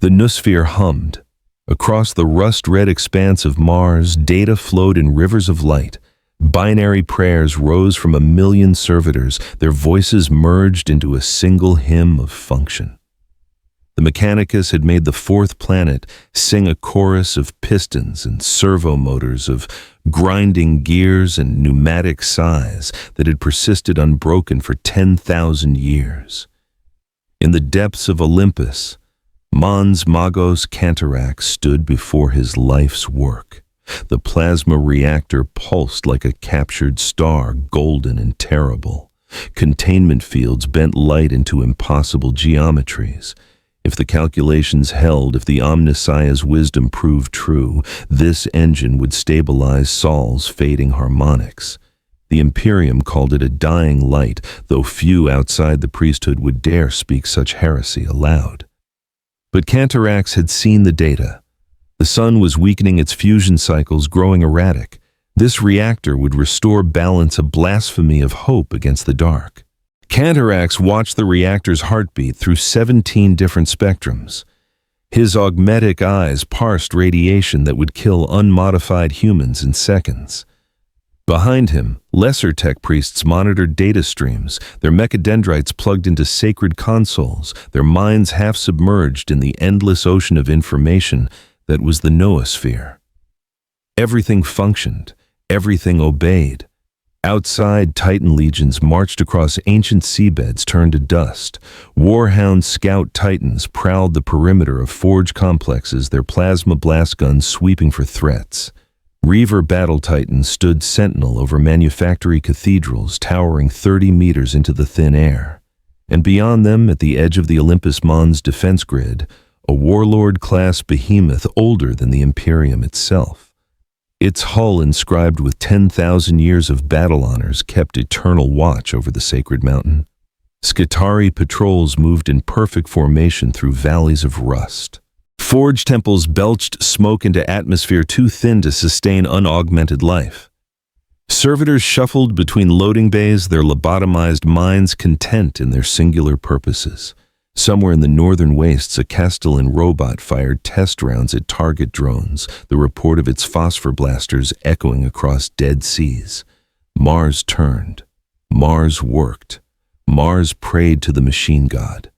The noosphere hummed. Across the rust-red expanse of Mars, data flowed in rivers of light. Binary prayers rose from a million servitors, their voices merged into a single hymn of function. The Mechanicus had made the fourth planet sing a chorus of pistons and servo motors, of grinding gears and pneumatic sighs that had persisted unbroken for 10,000 years. In the depths of Olympus, Mons Magos Cantarax stood before his life's work. The plasma reactor pulsed like a captured star, golden and terrible. Containment fields bent light into impossible geometries. If the calculations held, if the Omnissiah's wisdom proved true, this engine would stabilize Sol's fading harmonics. The Imperium called it a dying light, though few outside the priesthood would dare speak such heresy aloud. But Cantarax had seen the data. The sun was weakening, its fusion cycles growing erratic. This reactor would restore balance, a blasphemy of hope against the dark. Cantarax watched the reactor's heartbeat through 17 different spectrums. His augmetic eyes parsed radiation that would kill unmodified humans in seconds. Behind him, lesser tech priests monitored data streams, their mechadendrites plugged into sacred consoles, their minds half submerged in the endless ocean of information that was the noosphere. Everything functioned, everything obeyed. Outside, Titan legions marched across ancient seabeds turned to dust. Warhound scout Titans prowled the perimeter of forge complexes, their plasma blast guns sweeping for threats. Reaver battle Titans stood sentinel over manufactory cathedrals towering 30 meters into the thin air. And beyond them, at the edge of the Olympus Mons defense grid, a warlord-class behemoth older than the Imperium itself. Its hull inscribed with 10,000 years of battle honors kept eternal watch over the sacred mountain. Skitarii patrols moved in perfect formation through valleys of rust. Forge temples belched smoke into atmosphere too thin to sustain unaugmented life. Servitors shuffled between loading bays, their lobotomized minds content in their singular purposes. Somewhere in the northern wastes, a Castellan robot fired test rounds at target drones, the report of its phosphor blasters echoing across dead seas. Mars turned. Mars worked. Mars prayed to the machine god.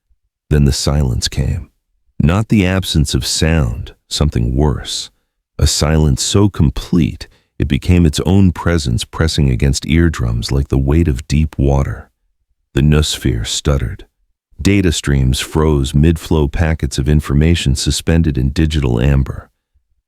Then the silence came. Not the absence of sound, something worse. A silence so complete, it became its own presence pressing against eardrums like the weight of deep water. The noosphere stuttered. Data streams froze, mid-flow packets of information suspended in digital amber.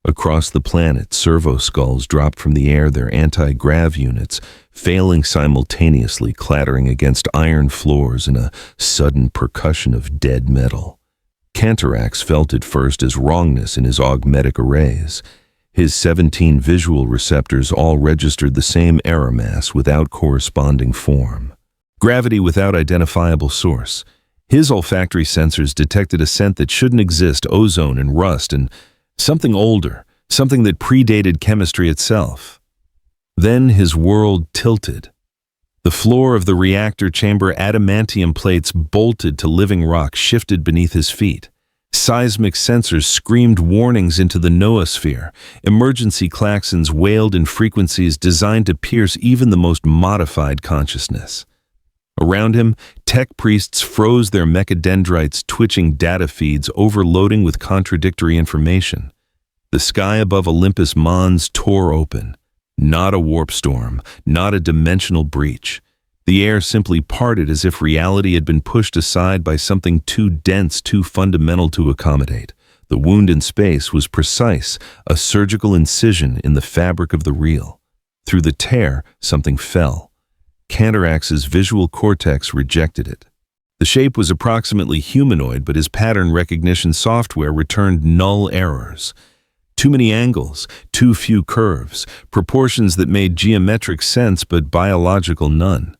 Across the planet, servo skulls dropped from the air, their anti-grav units failing simultaneously, clattering against iron floors in a sudden percussion of dead metal. Cantarax felt it first as wrongness in his augmetic arrays. His 17 visual receptors all registered the same error mass without corresponding form. Gravity without identifiable source. His olfactory sensors detected a scent that shouldn't exist, ozone and rust, and something older, something that predated chemistry itself. Then his world tilted. The floor of the reactor chamber, adamantium plates bolted to living rock, shifted beneath his feet. Seismic sensors screamed warnings into the noosphere. Emergency klaxons wailed in frequencies designed to pierce even the most modified consciousness. Around him, tech priests froze their mechadendrites, twitching data feeds, overloading with contradictory information. The sky above Olympus Mons tore open. Not a warp storm, not a dimensional breach. The air simply parted as if reality had been pushed aside by something too dense, too fundamental to accommodate. The wound in space was precise, a surgical incision in the fabric of the real. Through the tear, something fell. Cantarax's visual cortex rejected it. The shape was approximately humanoid, but his pattern recognition software returned null errors. Too many angles, too few curves, proportions that made geometric sense but biological none.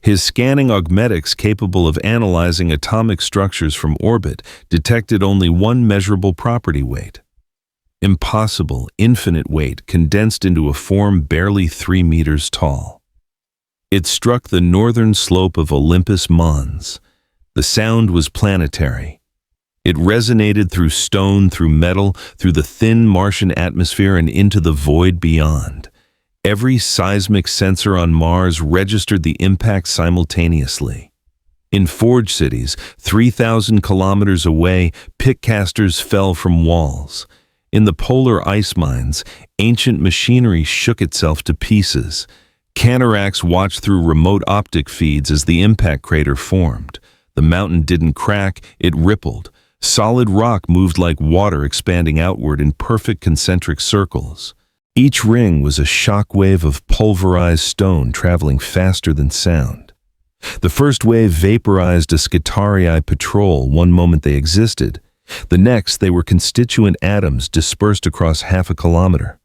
His scanning augmetics, capable of analyzing atomic structures from orbit, detected only one measurable property: weight. Impossible, infinite weight condensed into a form barely 3 meters tall. It struck the northern slope of Olympus Mons. The sound was planetary. It resonated through stone, through metal, through the thin Martian atmosphere and into the void beyond. Every seismic sensor on Mars registered the impact simultaneously. In Forge cities, 3,000 kilometers away, pickcasters fell from walls. In the polar ice mines, ancient machinery shook itself to pieces. Cataracts watched through remote optic feeds as the impact crater formed. The mountain didn't crack, it rippled. Solid rock moved like water expanding outward in perfect concentric circles. Each ring was a shock wave of pulverized stone traveling faster than sound. The first wave vaporized a Scitarii patrol one moment they existed. The next, they were constituent atoms dispersed across half a kilometer.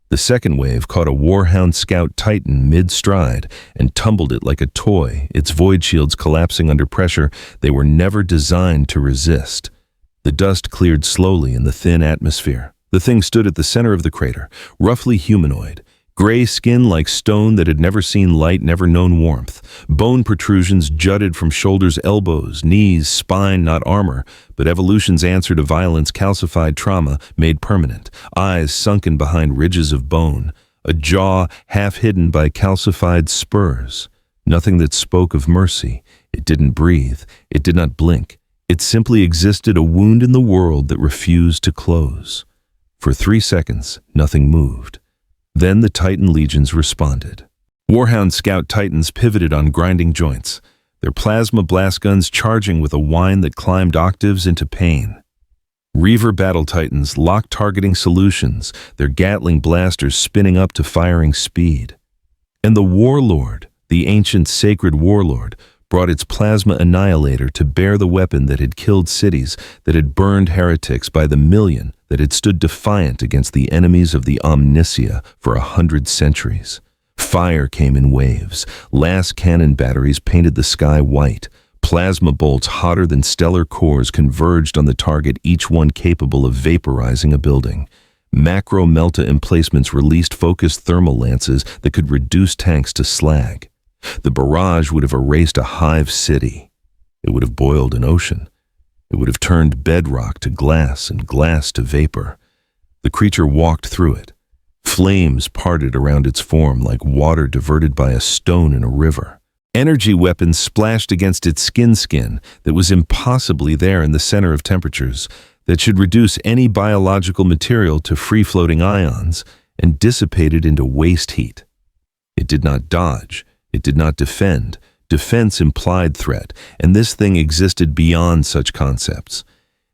The second wave caught a Warhound Scout Titan mid-stride and tumbled it like a toy, its void shields collapsing under pressure they were never designed to resist. The dust cleared slowly in the thin atmosphere. The thing stood at the center of the crater, roughly humanoid. Gray skin like stone that had never seen light, never known warmth. Bone protrusions jutted from shoulders, elbows, knees, spine, not armor, but evolution's answer to violence, calcified trauma, made permanent. Eyes sunken behind ridges of bone. A jaw half hidden by calcified spurs. Nothing that spoke of mercy. It didn't breathe. It did not blink. It simply existed, a wound in the world that refused to close. For 3 seconds, nothing moved. Then the Titan legions responded. Warhound Scout Titans pivoted on grinding joints, their plasma blast guns charging with a whine that climbed octaves into pain. Reaver Battle Titans locked targeting solutions, their Gatling blasters spinning up to firing speed. And the Warlord, the ancient sacred Warlord, brought its plasma annihilator to bear the weapon that had killed cities, that had burned heretics by the million, that had stood defiant against the enemies of the Omnicia for 100 centuries. Fire came in waves. Last cannon batteries painted the sky white. Plasma bolts hotter than stellar cores converged on the target, each one capable of vaporizing a building. Macro Melta emplacements released focused thermal lances that could reduce tanks to slag. The barrage would have erased a hive city. It would have boiled an ocean. It would have turned bedrock to glass and glass to vapor. The creature walked through it. Flames parted around its form like water diverted by a stone in a river. Energy weapons splashed against its skin that was impossibly there in the center of temperatures that should reduce any biological material to free-floating ions and dissipate it into waste heat. It did not dodge. It did not defend. Defense implied threat, and this thing existed beyond such concepts.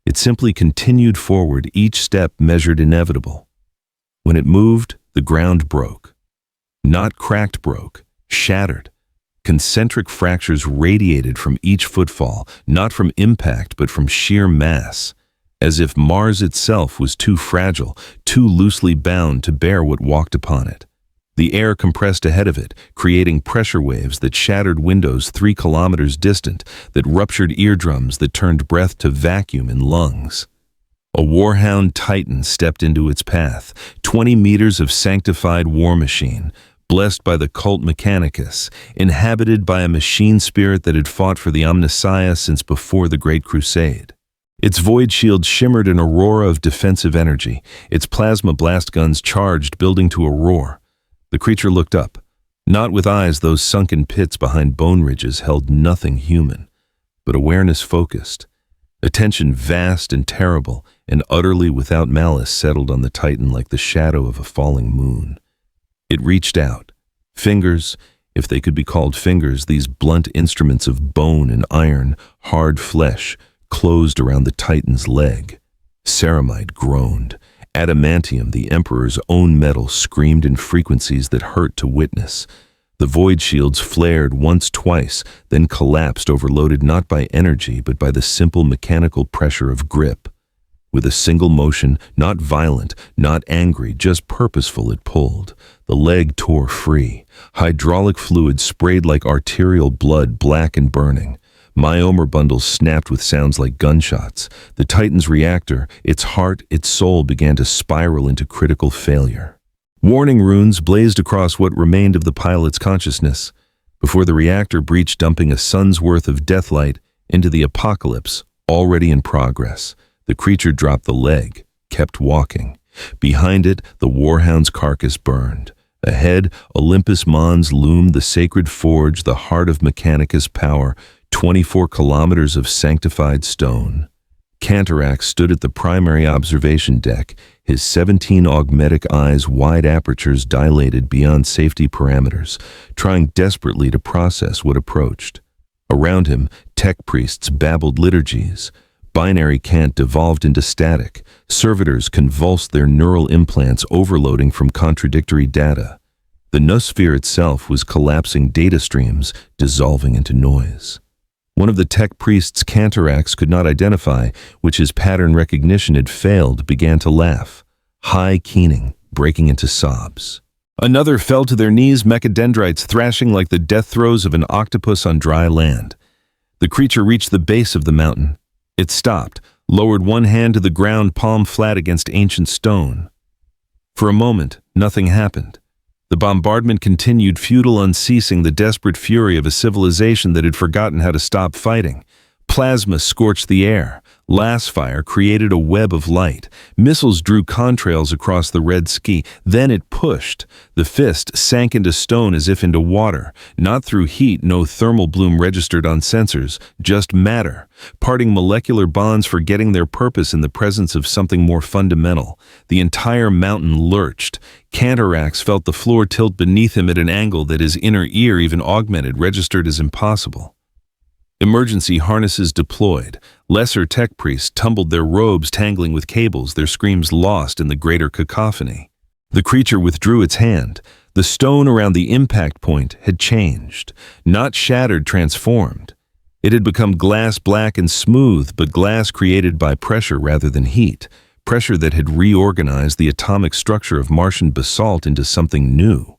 It simply continued forward, each step measured inevitable. When it moved, the ground broke. Not cracked broke, shattered. Concentric fractures radiated from each footfall, not from impact but from sheer mass, as if Mars itself was too fragile, too loosely bound to bear what walked upon it. The air compressed ahead of it, creating pressure waves that shattered windows 3 kilometers distant, that ruptured eardrums, that turned breath to vacuum in lungs. A Warhound Titan stepped into its path, 20 meters of sanctified war machine, blessed by the cult Mechanicus, inhabited by a machine spirit that had fought for the Omnissiah since before the Great Crusade. Its void shield shimmered an aurora of defensive energy, its plasma blast guns charged, building to a roar. The creature looked up. Not with eyes those sunken pits behind bone ridges held nothing human, but awareness focused. Attention vast and terrible and utterly without malice settled on the Titan like the shadow of a falling moon. It reached out. Fingers, if they could be called fingers, these blunt instruments of bone and iron, hard flesh, closed around the Titan's leg. Ceramite groaned. Adamantium, the Emperor's own metal, screamed in frequencies that hurt to witness. The void shields flared once, twice, then collapsed, overloaded not by energy but by the simple mechanical pressure of grip. With a single motion, not violent, not angry, just purposeful, it pulled. The leg tore free. Hydraulic fluid sprayed like arterial blood, black and burning. Myomer bundles snapped with sounds like gunshots. The Titan's reactor, its heart, its soul began to spiral into critical failure. Warning runes blazed across what remained of the pilot's consciousness before the reactor breached, dumping a sun's worth of deathlight into the apocalypse Already in progress, the creature dropped the leg, kept walking. Behind it, the warhound's carcass burned. Ahead, Olympus Mons loomed, the sacred forge, the heart of Mechanicus power, 24 kilometers of sanctified stone. Cantarax stood at the primary observation deck, his 17 augmetic eyes wide apertures dilated beyond safety parameters, trying desperately to process what approached. Around him, tech priests babbled liturgies. Binary cant devolved into static. Servitors convulsed their neural implants, overloading from contradictory data. The noosphere itself was collapsing data streams, dissolving into noise. One of the tech priests Cantarax could not identify, which his pattern recognition had failed, began to laugh, high keening, breaking into sobs. Another fell to their knees, mechadendrites thrashing like the death throes of an octopus on dry land. The creature reached the base of the mountain. It stopped, lowered one hand to the ground, palm flat against ancient stone. For a moment, nothing happened. The bombardment continued, futile, unceasing, the desperate fury of a civilization that had forgotten how to stop fighting. Plasma scorched the air. Lasfire created a web of light. Missiles drew contrails across the red ski. Then it pushed. The fist sank into stone as if into water. Not through heat, no thermal bloom registered on sensors, just matter, parting molecular bonds, forgetting their purpose in the presence of something more fundamental. The entire mountain lurched. Cantarax felt the floor tilt beneath him at an angle that his inner ear, even augmented, registered as impossible. Emergency harnesses deployed. Lesser tech priests tumbled, their robes tangling with cables, their screams lost in the greater cacophony. The creature withdrew its hand. The stone around the impact point had changed. Not shattered, transformed. It had become glass, black and smooth, but glass created by pressure rather than heat. Pressure that had reorganized the atomic structure of Martian basalt into something new.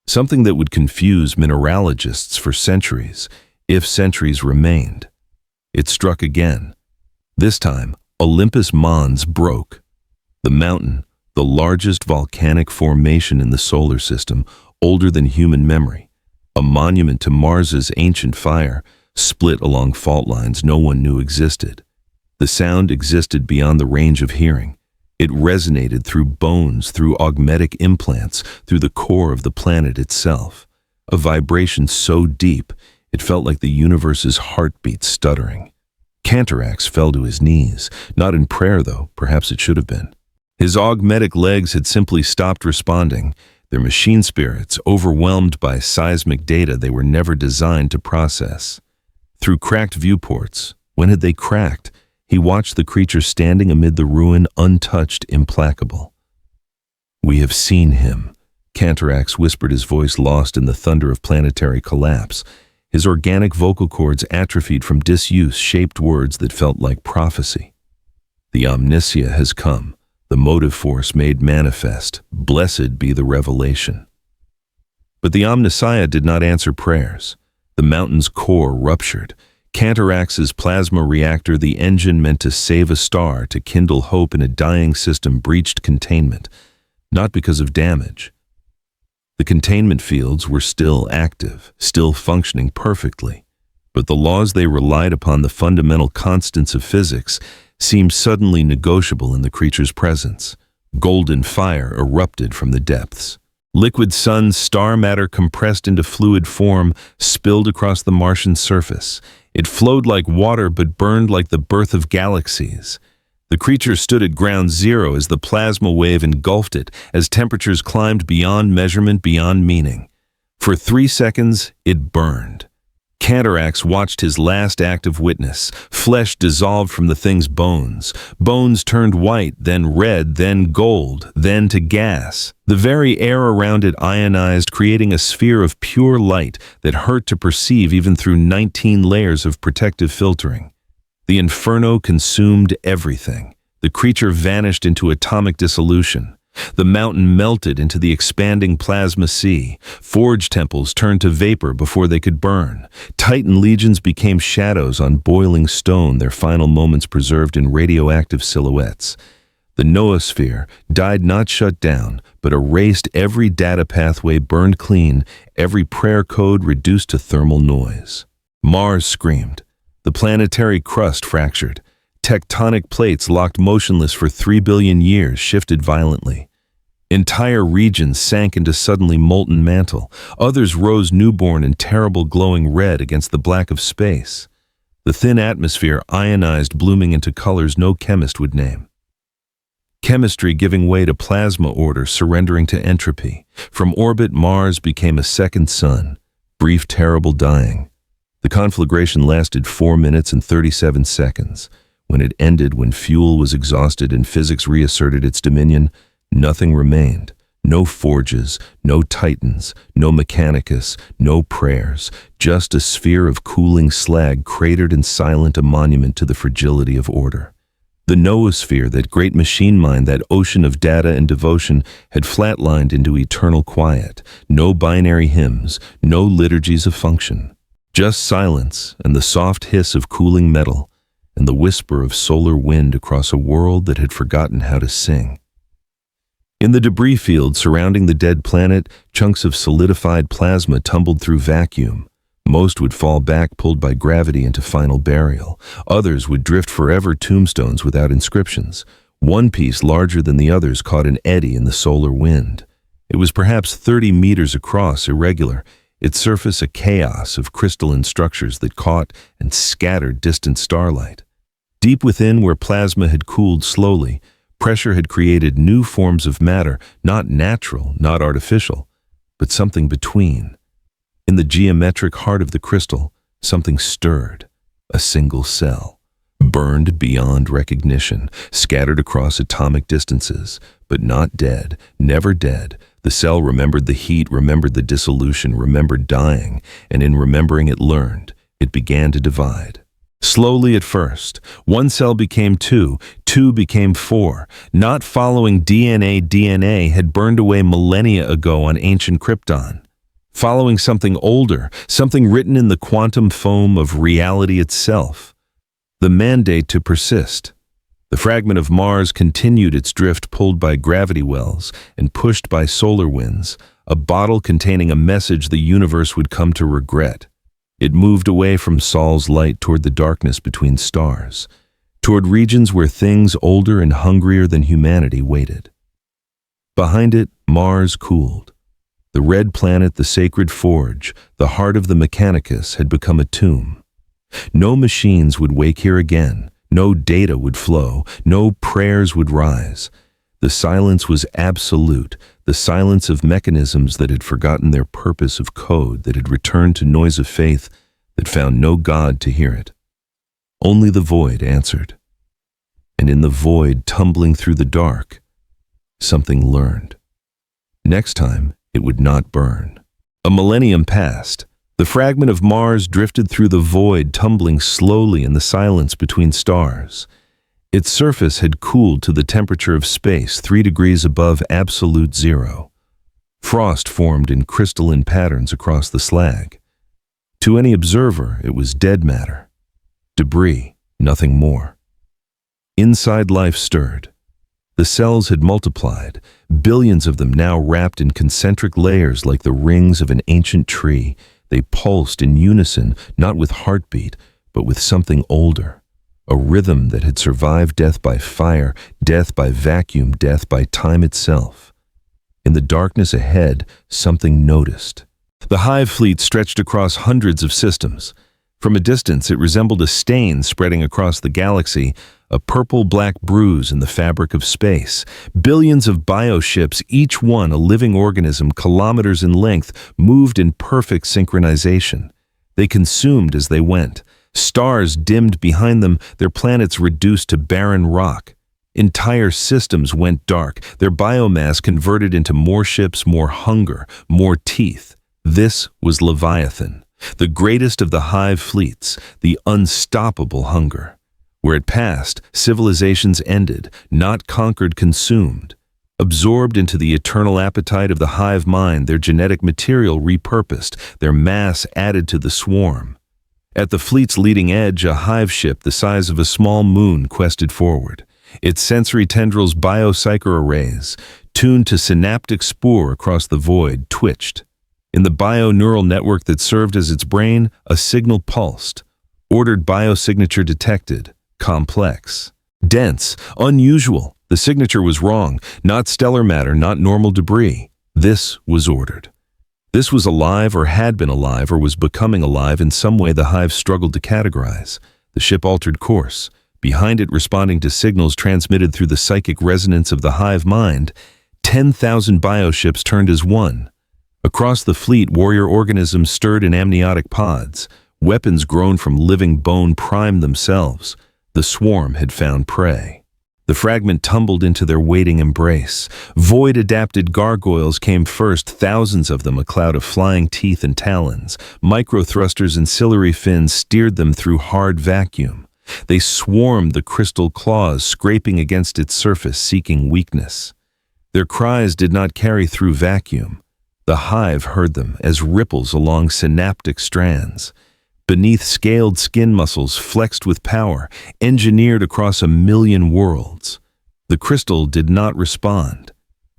Something that would confuse mineralogists for centuries, if centuries remained. It struck again. This time, Olympus Mons broke. The mountain, the largest volcanic formation in the solar system, older than human memory, a monument to Mars's ancient fire, split along fault lines no one knew existed. The sound existed beyond the range of hearing. It resonated through bones, through augmetic implants, through the core of the planet itself. A vibration so deep, it felt like the universe's heartbeat stuttering. Cantarax fell to his knees, not in prayer though, perhaps it should have been. His augmetic legs had simply stopped responding, their machine spirits overwhelmed by seismic data they were never designed to process. Through cracked viewports, when had they cracked? He watched the creature standing amid the ruin, untouched, implacable. "We have seen him," Cantarax whispered, his voice lost in the thunder of planetary collapse. His organic vocal cords atrophied from disuse, shaped words that felt like prophecy. "The omniscia has come, the motive force made manifest. Blessed be the revelation." But the omniscia did not answer prayers. The mountain's core ruptured. Cantarax's plasma reactor, the engine meant to save a star, to kindle hope in a dying system, breached containment, not because of damage. The containment fields were still active, still functioning perfectly, but the laws they relied upon, the fundamental constants of physics, seemed suddenly negotiable in the creature's presence. Golden fire erupted from the depths. Liquid sun, star matter compressed into fluid form, spilled across the Martian surface. It flowed like water but burned like the birth of galaxies. The creature stood at ground zero as the plasma wave engulfed it, as temperatures climbed beyond measurement, beyond meaning. For 3 seconds, it burned. Cantarax watched his last act of witness. Flesh dissolved from the thing's bones. Bones turned white, then red, then gold, then to gas. The very air around it ionized, creating a sphere of pure light that hurt to perceive even through 19 layers of protective filtering. The inferno consumed everything. The creature vanished into atomic dissolution. The mountain melted into the expanding plasma sea. Forge temples turned to vapor before they could burn. Titan legions became shadows on boiling stone, their final moments preserved in radioactive silhouettes. The noosphere died, not shut down, but erased. Every data pathway burned clean, every prayer code reduced to thermal noise. Mars screamed. The planetary crust fractured. Tectonic plates locked motionless for 3 billion years shifted violently. Entire regions sank into suddenly molten mantle. Others rose newborn in terrible glowing red against the black of space. The thin atmosphere ionized, blooming into colors no chemist would name. Chemistry giving way to plasma order, surrendering to entropy. From orbit, Mars became a second sun. Brief, terrible dying. The conflagration lasted 4 minutes and 37 seconds. When it ended, when fuel was exhausted and physics reasserted its dominion, nothing remained. No forges, no titans, no mechanicus, no prayers, just a sphere of cooling slag cratered and silent, a monument to the fragility of order. The noosphere, that great machine mind, that ocean of data and devotion, had flatlined into eternal quiet. No binary hymns, no liturgies of function. Just silence and the soft hiss of cooling metal and the whisper of solar wind across a world that had forgotten how to sing. In the debris field surrounding the dead planet, chunks of solidified plasma tumbled through vacuum. Most would fall back, pulled by gravity, into final burial. Others would drift forever, tombstones without inscriptions. One piece, larger than the others, caught an eddy in the solar wind. It was perhaps 30 meters across, irregular, its surface a chaos of crystalline structures that caught and scattered distant starlight. Deep within, where plasma had cooled slowly, pressure had created new forms of matter, not natural, not artificial, but something between. In the geometric heart of the crystal, something stirred, a single cell, burned beyond recognition, scattered across atomic distances, but not dead, never dead. The cell remembered the heat, remembered the dissolution, remembered dying, and in remembering it learned. It began to divide. Slowly at first, one cell became two, two became four. Not following DNA had burned away millennia ago on ancient Krypton. Following something older, something written in the quantum foam of reality itself. The mandate to persist. The fragment of Mars continued its drift, pulled by gravity wells and pushed by solar winds, a bottle containing a message the universe would come to regret. It moved away from Sol's light toward the darkness between stars, toward regions where things older and hungrier than humanity waited. Behind it, Mars cooled. The red planet, the sacred forge, the heart of the Mechanicus, had become a tomb. No machines would wake here again. No data would flow. No prayers would rise. The silence was absolute, the silence of mechanisms that had forgotten their purpose of code, that had returned to noise of faith, that found no God to hear it. Only the void answered. And in the void, tumbling through the dark, something learned. Next time, it would not burn. A millennium passed. The fragment of Mars drifted through the void, tumbling slowly in the silence between stars. Its surface had cooled to the temperature of space, 3 degrees above absolute zero. Frost formed in crystalline patterns across the slag. To any observer, it was dead matter. Debris, nothing more. Inside, life stirred. The cells had multiplied, billions of them now wrapped in concentric layers like the rings of an ancient tree. They pulsed in unison, not with heartbeat, but with something older. A rhythm that had survived death by fire, death by vacuum, death by time itself. In the darkness ahead, something noticed. The hive fleet stretched across hundreds of systems. From a distance, it resembled a stain spreading across the galaxy, a purple-black bruise in the fabric of space. Billions of bioships, each one a living organism kilometers in length, moved in perfect synchronization. They consumed as they went. Stars dimmed behind them, their planets reduced to barren rock. Entire systems went dark, their biomass converted into more ships, more hunger, more teeth. This was Leviathan, the greatest of the hive fleets, the unstoppable hunger. Where it passed, civilizations ended, not conquered, consumed. Absorbed into the eternal appetite of the hive mind, their genetic material repurposed, their mass added to the swarm. At the fleet's leading edge, a hive ship the size of a small moon quested forward. Its sensory tendrils, biopsychor arrays, tuned to synaptic spoor across the void, twitched. In the bio-neural network that served as its brain, a signal pulsed. Ordered biosignature detected. Complex. Dense. Unusual. The signature was wrong. Not stellar matter, not normal debris. This was ordered. This was alive or had been alive or was becoming alive in some way the hive struggled to categorize. The ship altered course. Behind it, responding to signals transmitted through the psychic resonance of the hive mind, 10,000 bioships turned as one. Across the fleet, warrior organisms stirred in amniotic pods. Weapons grown from living bone primed themselves. The swarm had found prey. The fragment tumbled into their waiting embrace. Void-adapted gargoyles came first, thousands of them, a cloud of flying teeth and talons. Microthrusters and ciliary fins steered them through hard vacuum. They swarmed the crystal claws, scraping against its surface, seeking weakness. Their cries did not carry through vacuum. The hive heard them as ripples along synaptic strands. Beneath scaled skin muscles flexed with power, engineered across 1,000,000 worlds. The crystal did not respond.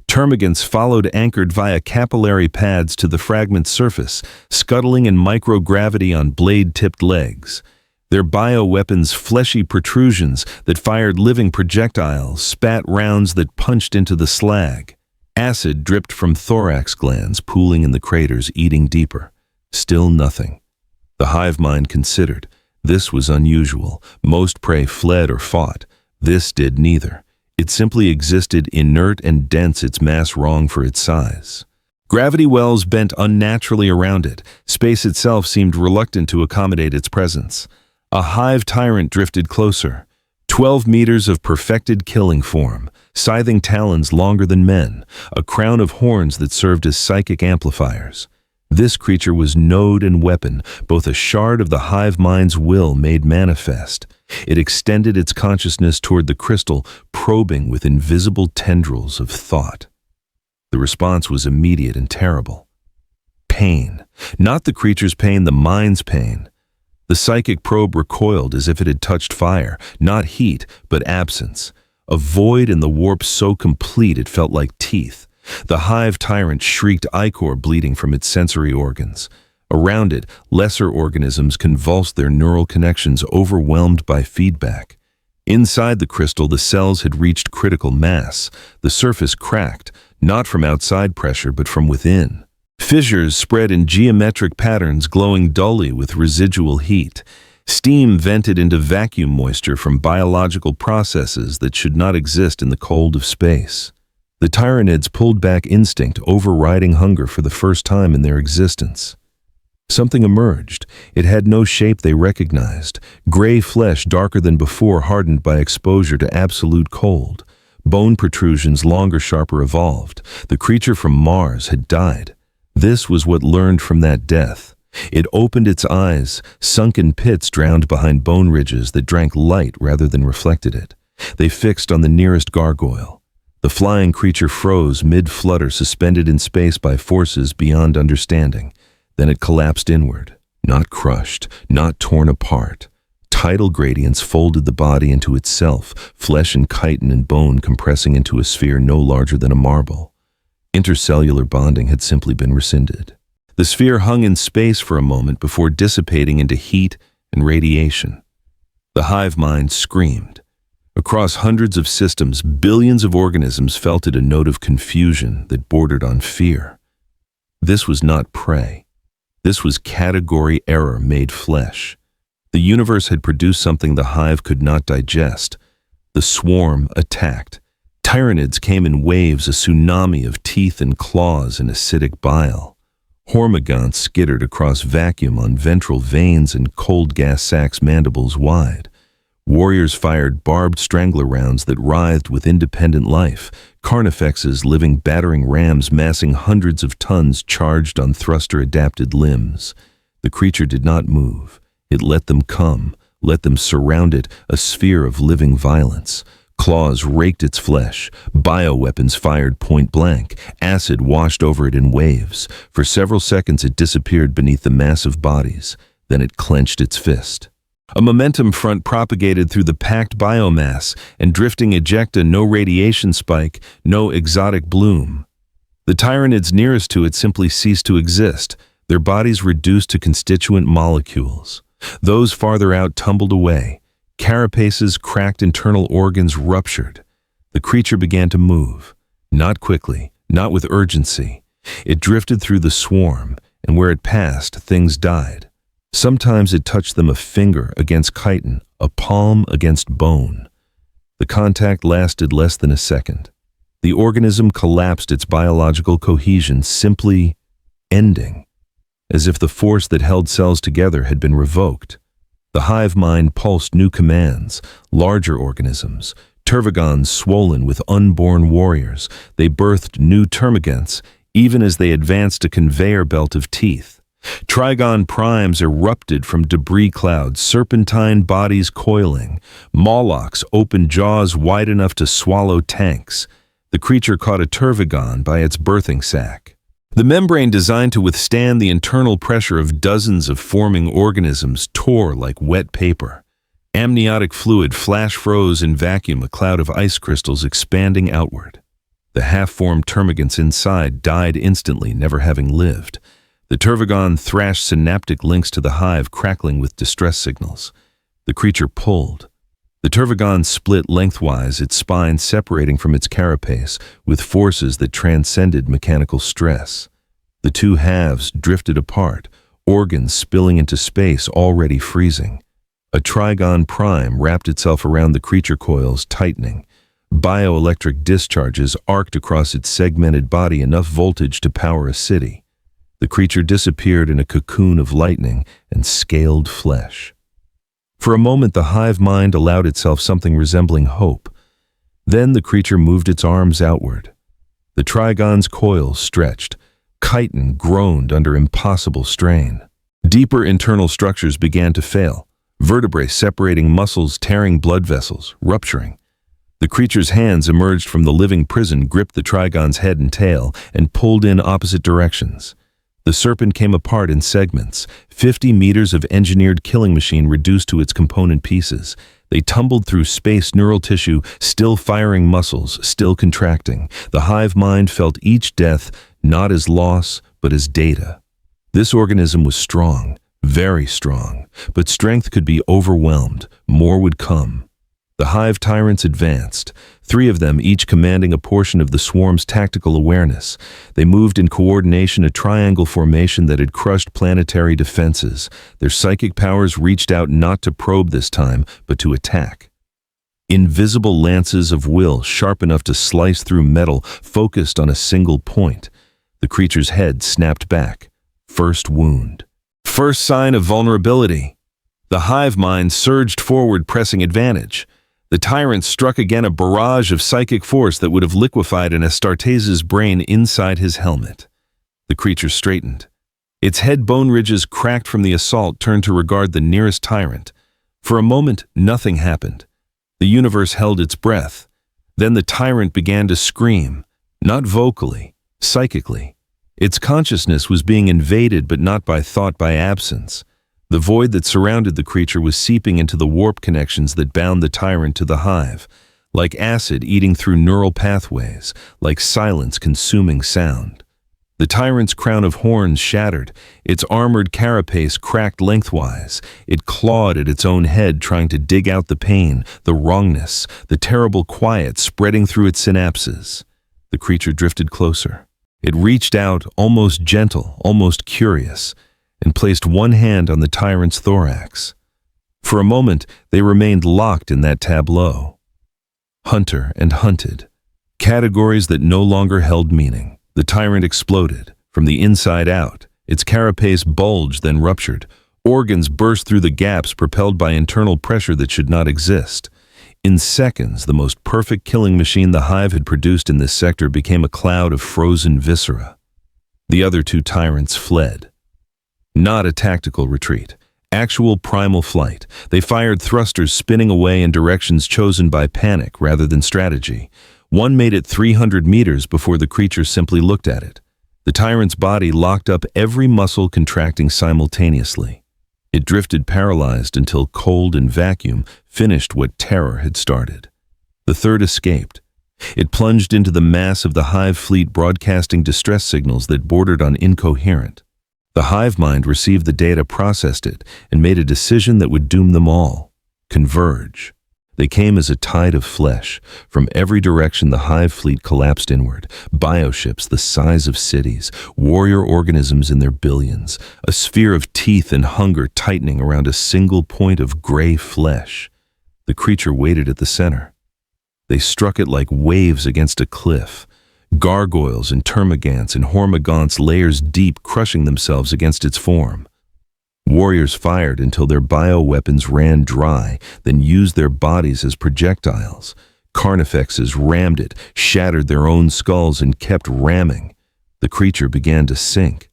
Termagants followed, anchored via capillary pads to the fragment's surface, scuttling in microgravity on blade-tipped legs. Their bioweapons, fleshy protrusions that fired living projectiles, spat rounds that punched into the slag. Acid dripped from thorax glands, pooling in the craters, eating deeper. Still nothing. The hive mind considered. This was unusual. Most prey fled or fought. This did neither. It simply existed, inert and dense, its mass wrong for its size. Gravity wells bent unnaturally around it. Space itself seemed reluctant to accommodate its presence. A hive tyrant drifted closer. 12 meters of perfected killing form, scything talons longer than men, a crown of horns that served as psychic amplifiers. This creature was node and weapon, both a shard of the hive mind's will made manifest. It extended its consciousness toward the crystal, probing with invisible tendrils of thought. The response was immediate and terrible. Pain. Not the creature's pain, the mind's pain. The psychic probe recoiled as if it had touched fire, not heat, but absence. A void in the warp so complete it felt like teeth. The hive tyrant shrieked, ichor bleeding from its sensory organs. Around it, lesser organisms convulsed, their neural connections overwhelmed by feedback. Inside the crystal, the cells had reached critical mass. The surface cracked, not from outside pressure, but from within. Fissures spread in geometric patterns, glowing dully with residual heat. Steam vented into vacuum moisture from biological processes that should not exist in the cold of space. The tyrannids pulled back, instinct overriding hunger for the first time in their existence. Something emerged. It had no shape they recognized. Gray flesh, darker than before, hardened by exposure to absolute cold. Bone protrusions, longer, sharper, evolved. The creature from Mars had died. This was what learned from that death. It opened its eyes, sunken pits drowned behind bone ridges that drank light rather than reflected it. They fixed on the nearest gargoyle. The flying creature froze mid-flutter, suspended in space by forces beyond understanding. Then it collapsed inward, not crushed, not torn apart. Tidal gradients folded the body into itself, flesh and chitin and bone compressing into a sphere no larger than a marble. Intercellular bonding had simply been rescinded. The sphere hung in space for a moment before dissipating into heat and radiation. The hive mind screamed. Across hundreds of systems, billions of organisms felt it, a note of confusion that bordered on fear. This was not prey. This was category error made flesh. The universe had produced something the hive could not digest. The swarm attacked. Tyrannids came in waves, a tsunami of teeth and claws and acidic bile. Hormagaunts skittered across vacuum on ventral veins and cold gas sacs mandibles wide. Warriors fired barbed strangler rounds that writhed with independent life. Carnifexes, living battering rams massing hundreds of tons charged on thruster-adapted limbs. The creature did not move. It let them come, let them surround it, a sphere of living violence. Claws raked its flesh. Bioweapons fired point blank. Acid washed over it in waves. For several seconds it disappeared beneath the massive bodies. Then it clenched its fist. A momentum front propagated through the packed biomass, and drifting ejecta, no radiation spike, no exotic bloom. The tyrannids nearest to it simply ceased to exist, their bodies reduced to constituent molecules. Those farther out tumbled away. Carapaces cracked, internal organs ruptured. The creature began to move. Not quickly, not with urgency. It drifted through the swarm, and where it passed, things died. Sometimes it touched them, a finger against chitin, a palm against bone. The contact lasted less than a second. The organism collapsed, its biological cohesion simply ending, as if the force that held cells together had been revoked. The hive mind pulsed new commands, larger organisms, tervigons swollen with unborn warriors. They birthed new termagants, even as they advanced a conveyor belt of teeth. Trigon primes erupted from debris clouds, serpentine bodies coiling. Molochs opened jaws wide enough to swallow tanks. The creature caught a tervigon by its birthing sac. The membrane, designed to withstand the internal pressure of dozens of forming organisms, tore like wet paper. Amniotic fluid flash froze in vacuum, a cloud of ice crystals expanding outward. The half-formed termagants inside died instantly, never having lived. The tervigon thrashed synaptic links to the hive, crackling with distress signals. The creature pulled. The tervigon split lengthwise, its spine separating from its carapace with forces that transcended mechanical stress. The two halves drifted apart, organs spilling into space, already freezing. A trigon prime wrapped itself around the creature coils, tightening. Bioelectric discharges arced across its segmented body, enough voltage to power a city. The creature disappeared in a cocoon of lightning and scaled flesh. For a moment, the hive mind allowed itself something resembling hope. Then the creature moved its arms outward. The trigon's coils stretched. Chitin groaned under impossible strain. Deeper internal structures began to fail. Vertebrae separating, muscles tearing, blood vessels rupturing. The creature's hands emerged from the living prison, gripped the trigon's head and tail, and pulled in opposite directions. The serpent came apart in segments, 50 meters of engineered killing machine reduced to its component pieces. They tumbled through space, neural tissue, still firing, muscles still contracting. The hive mind felt each death not as loss, but as data. This organism was strong, very strong, but strength could be overwhelmed. More would come. The hive tyrants advanced, 3 of them each commanding a portion of the swarm's tactical awareness. They moved in coordination, a triangle formation that had crushed planetary defenses. Their psychic powers reached out, not to probe this time, but to attack. Invisible lances of will, sharp enough to slice through metal, focused on a single point. The creature's head snapped back. First wound. First sign of vulnerability. The hive mind surged forward, pressing advantage. The tyrant struck again, a barrage of psychic force that would have liquefied an Astartes' brain inside his helmet. The creature straightened. Its head bone ridges cracked from the assault, turned to regard the nearest tyrant. For a moment, nothing happened. The universe held its breath. Then the tyrant began to scream, not vocally, psychically. Its consciousness was being invaded, but not by thought, by absence. The void that surrounded the creature was seeping into the warp connections that bound the tyrant to the hive, like acid eating through neural pathways, like silence consuming sound. The tyrant's crown of horns shattered, its armored carapace cracked lengthwise. It clawed at its own head, trying to dig out the pain, the wrongness, the terrible quiet spreading through its synapses. The creature drifted closer. It reached out, almost gentle, almost curious, and placed one hand on the tyrant's thorax. For a moment, they remained locked in that tableau. Hunter and hunted. Categories that no longer held meaning. The tyrant exploded, from the inside out. Its carapace bulged, then ruptured. Organs burst through the gaps, propelled by internal pressure that should not exist. In seconds, the most perfect killing machine the hive had produced in this sector became a cloud of frozen viscera. The other 2 tyrants fled. Not a tactical retreat, actual primal flight. They fired thrusters spinning away in directions chosen by panic rather than strategy. One made it 300 meters before the creature simply looked at it. The tyrant's body locked up, every muscle contracting simultaneously. It drifted paralyzed until cold and vacuum finished what terror had started. The third escaped. It plunged into the mass of the hive fleet, broadcasting distress signals that bordered on incoherent. The hive mind received the data, processed it, and made a decision that would doom them all: converge. They came as a tide of flesh. From every direction the hive fleet collapsed inward. Bioships the size of cities, warrior organisms in their billions, a sphere of teeth and hunger tightening around a single point of gray flesh. The creature waited at the center. They struck it like waves against a cliff. Gargoyles and termagants and hormagaunts layers deep, crushing themselves against its form. Warriors fired until their bioweapons ran dry, then used their bodies as projectiles. Carnifexes rammed it, shattered their own skulls, and kept ramming. The creature began to sink.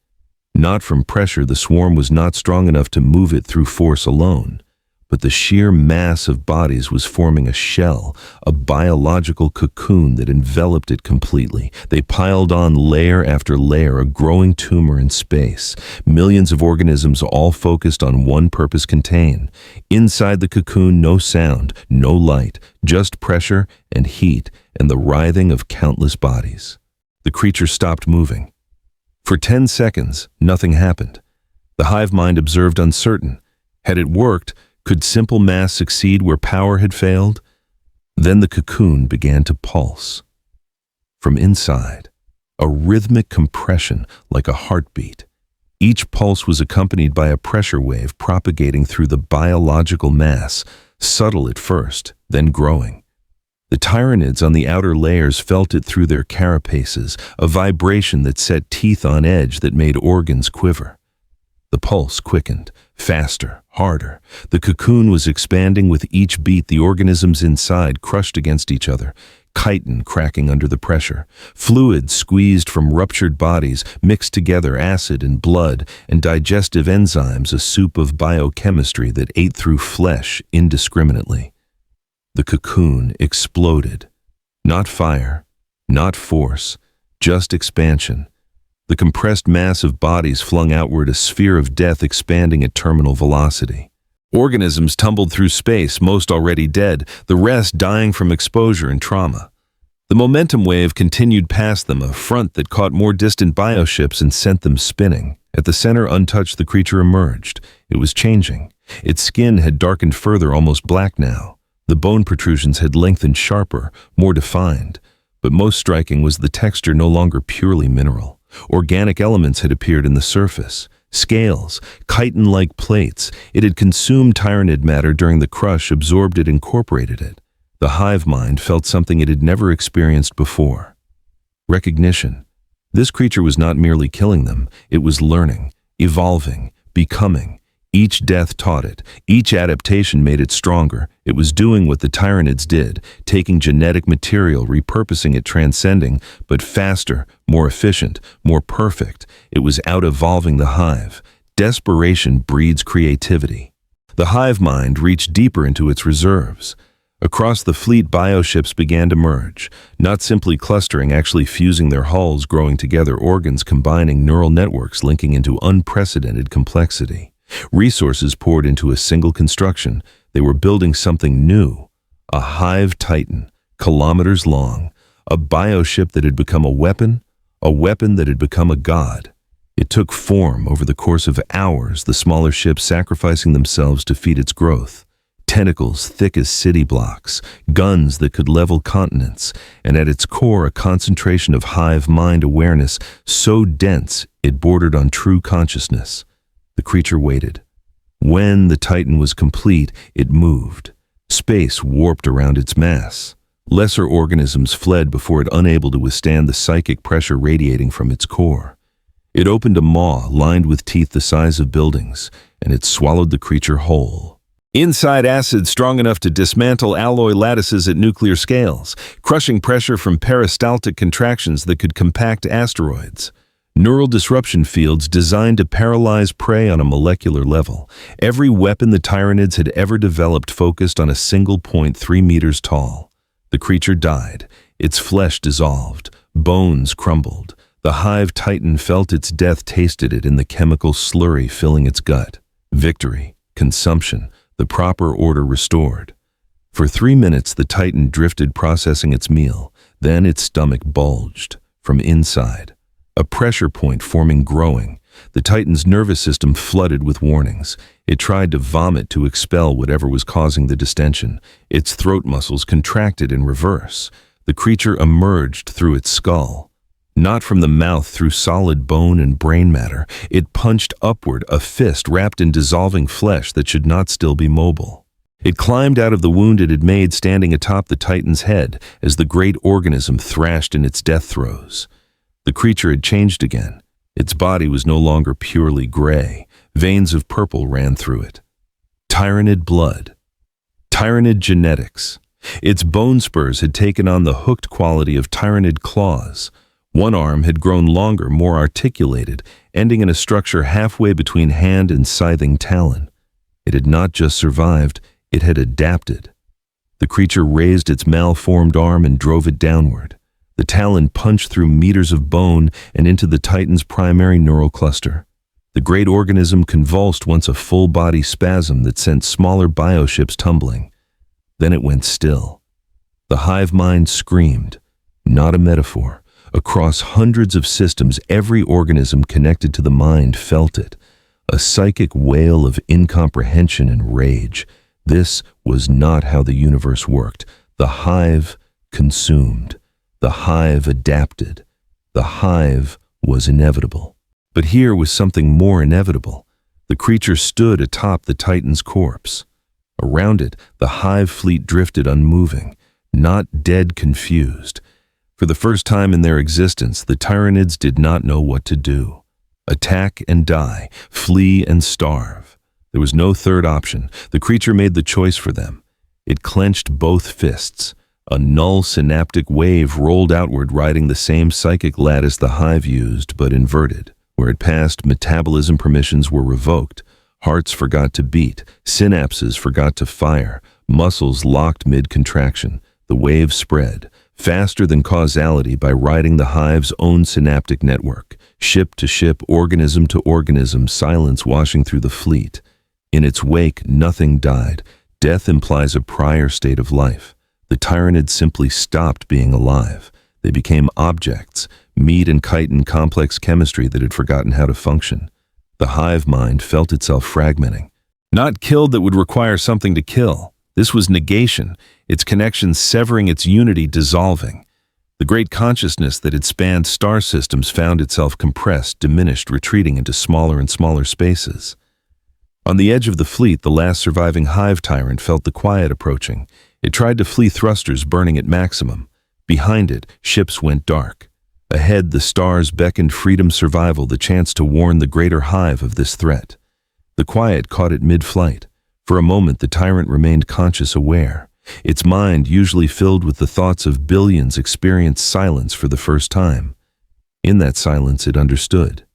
Not from pressure, the swarm was not strong enough to move it through force alone. But the sheer mass of bodies was forming a shell, a biological cocoon that enveloped it completely. They piled on layer after layer, a growing tumor in space. Millions of organisms all focused on one purpose: contain. Inside the cocoon, no sound, no light, just pressure and heat and the writhing of countless bodies. The creature stopped moving. For 10 seconds, nothing happened. The hive mind observed, uncertain. Had it worked? Could simple mass succeed where power had failed? Then the cocoon began to pulse. From inside, a rhythmic compression like a heartbeat. Each pulse was accompanied by a pressure wave propagating through the biological mass, subtle at first, then growing. The tyrannids on the outer layers felt it through their carapaces, a vibration that set teeth on edge, that made organs quiver. The pulse quickened, faster, harder. The cocoon was expanding with each beat. The organisms inside crushed against each other, chitin cracking under the pressure. Fluids squeezed from ruptured bodies, mixed together, acid and blood, and digestive enzymes, a soup of biochemistry that ate through flesh indiscriminately. The cocoon exploded. Not fire, not force, just expansion. The compressed mass of bodies flung outward, a sphere of death expanding at terminal velocity. Organisms tumbled through space, most already dead, the rest dying from exposure and trauma. The momentum wave continued past them, a front that caught more distant bioships and sent them spinning. At the center, untouched, the creature emerged. It was changing. Its skin had darkened further, almost black now. The bone protrusions had lengthened, sharper, more defined. But most striking was the texture, no longer purely mineral. Organic elements had appeared in the surface. Scales, chitin-like plates. It had consumed tyrannid matter during the crush, absorbed it, incorporated it. The hive mind felt something it had never experienced before. Recognition. This creature was not merely killing them. It was learning, evolving, becoming. Each death taught it. Each adaptation made it stronger. It was doing what the tyrannids did, taking genetic material, repurposing it, transcending, but faster, more efficient, more perfect. It was out-evolving the hive. Desperation breeds creativity. The hive mind reached deeper into its reserves. Across the fleet, bioships began to merge, not simply clustering, actually fusing their hulls, growing together, organs combining, neural networks linking into unprecedented complexity. Resources poured into a single construction. They were building something new, a hive titan, kilometers long, a bioship that had become a weapon that had become a god. It took form over the course of hours, the smaller ships sacrificing themselves to feed its growth. Tentacles thick as city blocks, guns that could level continents, and at its core a concentration of hive mind awareness so dense it bordered on true consciousness. The creature waited. When the titan was complete, it moved. Space warped around its mass. Lesser organisms fled before it, unable to withstand the psychic pressure radiating from its core. It opened a maw lined with teeth the size of buildings, and it swallowed the creature whole. Inside, acid strong enough to dismantle alloy lattices at nuclear scales, crushing pressure from peristaltic contractions that could compact asteroids. Neural disruption fields designed to paralyze prey on a molecular level. Every weapon the tyrannids had ever developed focused on a single point 3 meters tall. The creature died. Its flesh dissolved. Bones crumbled. The hive titan felt its death, tasted it in the chemical slurry filling its gut. Victory, consumption, the proper order restored. For 3 minutes the titan drifted, processing its meal. Then its stomach bulged from inside. A pressure point forming, growing. The Titan's nervous system flooded with warnings. It tried to vomit to expel whatever was causing the distension. Its throat muscles contracted in reverse. The creature emerged through its skull. Not from the mouth through solid bone and brain matter. It punched upward, a fist wrapped in dissolving flesh that should not still be mobile. It climbed out of the wound it had made, standing atop the Titan's head as the great organism thrashed in its death throes. The creature had changed again. Its body was no longer purely gray. Veins of purple ran through it. Tyrannid blood. Tyrannid genetics. Its bone spurs had taken on the hooked quality of tyrannid claws. One arm had grown longer, more articulated, ending in a structure halfway between hand and scything talon. It had not just survived, it had adapted. The creature raised its malformed arm and drove it downward. The talon punched through meters of bone and into the Titan's primary neural cluster. The great organism convulsed once, a full-body spasm that sent smaller bioships tumbling. Then it went still. The hive mind screamed, not a metaphor. Across hundreds of systems, every organism connected to the mind felt it, a psychic wail of incomprehension and rage. This was not how the universe worked. The hive consumed. The hive adapted. The hive was inevitable. But here was something more inevitable. The creature stood atop the Titan's corpse. Around it, the hive fleet drifted unmoving, not dead, confused. For the first time in their existence, the Tyrannids did not know what to do. Attack and die, flee and starve. There was no third option. The creature made the choice for them. It clenched both fists. A null synaptic wave rolled outward, riding the same psychic lattice the hive used, but inverted. Where it passed, metabolism permissions were revoked. Hearts forgot to beat. Synapses forgot to fire. Muscles locked mid-contraction. The wave spread, faster than causality, by riding the hive's own synaptic network. Ship to ship, organism to organism, silence washing through the fleet. In its wake, nothing died. Death implies a prior state of life. The Tyrannids simply stopped being alive. They became objects, meat and chitin complex chemistry that had forgotten how to function. The hive mind felt itself fragmenting. Not killed that would require something to kill. This was negation, its connection severing, its unity dissolving. The great consciousness that had spanned star systems found itself compressed, diminished, retreating into smaller and smaller spaces. On the edge of the fleet, the last surviving hive tyrant felt the quiet approaching. It tried to flee thrusters burning at maximum. Behind it, ships went dark. Ahead, the stars beckoned freedom, survival, the chance to warn the greater hive of this threat. The quiet caught it mid-flight. For a moment, the tyrant remained conscious, aware. Its mind, usually filled with the thoughts of billions, experienced silence for the first time. In that silence, it understood.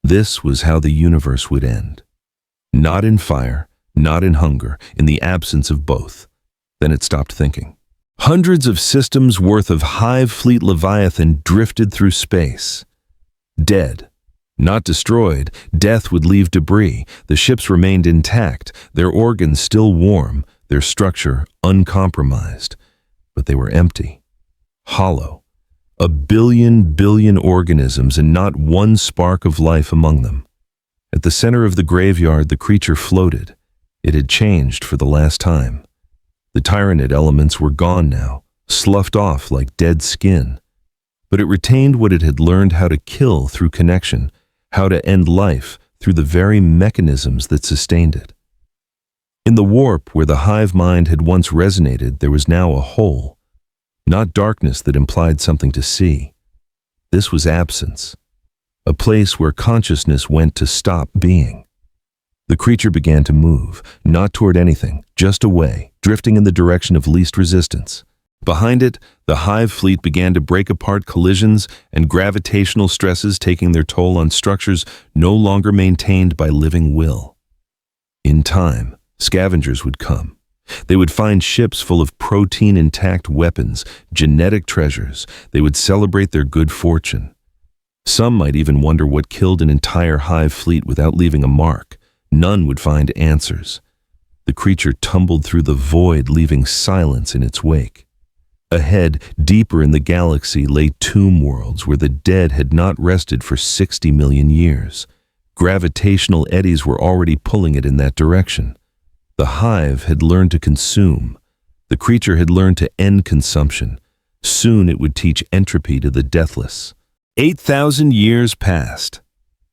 This was how the universe would end. Not in fire, not in hunger, in the absence of both. Then it stopped thinking. Hundreds of systems worth of hive fleet Leviathan drifted through space. Dead. Not destroyed, death would leave debris. The ships remained intact, their organs still warm, their structure uncompromised. But they were empty. Hollow. A billion organisms and not one spark of life among them. At the center of the graveyard, the creature floated. It had changed for the last time. The Tyrannid elements were gone now, sloughed off like dead skin. But it retained what it had learned: how to kill through connection, how to end life through the very mechanisms that sustained it. In the warp where the hive mind had once resonated, there was now a hole. Not darkness that implied something to see. This was absence. A place where consciousness went to stop being. The creature began to move, not toward anything, just away, drifting in the direction of least resistance. Behind it, the hive fleet began to break apart, collisions and gravitational stresses taking their toll on structures no longer maintained by living will. In time, scavengers would come. They would find ships full of protein-intact weapons, genetic treasures. They would celebrate their good fortune. Some might even wonder what killed an entire hive fleet without leaving a mark. None would find answers. The creature tumbled through the void, leaving silence in its wake. Ahead, deeper in the galaxy, lay tomb worlds where the dead had not rested for 60 million years. Gravitational eddies were already pulling it in that direction. The hive had learned to consume. The creature had learned to end consumption. Soon it would teach entropy to the deathless. 8,000 years passed.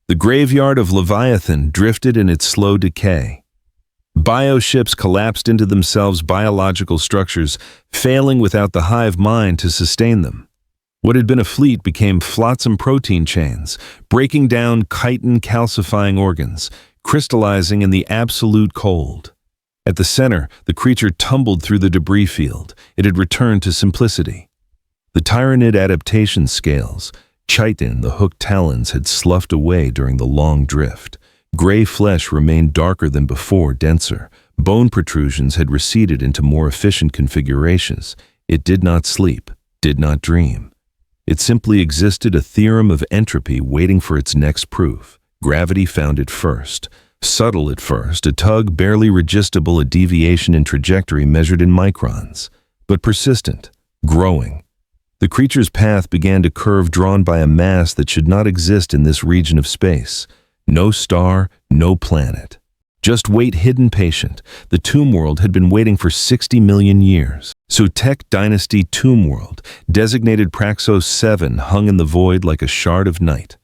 The graveyard of Leviathan drifted in its slow decay. Bioships collapsed into themselves, biological structures, failing without the hive mind to sustain them. What had been a fleet became flotsam protein chains, breaking down chitin calcifying organs, crystallizing in the absolute cold. At the center, the creature tumbled through the debris field. It had returned to simplicity. The tyrannid adaptation scales, chitin, the hooked talons, had sloughed away during the long drift. Gray flesh remained darker than before, denser. Bone protrusions had receded into more efficient configurations. It did not sleep, did not dream. It simply existed, a theorem of entropy waiting for its next proof. Gravity found it first. Subtle at first, a tug barely resistible, a deviation in trajectory measured in microns. But persistent, growing. The creature's path began to curve, drawn by a mass that should not exist in this region of space. No star, no planet. Just wait, hidden patient. The tomb world had been waiting for 60 million years. So Tech Dynasty Tomb World, designated Praxos 7, hung in the void like a shard of night.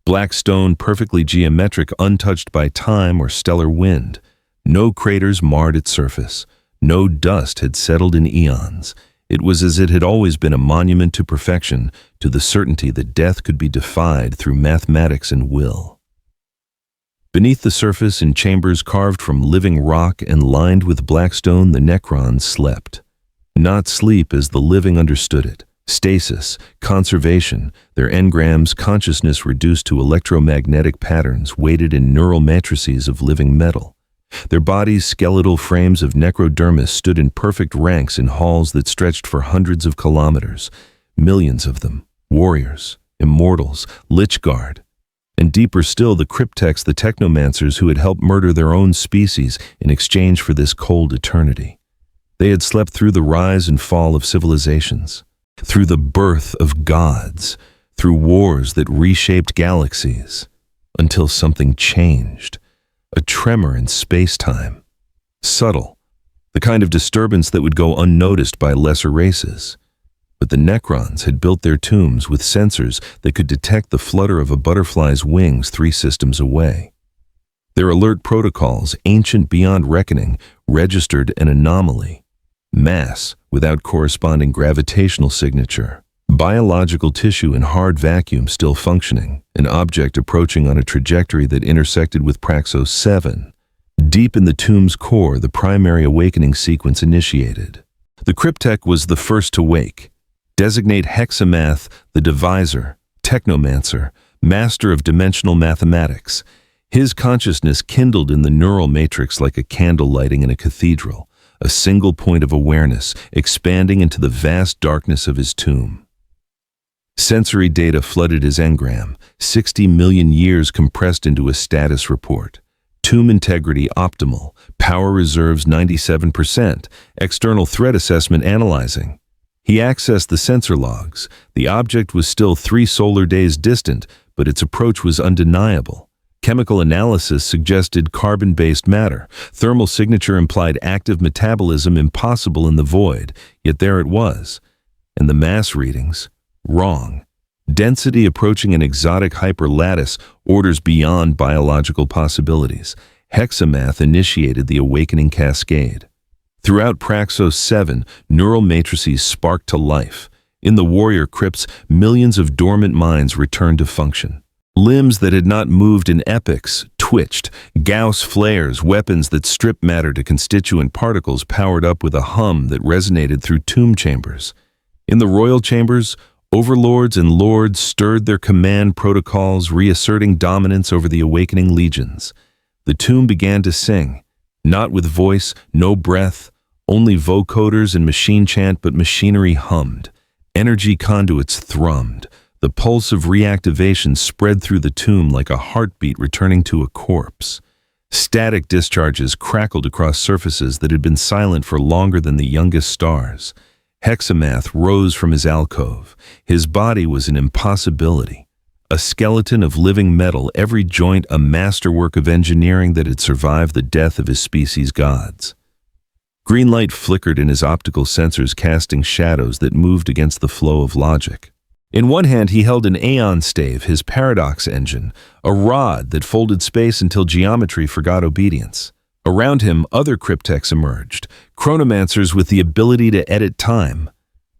Black stone, perfectly geometric, untouched by time or stellar wind. No craters marred its surface. No dust had settled in eons. It was as it had always been, a monument to perfection, to the certainty that death could be defied through mathematics and will. Beneath the surface, in chambers carved from living rock and lined with black stone, the Necrons slept. Not sleep as the living understood it. Stasis, conservation, their engrams, consciousness reduced to electromagnetic patterns weighted in neural matrices of living metal. Their bodies, skeletal frames of necrodermis, stood in perfect ranks in halls that stretched for hundreds of kilometers. Millions of them, warriors, immortals, Lich Guard. And deeper still, the cryptex, the technomancers who had helped murder their own species in exchange for this cold eternity. They had slept through the rise and fall of civilizations, through the birth of gods, through wars that reshaped galaxies, until something changed. A tremor in space-time. Subtle, the kind of disturbance that would go unnoticed by lesser races. But the Necrons had built their tombs with sensors that could detect the flutter of a butterfly's wings 3 systems away. Their alert protocols, ancient beyond reckoning, registered an anomaly. Mass without corresponding gravitational signature. Biological tissue in hard vacuum still functioning. An object approaching on a trajectory that intersected with Praxos 7. Deep in the tomb's core, the primary awakening sequence initiated. The cryptech was the first to wake. Designate Hexamath, the deviser, technomancer, master of dimensional mathematics. His consciousness kindled in the neural matrix like a candle lighting in a cathedral, a single point of awareness, expanding into the vast darkness of his tomb. Sensory data flooded his engram, 60 million years compressed into a status report. Tomb integrity optimal, power reserves 97%, external threat assessment analyzing. He accessed the sensor logs. The object was still 3 solar days distant, but its approach was undeniable. Chemical analysis suggested carbon-based matter. Thermal signature implied active metabolism impossible in the void, yet there it was. And the mass readings? Wrong. Density approaching an exotic hyperlattice, orders beyond biological possibilities. Hexamath initiated the awakening cascade. Throughout Praxos 7, neural matrices sparked to life. In the warrior crypts, millions of dormant minds returned to function. Limbs that had not moved in epochs twitched. Gauss flares, weapons that stripped matter to constituent particles, powered up with a hum that resonated through tomb chambers. In the royal chambers, overlords and lords stirred their command protocols, reasserting dominance over the awakening legions. The tomb began to sing. Not with voice, no breath, only vocoders and machine chant, but machinery hummed. Energy conduits thrummed. The pulse of reactivation spread through the tomb like a heartbeat returning to a corpse. Static discharges crackled across surfaces that had been silent for longer than the youngest stars. Hexamath rose from his alcove. His body was an impossibility. A skeleton of living metal, every joint a masterwork of engineering that had survived the death of his species' gods. Green light flickered in his optical sensors, casting shadows that moved against the flow of logic. In one hand he held an aeon stave, his paradox engine, a rod that folded space until geometry forgot obedience. Around him, other cryptechs emerged, chronomancers with the ability to edit time,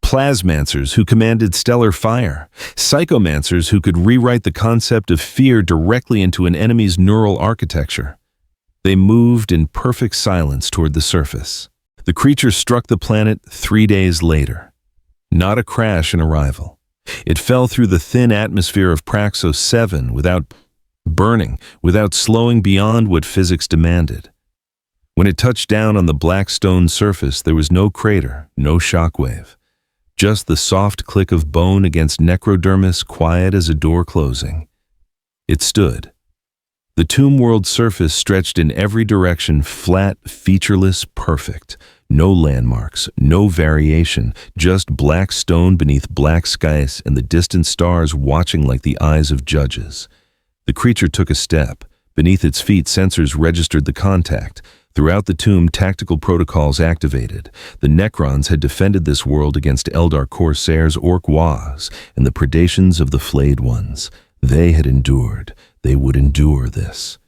plasmancers who commanded stellar fire, psychomancers who could rewrite the concept of fear directly into an enemy's neural architecture. They moved in perfect silence toward the surface. The creature struck the planet 3 days later. Not a crash in arrival. It fell through the thin atmosphere of Praxis 7 without burning, without slowing beyond what physics demanded. When it touched down on the black stone surface, there was no crater, no shockwave. Just the soft click of bone against necrodermis, quiet as a door closing. It stood. The tomb world surface stretched in every direction, flat, featureless, perfect. No landmarks, no variation, just black stone beneath black skies and the distant stars watching like the eyes of judges. The creature took a step. Beneath its feet, sensors registered the contact. Throughout the tomb, tactical protocols activated. The Necrons had defended this world against Eldar corsairs, Orc-Waz, and the predations of the Flayed Ones. They had endured. They would endure this.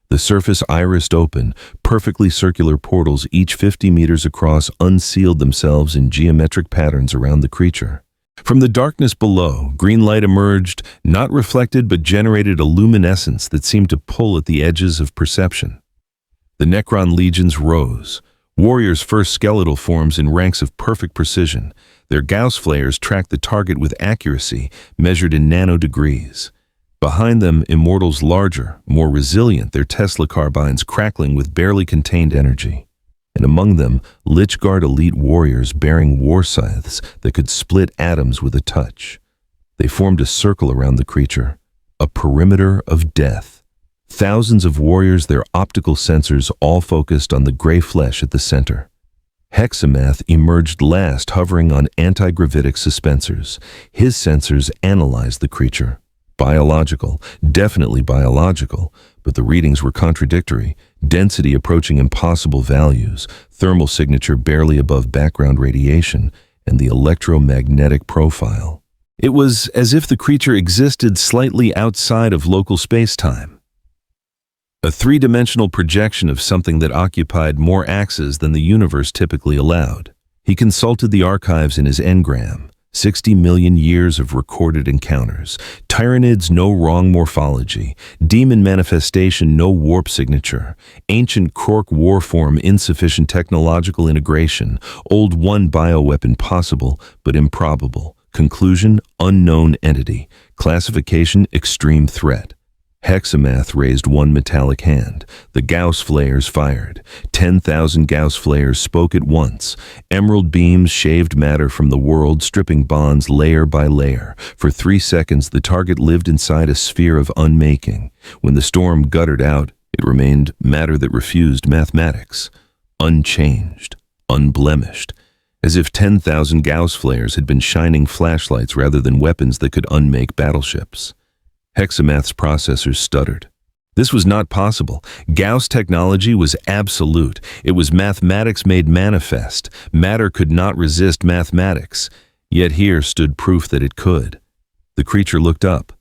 The surface irised open, perfectly circular portals each 50 meters across unsealed themselves in geometric patterns around the creature. From the darkness below, green light emerged, not reflected but generated a luminescence that seemed to pull at the edges of perception. The Necron legions rose, warriors' first skeletal forms in ranks of perfect precision. Their Gauss flares tracked the target with accuracy, measured in nanodegrees. Behind them, immortals larger, more resilient, their Tesla carbines crackling with barely contained energy. And among them, Lich-Guard elite warriors bearing war scythes that could split atoms with a touch. They formed a circle around the creature, a perimeter of death. Thousands of warriors, their optical sensors all focused on the gray flesh at the center. Hexamath emerged last, hovering on anti-gravitic suspensors. His sensors analyzed the creature. Biological, definitely biological, but the readings were contradictory. Density approaching impossible values, thermal signature barely above background radiation, and the electromagnetic profile. It was as if the creature existed slightly outside of local space-time. A three-dimensional projection of something that occupied more axes than the universe typically allowed. He consulted the archives in his engram. 60 million years of recorded encounters. Tyranids, no wrong morphology. Demon manifestation, no warp signature. Ancient Krork warform, insufficient technological integration. Old One bioweapon possible, but improbable. Conclusion, unknown entity. Classification, extreme threat. Hexamath raised one metallic hand. The Gauss flares fired. 10,000 Gauss flares spoke at once. Emerald beams shaved matter from the world, stripping bonds layer by layer. For 3 seconds, the target lived inside a sphere of unmaking. When the storm guttered out, it remained matter that refused mathematics. Unchanged, unblemished. As if 10,000 Gauss flares had been shining flashlights rather than weapons that could unmake battleships. Hexamath's processors stuttered. This was not possible. Gauss technology was absolute. It was mathematics made manifest. Matter could not resist mathematics. Yet here stood proof that it could. The creature looked up.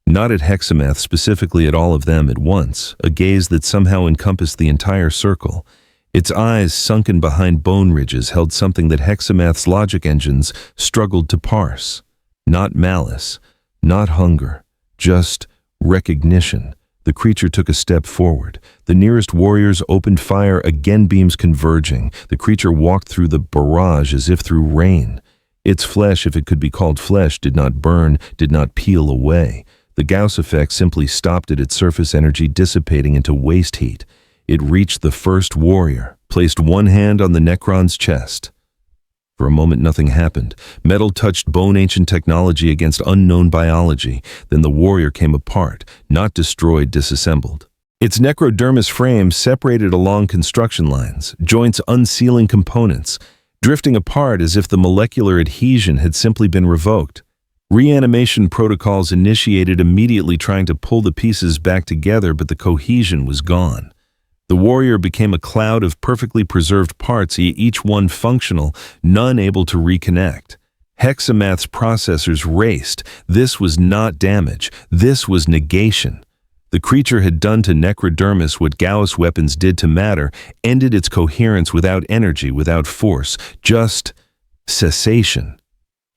Not at Hexamath, specifically at all of them at once, a gaze that somehow encompassed the entire circle. Its eyes, sunken behind bone ridges, held something that Hexamath's logic engines struggled to parse. Not malice, not hunger. Just recognition. The creature took a step forward. The nearest warriors opened fire, again beams converging. The creature walked through the barrage as if through rain. Its flesh, if it could be called flesh, did not burn, did not peel away. The Gauss effect simply stopped at its surface energy dissipating into waste heat. It reached the first warrior, placed one hand on the Necron's chest. For a moment, nothing happened. Metal touched bone, ancient technology against unknown biology. Then the warrior came apart, not destroyed, disassembled. Its necrodermis frame separated along construction lines, joints unsealing components, drifting apart as if the molecular adhesion had simply been revoked. Reanimation protocols initiated immediately, trying to pull the pieces back together, but the cohesion was gone. The warrior became a cloud of perfectly preserved parts, each one functional, none able to reconnect. Hexamath's processors raced. This was not damage. This was negation. The creature had done to necrodermis what Gauss weapons did to matter, ended its coherence without energy, without force, just cessation.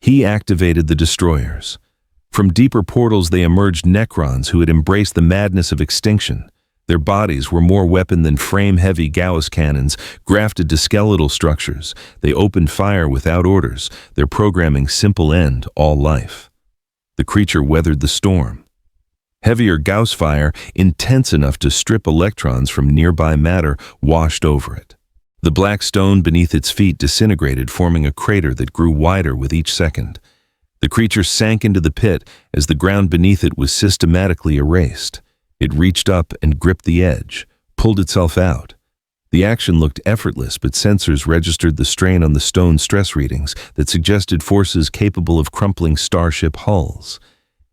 He activated the destroyers. From deeper portals they emerged Necrons who had embraced the madness of extinction. Their bodies were more weapon than frame-heavy Gauss cannons grafted to skeletal structures. They opened fire without orders, their programming simple: end all life. The creature weathered the storm. Heavier Gauss fire, intense enough to strip electrons from nearby matter, washed over it. The black stone beneath its feet disintegrated, forming a crater that grew wider with each second. The creature sank into the pit as the ground beneath it was systematically erased. It reached up and gripped the edge, pulled itself out. The action looked effortless, but sensors registered the strain on the stone stress readings that suggested forces capable of crumpling starship hulls.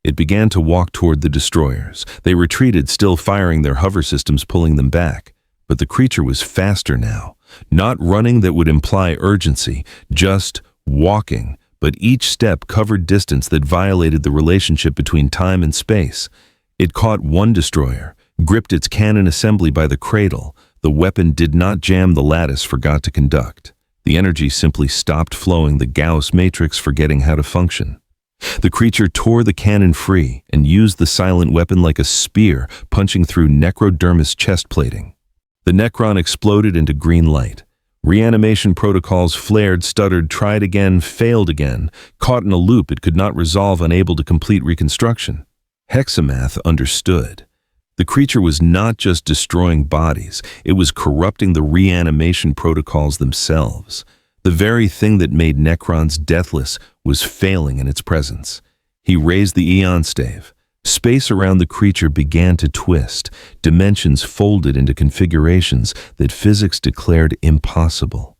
It began to walk toward the destroyers. They retreated, still firing their hover systems, pulling them back. But the creature was faster now. Not running that would imply urgency, just walking, but each step covered distance that violated the relationship between time and space. It caught one destroyer, gripped its cannon assembly by the cradle. The weapon did not jam, the lattice forgot to conduct. The energy simply stopped flowing, the Gauss matrix forgetting how to function. The creature tore the cannon free and used the silent weapon like a spear, punching through necrodermis chest plating. The Necron exploded into green light. Reanimation protocols flared, stuttered, tried again, failed again. Caught in a loop it could not resolve, unable to complete reconstruction. Hexamath understood. The creature was not just destroying bodies, it was corrupting the reanimation protocols themselves. The very thing that made Necrons deathless was failing in its presence. He raised the Eon Stave. Space around the creature began to twist. Dimensions folded into configurations that physics declared impossible.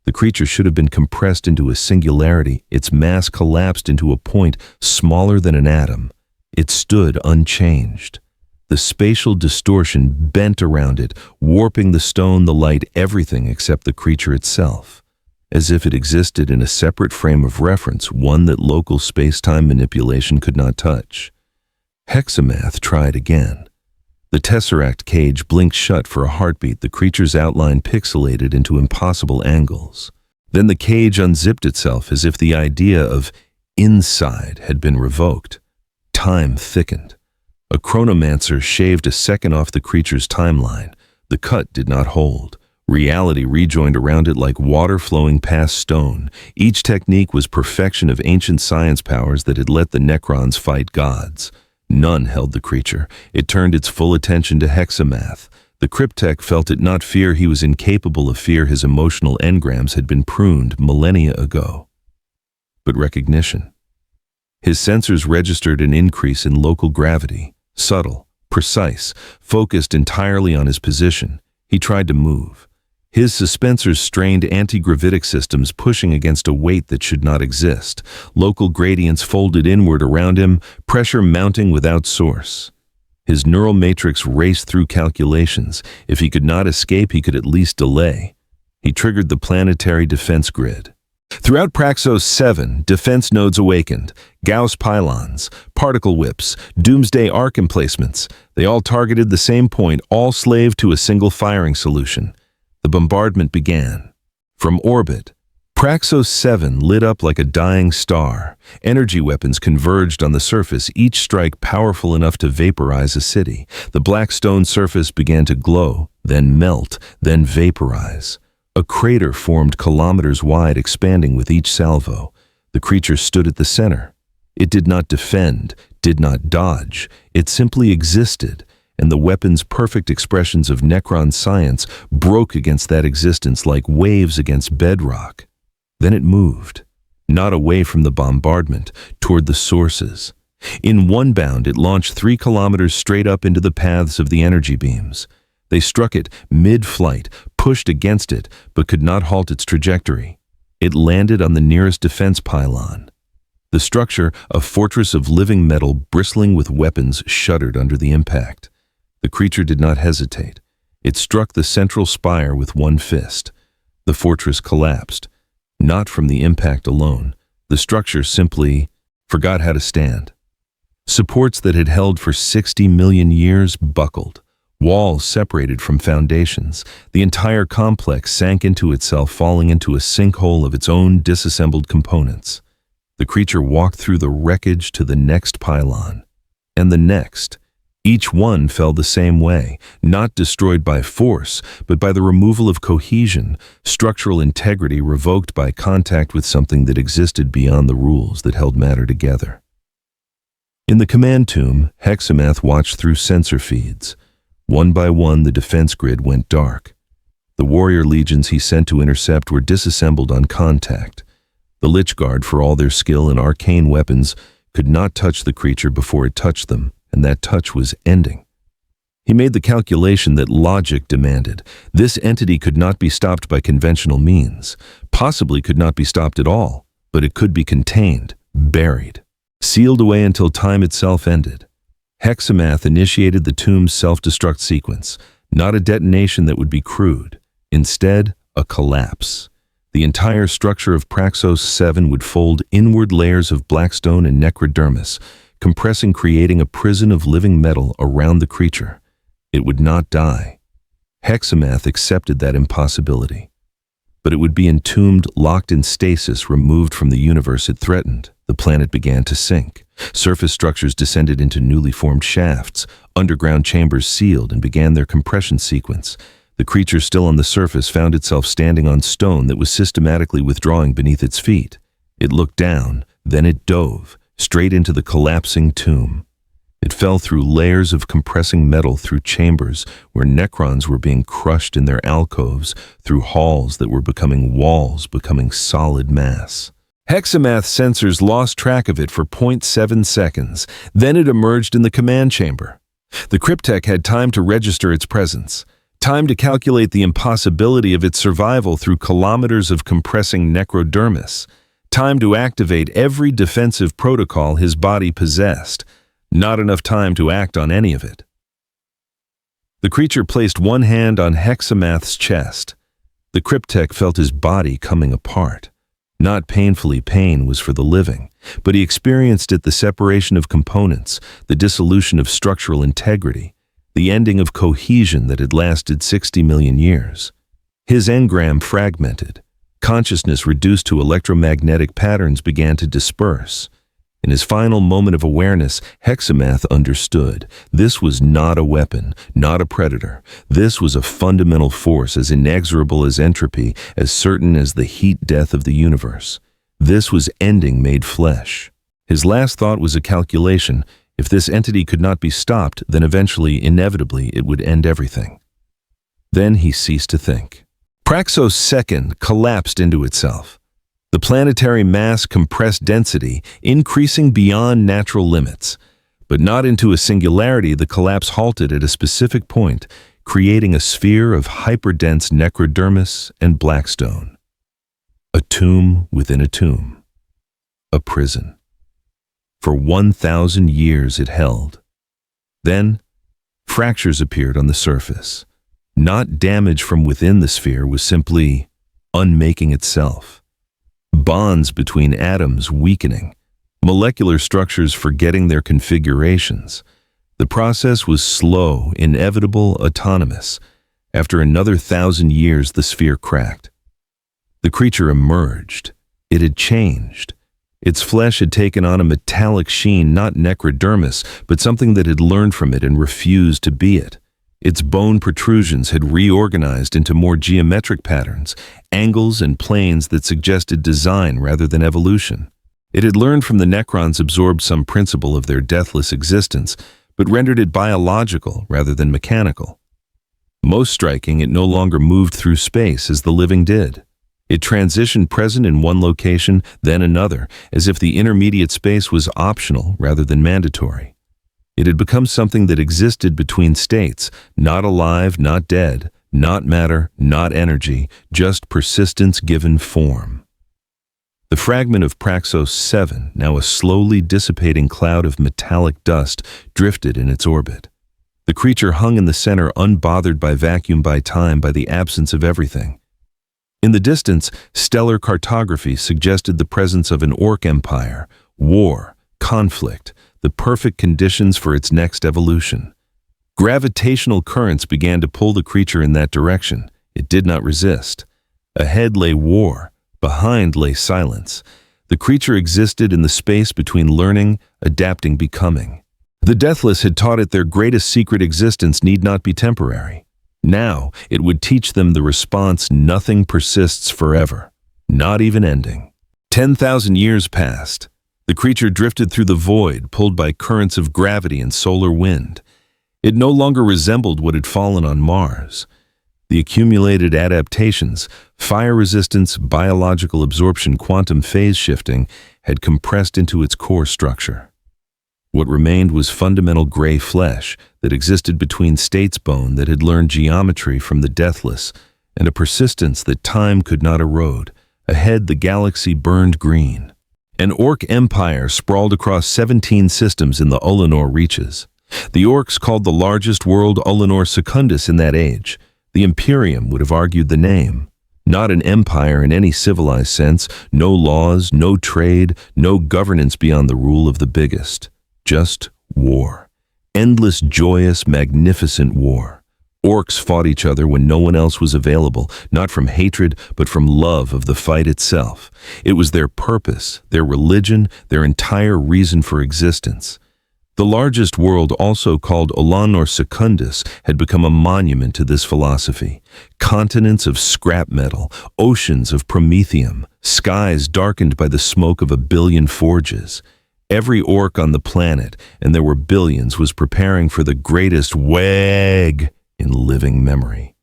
The creature should have been compressed into a singularity. Its mass collapsed into a point smaller than an atom. It stood unchanged. The spatial distortion bent around it, warping the stone, the light, everything except the creature itself. As if it existed in a separate frame of reference, one that local space-time manipulation could not touch. Hexamath tried again. The tesseract cage blinked shut for a heartbeat, the creature's outline pixelated into impossible angles. Then the cage unzipped itself as if the idea of inside had been revoked. Time thickened. A chronomancer shaved a second off the creature's timeline. The cut did not hold. Reality rejoined around it like water flowing past stone. Each technique was perfection of ancient science powers that had let the Necrons fight gods. None held the creature. It turned its full attention to Hexamath. The Cryptech felt it not fear he was incapable of fear. His emotional engrams had been pruned millennia ago. But recognition. His sensors registered an increase in local gravity, subtle, precise, focused entirely on his position. He tried to move. His suspensors strained anti-gravitic systems, pushing against a weight that should not exist. Local gradients folded inward around him, pressure mounting without source. His neural matrix raced through calculations. If he could not escape, he could at least delay. He triggered the planetary defense grid. Throughout Praxos 7, defense nodes awakened. Gauss pylons, particle whips, Doomsday arc emplacements. They all targeted the same point, all slave to a single firing solution. The bombardment began. From orbit, Praxos 7 lit up like a dying star. Energy weapons converged on the surface, each strike powerful enough to vaporize a city. The black stone surface began to glow, then melt, then vaporize. A crater formed kilometers wide, expanding with each salvo. The creature stood at the center. It did not defend, did not dodge. It simply existed, and the weapon's perfect expressions of Necron science broke against that existence like waves against bedrock. Then it moved, not away from the bombardment, toward the sources. In one bound, it launched 3 kilometers straight up into the paths of the energy beams. They struck it mid-flight, pushed against it, but could not halt its trajectory. It landed on the nearest defense pylon. The structure, a fortress of living metal bristling with weapons, shuddered under the impact. The creature did not hesitate. It struck the central spire with one fist. The fortress collapsed. Not from the impact alone. The structure simply forgot how to stand. Supports that had held for 60 million years buckled. Walls separated from foundations. The entire complex sank into itself, falling into a sinkhole of its own disassembled components. The creature walked through the wreckage to the next pylon. And the next. Each one fell the same way, not destroyed by force, but by the removal of cohesion, structural integrity revoked by contact with something that existed beyond the rules that held matter together. In the command tomb, Hexamath watched through sensor feeds. One by one, the defense grid went dark. The warrior legions he sent to intercept were disassembled on contact. The Lich Guard, for all their skill in arcane weapons, could not touch the creature before it touched them, and that touch was ending. He made the calculation that logic demanded. This entity could not be stopped by conventional means, possibly could not be stopped at all, but it could be contained, buried, sealed away until time itself ended. Hexamath initiated the tomb's self-destruct sequence, not a detonation that would be crude, instead a collapse. The entire structure of Praxos 7 would fold inward layers of blackstone and necrodermis, compressing, creating a prison of living metal around the creature. It would not die. Hexamath accepted that impossibility. But it would be entombed, locked in stasis, removed from the universe it threatened. The planet began to sink. Surface structures descended into newly formed shafts. Underground chambers sealed and began their compression sequence. The creature still on the surface found itself standing on stone that was systematically withdrawing beneath its feet. It looked down, then it dove, straight into the collapsing tomb. It fell through layers of compressing metal, through chambers where necrons were being crushed in their alcoves, through halls that were becoming walls, becoming solid mass. Hexamath sensors lost track of it for 0.7 seconds. Then it emerged in the command chamber. The Cryptek had time to register its presence. Time to calculate the impossibility of its survival through kilometers of compressing necrodermis. Time to activate every defensive protocol his body possessed. Not enough time to act on any of it. The creature placed one hand on Hexamath's chest. The Cryptek felt his body coming apart. Not painfully, pain was for the living, but he experienced it, the separation of components, the dissolution of structural integrity, the ending of cohesion that had lasted 60 million years. His engram fragmented. Consciousness reduced to electromagnetic patterns began to disperse. In his final moment of awareness, Hexamath understood. This was not a weapon, not a predator. This was a fundamental force, as inexorable as entropy, as certain as the heat death of the universe. This was ending made flesh. His last thought was a calculation. If this entity could not be stopped, then eventually, inevitably, it would end everything. Then he ceased to think. Praxos 2 collapsed into itself. The planetary mass compressed density, increasing beyond natural limits. But not into a singularity. The collapse halted at a specific point, creating a sphere of hyperdense necrodermis and blackstone. A tomb within a tomb. A prison. For 1,000 years it held. Then, fractures appeared on the surface. Not damage from within the sphere, was simply unmaking itself. Bonds between atoms weakening. Molecular structures forgetting their configurations. The process was slow, inevitable, autonomous. After another 1,000 years, the sphere cracked. The creature emerged. It had changed. Its flesh had taken on a metallic sheen, not necrodermis, but something that had learned from it and refused to be it. Its bone protrusions had reorganized into more geometric patterns, angles and planes that suggested design rather than evolution. It had learned from the necrons, absorbed some principle of their deathless existence, but rendered it biological rather than mechanical. Most striking, it no longer moved through space as the living did. It transitioned, present in one location, then another, as if the intermediate space was optional rather than mandatory. It had become something that existed between states, not alive, not dead, not matter, not energy, just persistence given form. The fragment of Praxos 7, now a slowly dissipating cloud of metallic dust, drifted in its orbit. The creature hung in the center, unbothered by vacuum, by time, by the absence of everything. In the distance, stellar cartography suggested the presence of an orc empire, war, conflict, the perfect conditions for its next evolution. Gravitational currents began to pull the creature in that direction. It did not resist. Ahead lay war. Behind lay silence. The creature existed in the space between learning, adapting, becoming. The Deathless had taught it their greatest secret: existence need not be temporary. Now it would teach them the response: nothing persists forever, not even ending. 10,000 years passed. The creature drifted through the void, pulled by currents of gravity and solar wind. It no longer resembled what had fallen on Mars. The accumulated adaptations, fire resistance, biological absorption, quantum phase shifting, had compressed into its core structure. What remained was fundamental gray flesh that existed between states: bone that had learned geometry from the Deathless, and a persistence that time could not erode. Ahead, the galaxy burned green. An orc empire sprawled across 17 systems in the Ullanor reaches. The orcs called the largest world Ullanor Secundus in that age. The Imperium would have argued the name. Not an empire in any civilized sense, no laws, no trade, no governance beyond the rule of the biggest. Just war. Endless, joyous, magnificent war. Orcs fought each other when no one else was available, not from hatred, but from love of the fight itself. It was their purpose, their religion, their entire reason for existence. The largest world, also called Ullanor Secundus, had become a monument to this philosophy. Continents of scrap metal, oceans of promethium, skies darkened by the smoke of 1 billion forges. Every orc on the planet, and there were billions, was preparing for the greatest wag in living memory.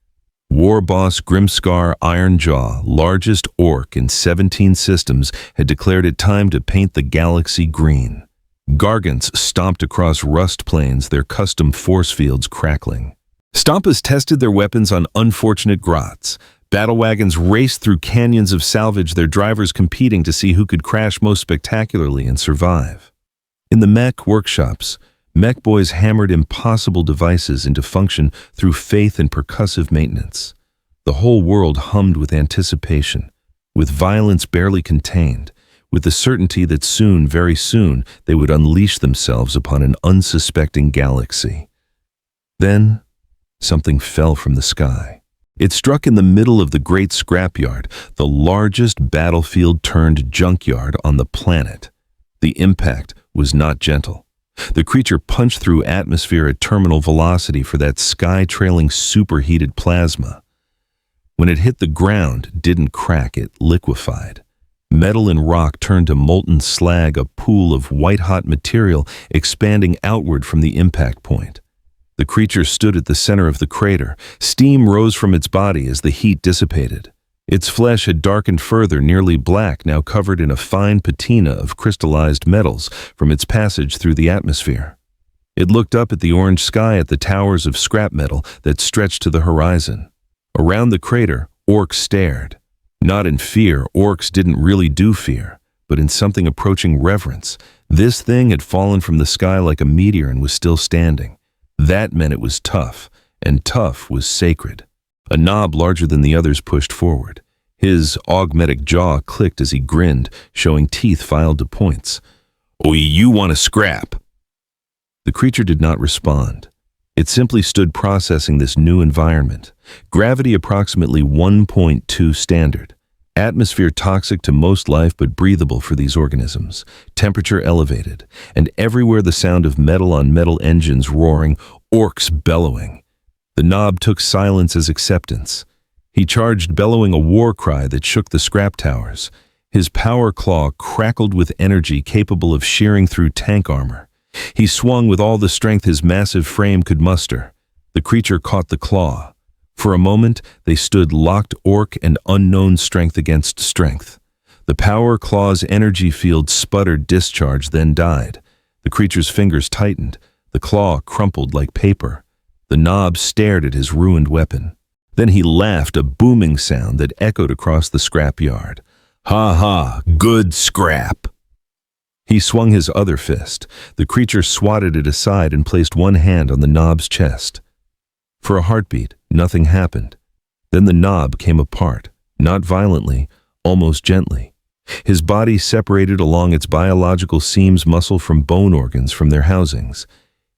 War boss Grimscar Ironjaw, largest orc in 17 systems, had declared it time to paint the galaxy green. Gargants stomped across rust plains, their custom force fields crackling. Stompas tested their weapons on unfortunate grots. Battle wagons raced through canyons of salvage, their drivers competing to see who could crash most spectacularly and survive. In the mech workshops, mech boys hammered impossible devices into function through faith and percussive maintenance. The whole world hummed with anticipation, with violence barely contained, with the certainty that soon, very soon, they would unleash themselves upon an unsuspecting galaxy. Then, something fell from the sky. It struck in the middle of the great scrapyard, the largest battlefield-turned-junkyard on the planet. The impact was not gentle. The creature punched through atmosphere at terminal velocity for that sky-trailing superheated plasma. When it hit the ground, it didn't crack, it liquefied. Metal and rock turned to molten slag, a pool of white-hot material expanding outward from the impact point. The creature stood at the center of the crater. Steam rose from its body as the heat dissipated. Its flesh had darkened further, nearly black, now covered in a fine patina of crystallized metals from its passage through the atmosphere. It looked up at the orange sky, at the towers of scrap metal that stretched to the horizon. Around the crater, orcs stared. Not in fear, orcs didn't really do fear, but in something approaching reverence. This thing had fallen from the sky like a meteor and was still standing. That meant it was tough, and tough was sacred. A knob larger than the others pushed forward. His augmetic jaw clicked as he grinned, showing teeth filed to points. "Oh, you want to scrap?" The creature did not respond. It simply stood processing this new environment. Gravity approximately 1.2 standard. Atmosphere toxic to most life but breathable for these organisms. Temperature elevated. And everywhere the sound of metal on metal engines roaring, orcs bellowing. The knob took silence as acceptance. He charged, bellowing a war cry that shook the scrap towers. His power claw crackled with energy capable of shearing through tank armor. He swung with all the strength his massive frame could muster. The creature caught the claw. For a moment, they stood locked, orc and unknown strength against strength. The power claw's energy field sputtered discharge, then died. The creature's fingers tightened. The claw crumpled like paper. The knob stared at his ruined weapon. Then he laughed, a booming sound that echoed across the scrapyard. Ha ha, good scrap. He swung his other fist. The creature swatted it aside and placed one hand on the knob's chest. For a heartbeat, nothing happened. Then the knob came apart, not violently, almost gently. His body separated along its biological seams, muscle from bone organs from their housings.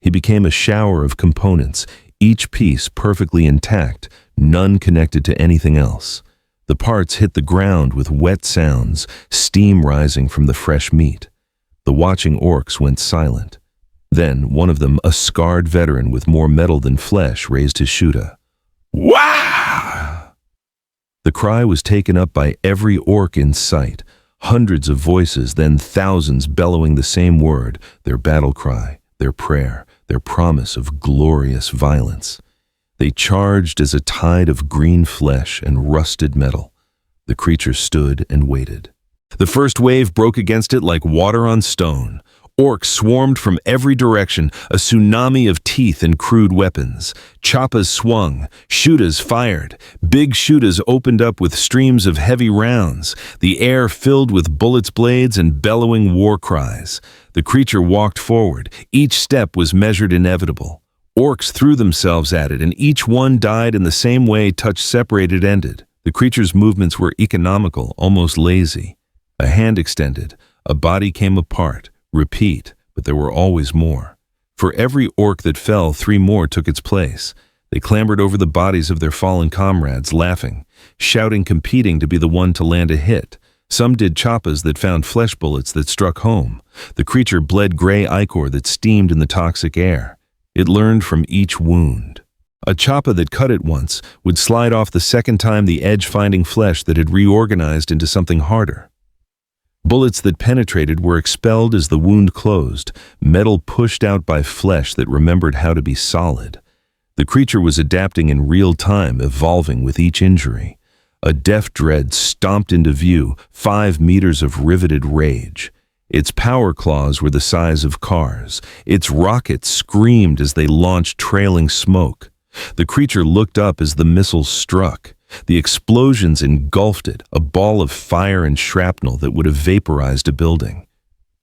He became a shower of components, each piece perfectly intact, none connected to anything else. The parts hit the ground with wet sounds, steam rising from the fresh meat. The watching orcs went silent. Then one of them, a scarred veteran with more metal than flesh, raised his shuta. Wah! The cry was taken up by every orc in sight. Hundreds of voices, then thousands bellowing the same word, their battle cry, their prayer, their promise of glorious violence. They charged as a tide of green flesh and rusted metal. The creature stood and waited. The first wave broke against it like water on stone. Orcs swarmed from every direction, a tsunami of teeth and crude weapons. Choppas swung, shutas fired. Big shutas opened up with streams of heavy rounds, the air filled with bullets' blades and bellowing war cries. The creature walked forward. Each step was measured inevitable. Orcs threw themselves at it, and each one died in the same way touch separated ended. The creature's movements were economical, almost lazy. A hand extended, a body came apart. Repeat, but there were always more. For every orc that fell, 3 more took its place. They clambered over the bodies of their fallen comrades, laughing, shouting, competing to be the one to land a hit. Some did choppas that found flesh bullets that struck home. The creature bled gray ichor that steamed in the toxic air. It learned from each wound. A choppa that cut it once would slide off the second time, the edge finding flesh that had reorganized into something harder. Bullets that penetrated were expelled as the wound closed, metal pushed out by flesh that remembered how to be solid. The creature was adapting in real time, evolving with each injury. A death dread stomped into view, 5 meters of riveted rage. Its power claws were the size of cars. Its rockets screamed as they launched trailing smoke. The creature looked up as the missiles struck. The explosions engulfed it, a ball of fire and shrapnel that would have vaporized a building.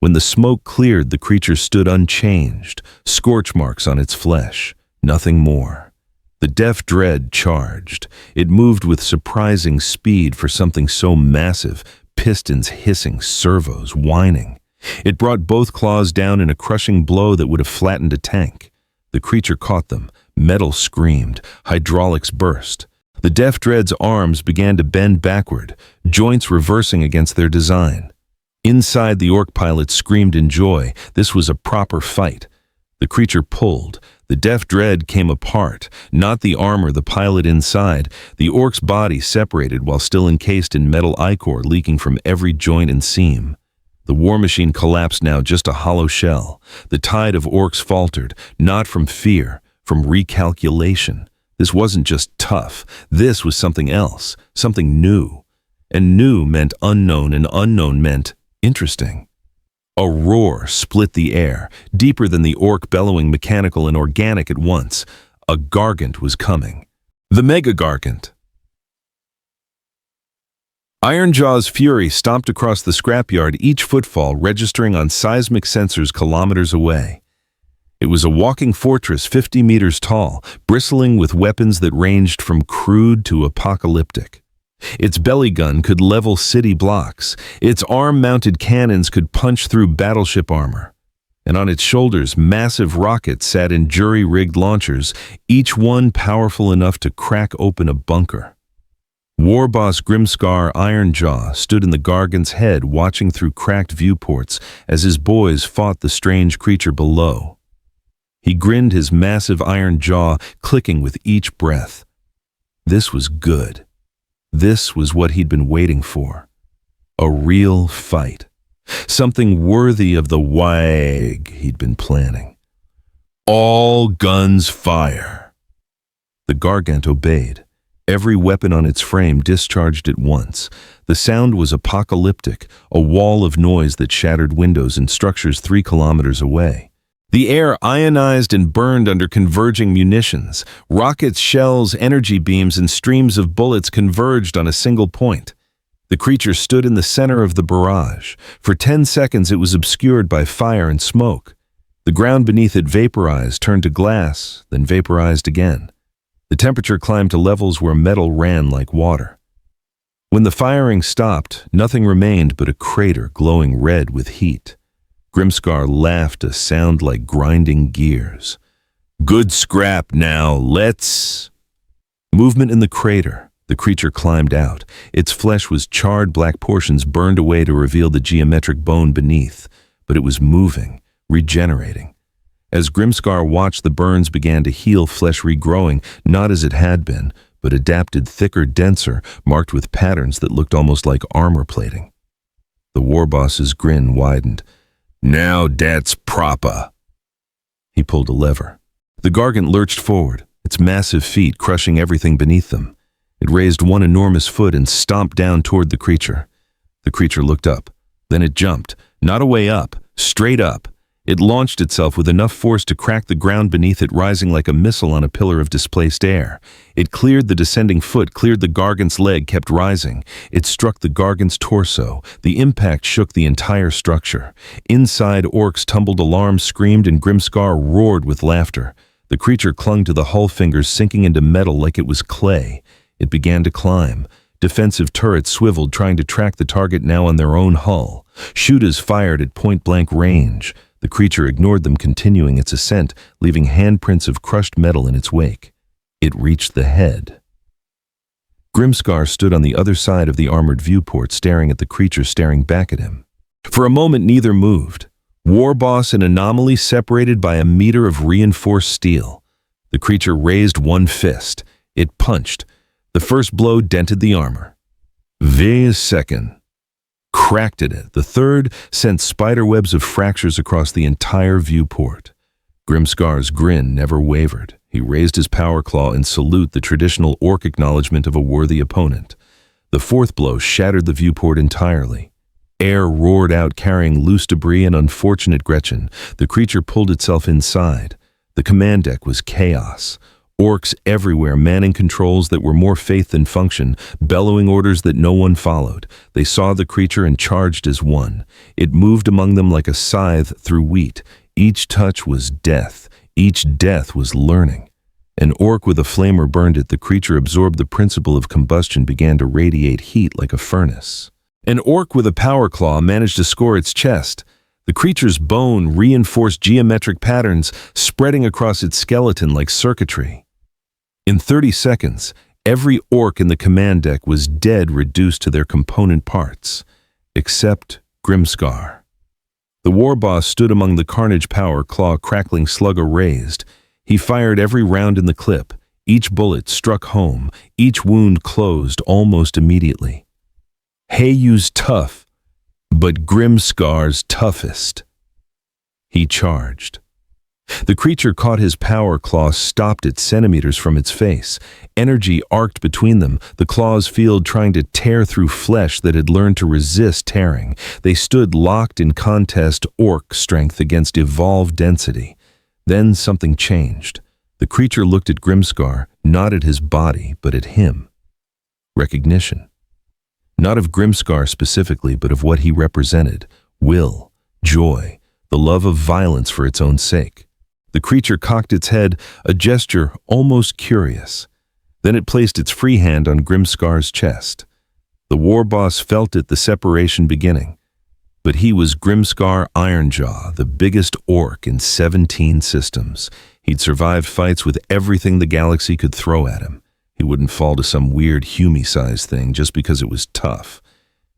When the smoke cleared, the creature stood unchanged, scorch marks on its flesh, nothing more. The deaf dread charged. It moved with surprising speed for something so massive, pistons hissing, servos whining. It brought both claws down in a crushing blow that would have flattened a tank. The creature caught them. Metal screamed. Hydraulics burst. The deaf dread's arms began to bend backward, joints reversing against their design. Inside, the orc pilot screamed in joy. This was a proper fight. The creature pulled. The deaf dread came apart, not the armor, the pilot inside. The orc's body separated while still encased in metal ichor leaking from every joint and seam. The war machine collapsed now, just a hollow shell. The tide of orcs faltered, not from fear, from recalculation. This wasn't just tough. This was something else, something new. And new meant unknown, and unknown meant interesting. A roar split the air, deeper than the orc, bellowing, mechanical and organic at once. A gargant was coming. The mega gargant. Ironjaw's fury stomped across the scrapyard, each footfall registering on seismic sensors kilometers away. It was a walking fortress 50 meters tall, bristling with weapons that ranged from crude to apocalyptic. Its belly gun could level city blocks. Its arm-mounted cannons could punch through battleship armor. And on its shoulders, massive rockets sat in jury-rigged launchers, each one powerful enough to crack open a bunker. War boss Grimscar Ironjaw stood in the Gargant's head, watching through cracked viewports as his boys fought the strange creature below. He grinned, his massive iron jaw clicking with each breath. This was good. This was what he'd been waiting for. A real fight. Something worthy of the wag he'd been planning. All guns fire. The Gargant obeyed. Every weapon on its frame discharged at once. The sound was apocalyptic, a wall of noise that shattered windows and structures 3 kilometers away. The air ionized and burned under converging munitions. Rockets, shells, energy beams, and streams of bullets converged on a single point. The creature stood in the center of the barrage. For 10 seconds it was obscured by fire and smoke. The ground beneath it vaporized, turned to glass, then vaporized again. The temperature climbed to levels where metal ran like water. When the firing stopped, nothing remained but a crater glowing red with heat. Grimscar laughed, a sound like grinding gears. "Good scrap now, let's—" Movement in the crater. The creature climbed out. Its flesh was charred, black portions burned away to reveal the geometric bone beneath, but it was moving, regenerating. As Grimscar watched, the burns began to heal, flesh regrowing, not as it had been, but adapted, thicker, denser, marked with patterns that looked almost like armor plating. The warboss's grin widened. "Now that's proper." He pulled a lever. The gargant lurched forward, its massive feet crushing everything beneath them. It raised one enormous foot and stomped down toward the creature. The creature looked up. Then it jumped, not a way up, straight up. It launched itself with enough force to crack the ground beneath it, rising like a missile on a pillar of displaced air. It cleared the descending foot, cleared the gargant's leg, kept rising. It struck the gargant's torso. The impact shook the entire structure. Inside, orcs tumbled, alarms screamed, and Grimscar roared with laughter. The creature clung to the hull fingers, sinking into metal like it was clay. It began to climb. Defensive turrets swiveled, trying to track the target now on their own hull. Shooters fired at point-blank range. The creature ignored them, continuing its ascent, leaving handprints of crushed metal in its wake. It reached the head. Grimscar stood on the other side of the armored viewport, staring at the creature staring back at him. For a moment, neither moved. Warboss and Anomaly separated by a meter of reinforced steel. The creature raised one fist. It punched. The first blow dented the armor. The second cracked at it. The third sent spiderwebs of fractures across the entire viewport. Grimscar's grin never wavered. He raised his power claw in salute, the traditional orc acknowledgement of a worthy opponent. The fourth blow shattered the viewport entirely. Air roared out, carrying loose debris and unfortunate Gretchen. The creature pulled itself inside. The command deck was chaos. Orcs everywhere, manning controls that were more faith than function, bellowing orders that no one followed. They saw the creature and charged as one. It moved among them like a scythe through wheat. Each touch was death. Each death was learning. An orc with a flamer burned it. The creature absorbed the principle of combustion, began to radiate heat like a furnace. An orc with a power claw managed to score its chest. The creature's bone reinforced geometric patterns, spreading across its skeleton like circuitry. In 30 seconds, every orc in the command deck was dead, reduced to their component parts, except Grimscar. The warboss stood among the carnage, power claw crackling, slugger raised. He fired every round in the clip. Each bullet struck home, each wound closed almost immediately. Heyu's tough, but Grimscar's toughest. He charged. The creature caught his power claw, stopped it centimeters from its face. Energy arced between them, the claw's field trying to tear through flesh that had learned to resist tearing. They stood locked in contest, orc strength against evolved density. Then something changed. The creature looked at Grimscar, not at his body, but at him. Recognition. Not of Grimscar specifically, but of what he represented. Will, joy, the love of violence for its own sake. The creature cocked its head, a gesture almost curious. Then it placed its free hand on Grimscar's chest. The warboss felt it, the separation beginning. But he was Grimscar Ironjaw, the biggest orc in 17 systems. He'd survived fights with everything the galaxy could throw at him. He wouldn't fall to some weird Hume-sized thing just because it was tough.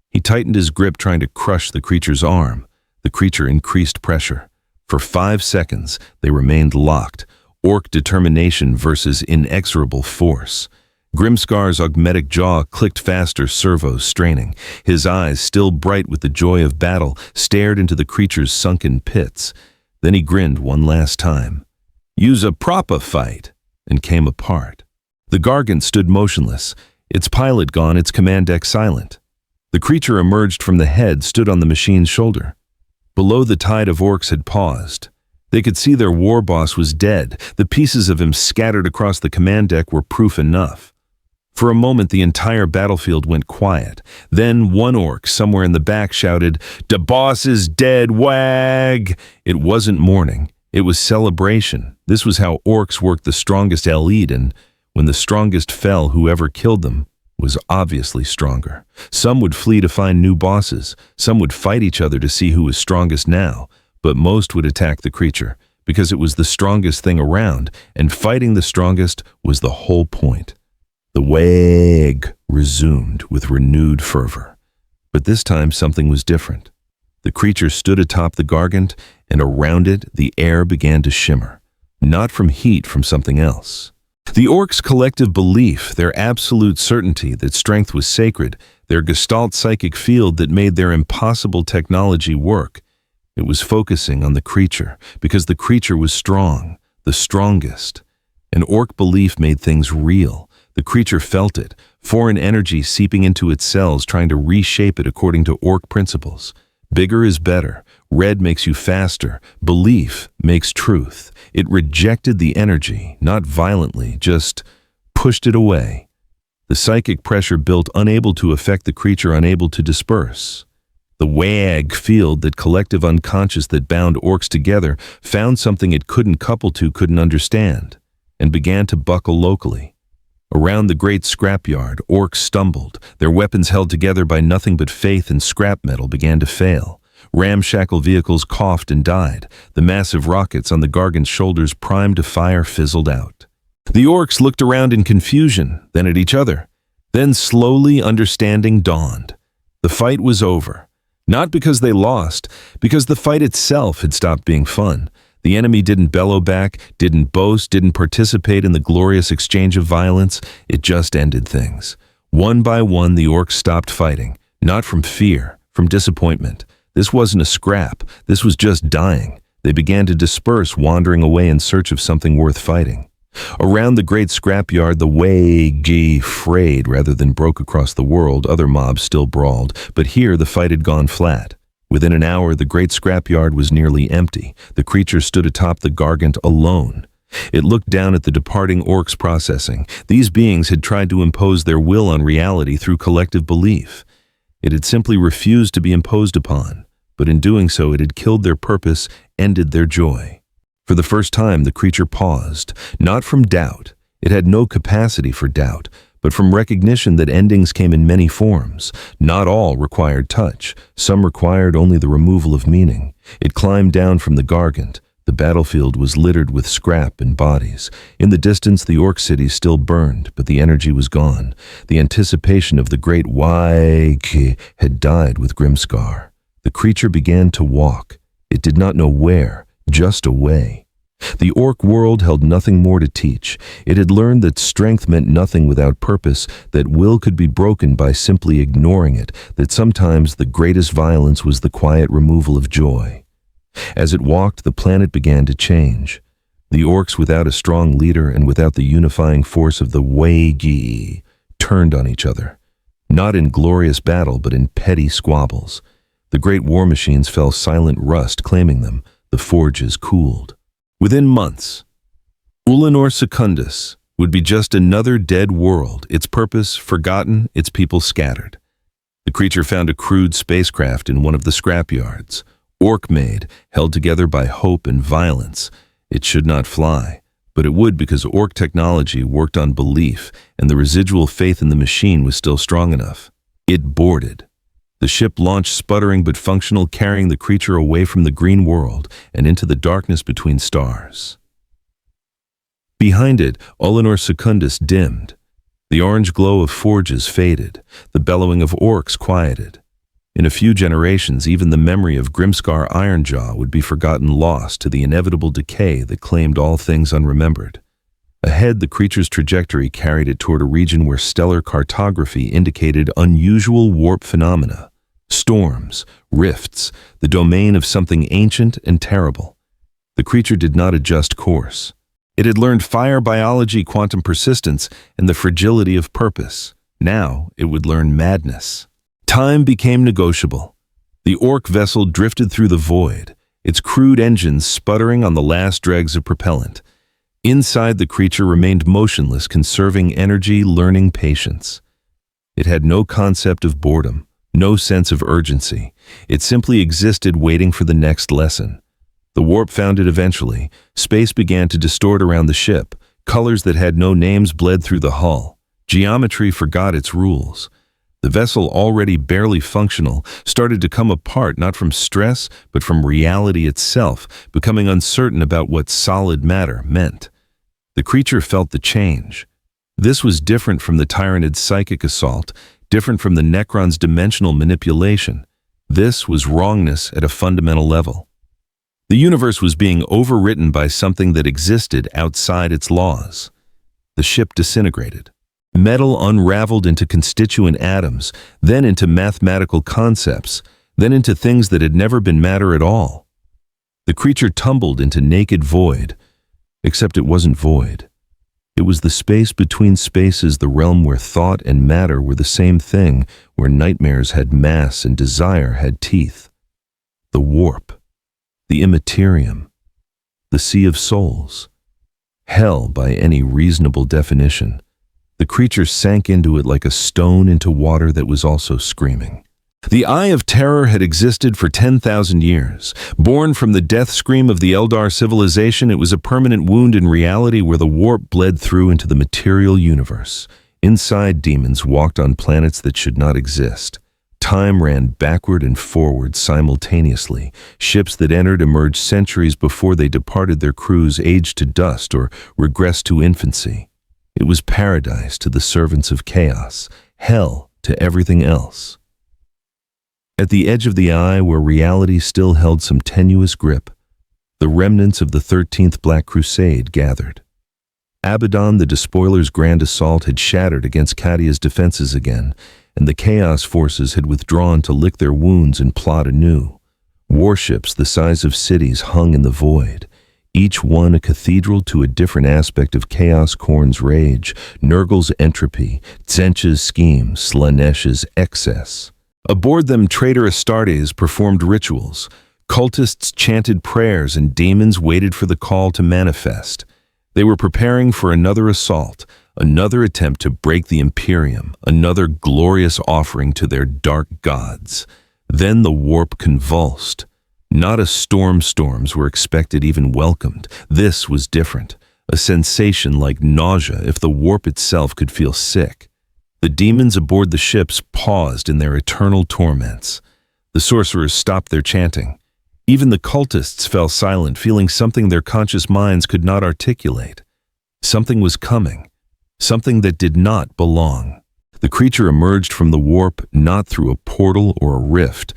He tightened his grip, trying to crush the creature's arm. The creature increased pressure. For 5 seconds, they remained locked. Orc determination versus inexorable force. Grimscar's augmetic jaw clicked faster, servos straining. His eyes, still bright with the joy of battle, stared into the creature's sunken pits. Then he grinned one last time. "Use a proper fight," and came apart. The gargant stood motionless, its pilot gone, its command deck silent. The creature emerged from the head, stood on the machine's shoulder. Below, the tide of orcs had paused. They could see their warboss was dead. The pieces of him scattered across the command deck were proof enough. For a moment, the entire battlefield went quiet. Then one orc somewhere in the back shouted, "Da boss is dead, wag!" It wasn't mourning. It was celebration. This was how orcs worked the strongest elite, and when the strongest fell, whoever killed them was obviously stronger. Some would flee to find new bosses. Some would fight each other to see who was strongest now, but most would attack the creature because it was the strongest thing around, and fighting the strongest was the whole point. The wag resumed with renewed fervor. But this time something was different. The creature stood atop the gargant, and around it the air began to shimmer, not from heat, from something else. The orcs' collective belief, their absolute certainty that strength was sacred, their gestalt psychic field that made their impossible technology work. It was focusing on the creature, because the creature was strong, the strongest. An orc belief made things real. The creature felt it, foreign energy seeping into its cells, trying to reshape it according to orc principles. Bigger is better. Red makes you faster. Belief makes truth. It rejected the energy, not violently, just pushed it away. The psychic pressure built, unable to affect the creature, unable to disperse. The wag field, that collective unconscious that bound orcs together, found something it couldn't couple to, couldn't understand, and began to buckle locally. Around the great scrapyard, orcs stumbled. Their weapons, held together by nothing but faith and scrap metal, began to fail. Ramshackle vehicles coughed and died. The massive rockets on the Gargant's shoulders, primed to fire, fizzled out. The orcs looked around in confusion, then at each other. Then slowly understanding dawned. The fight was over. Not because they lost, because the fight itself had stopped being fun. The enemy didn't bellow back, didn't boast, didn't participate in the glorious exchange of violence. It just ended things. One by one, the orcs stopped fighting. Not from fear, from disappointment. This wasn't a scrap. This was just dying. They began to disperse, wandering away in search of something worth fighting. Around the great scrapyard, the wagi frayed rather than broke across the world. Other mobs still brawled, but here the fight had gone flat. Within an hour, the great scrapyard was nearly empty. The creature stood atop the Gargant alone. It looked down at the departing orcs, processing. These beings had tried to impose their will on reality through collective belief. It had simply refused to be imposed upon, but in doing so it had killed their purpose, ended their joy. For the first time, the creature paused, not from doubt. It had no capacity for doubt, but from recognition that endings came in many forms. Not all required touch. Some required only the removal of meaning. It climbed down from the Gargant. The battlefield was littered with scrap and bodies. In the distance, the orc city still burned, but the energy was gone. The anticipation of the great Waiki had died with Grimscar. The creature began to walk. It did not know where, just away. The orc world held nothing more to teach. It had learned that strength meant nothing without purpose, that will could be broken by simply ignoring it, that sometimes the greatest violence was the quiet removal of joy. As it walked, the planet began to change. The orcs, without a strong leader and without the unifying force of the wagi, turned on each other. Not in glorious battle, but in petty squabbles. The great war machines fell silent rust, claiming them. The forges cooled. Within months, Ulanor Secundus would be just another dead world, its purpose forgotten, its people scattered. The creature found a crude spacecraft in one of the scrapyards, orc-made, held together by hope and violence. It should not fly, but it would because orc technology worked on belief, and the residual faith in the machine was still strong enough. It boarded. The ship launched, sputtering but functional, carrying the creature away from the green world and into the darkness between stars. Behind it, Ulanor Secundus dimmed. The orange glow of forges faded. The bellowing of orcs quieted. In a few generations, even the memory of Grimscar Ironjaw would be forgotten, lost to the inevitable decay that claimed all things unremembered. Ahead, the creature's trajectory carried it toward a region where stellar cartography indicated unusual warp phenomena. Storms, rifts, the domain of something ancient and terrible. The creature did not adjust course. It had learned fire biology, quantum persistence, and the fragility of purpose. Now it would learn madness. Time became negotiable. The orc vessel drifted through the void, its crude engines sputtering on the last dregs of propellant. Inside, the creature remained motionless, conserving energy, learning patience. It had no concept of boredom, no sense of urgency. It simply existed, waiting for the next lesson. The warp found it eventually. Space began to distort around the ship. Colors that had no names bled through the hull. Geometry forgot its rules. The vessel, already barely functional, started to come apart, not from stress, but from reality itself, becoming uncertain about what solid matter meant. The creature felt the change. This was different from the Tyranid's psychic assault, different from the Necron's dimensional manipulation. This was wrongness at a fundamental level. The universe was being overwritten by something that existed outside its laws. The ship disintegrated. Metal unraveled into constituent atoms, then into mathematical concepts, then into things that had never been matter at all. The creature tumbled into naked void, except it wasn't void. It was the space between spaces, the realm where thought and matter were the same thing, where nightmares had mass and desire had teeth. The warp, the Imperium, the Sea of Souls. Hell by any reasonable definition. The creature sank into it like a stone into water that was also screaming. The Eye of Terror had existed for 10,000 years. Born from the death scream of the Eldar civilization, it was a permanent wound in reality where the warp bled through into the material universe. Inside, demons walked on planets that should not exist. Time ran backward and forward simultaneously. Ships that entered emerged centuries before they departed, their crews aged to dust or regressed to infancy. It was paradise to the servants of chaos, hell to everything else. At the edge of the eye, where reality still held some tenuous grip, the remnants of the 13th Black Crusade gathered. Abaddon, the Despoiler's grand assault, had shattered against Cadia's defenses again, and the Chaos forces had withdrawn to lick their wounds and plot anew. Warships the size of cities hung in the void, each one a cathedral to a different aspect of Chaos Khorne's rage, Nurgle's entropy, Tzeentch's scheme, Slaaneish's excess. Aboard them, traitor Astartes performed rituals. Cultists chanted prayers and demons waited for the call to manifest. They were preparing for another assault, another attempt to break the Imperium, another glorious offering to their dark gods. Then the warp convulsed. Not a storms were expected, even welcomed. This was different. A sensation like nausea if the warp itself could feel sick. The demons aboard the ships paused in their eternal torments. The sorcerers stopped their chanting. Even the cultists fell silent, feeling something their conscious minds could not articulate. Something was coming. Something that did not belong. The creature emerged from the warp not through a portal or a rift,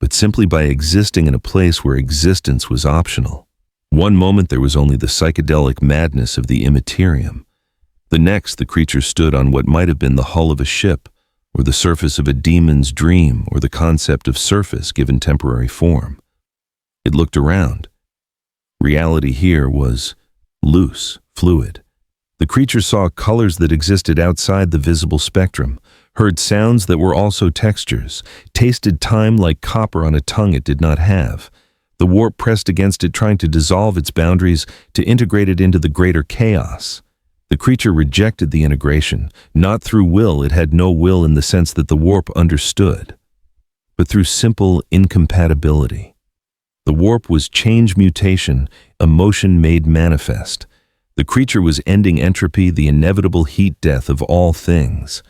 but simply by existing in a place where existence was optional. One moment there was only the psychedelic madness of the Imperium. The next, the creature stood on what might have been the hull of a ship, or the surface of a demon's dream, or the concept of surface given temporary form. It looked around. Reality here was loose, fluid. The creature saw colors that existed outside the visible spectrum, heard sounds that were also textures, tasted time like copper on a tongue it did not have. The warp pressed against it, trying to dissolve its boundaries, to integrate it into the greater chaos. The creature rejected the integration, not through will. It had no will in the sense that the warp understood, but through simple incompatibility. The warp was change, mutation, emotion made manifest. The creature was ending entropy, the inevitable heat death of all things.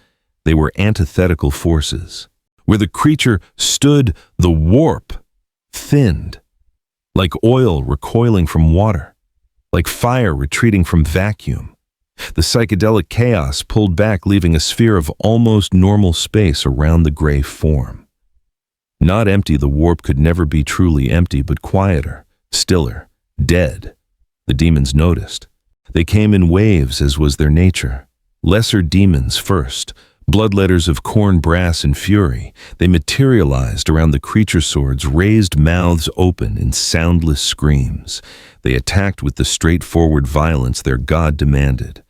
They were antithetical forces. Where the creature stood, the warp thinned, like oil recoiling from water, like fire retreating from vacuum. The psychedelic chaos pulled back, leaving a sphere of almost normal space around the gray form. Not empty, the warp could never be truly empty, but quieter, stiller, dead. The demons noticed. They came in waves, as was their nature. Lesser demons first, bloodletters of Khorne brass and fury. They materialized around the creature swords, raised mouths open in soundless screams. They attacked with the straightforward violence their god demanded.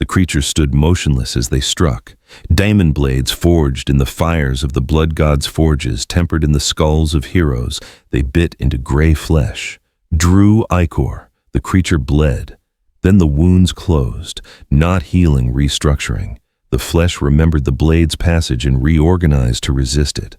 The creature stood motionless as they struck. Diamond blades forged in the fires of the blood god's forges, tempered in the skulls of heroes, they bit into gray flesh. Drew ichor, the creature bled. Then the wounds closed, not healing, restructuring. The flesh remembered the blade's passage and reorganized to resist it.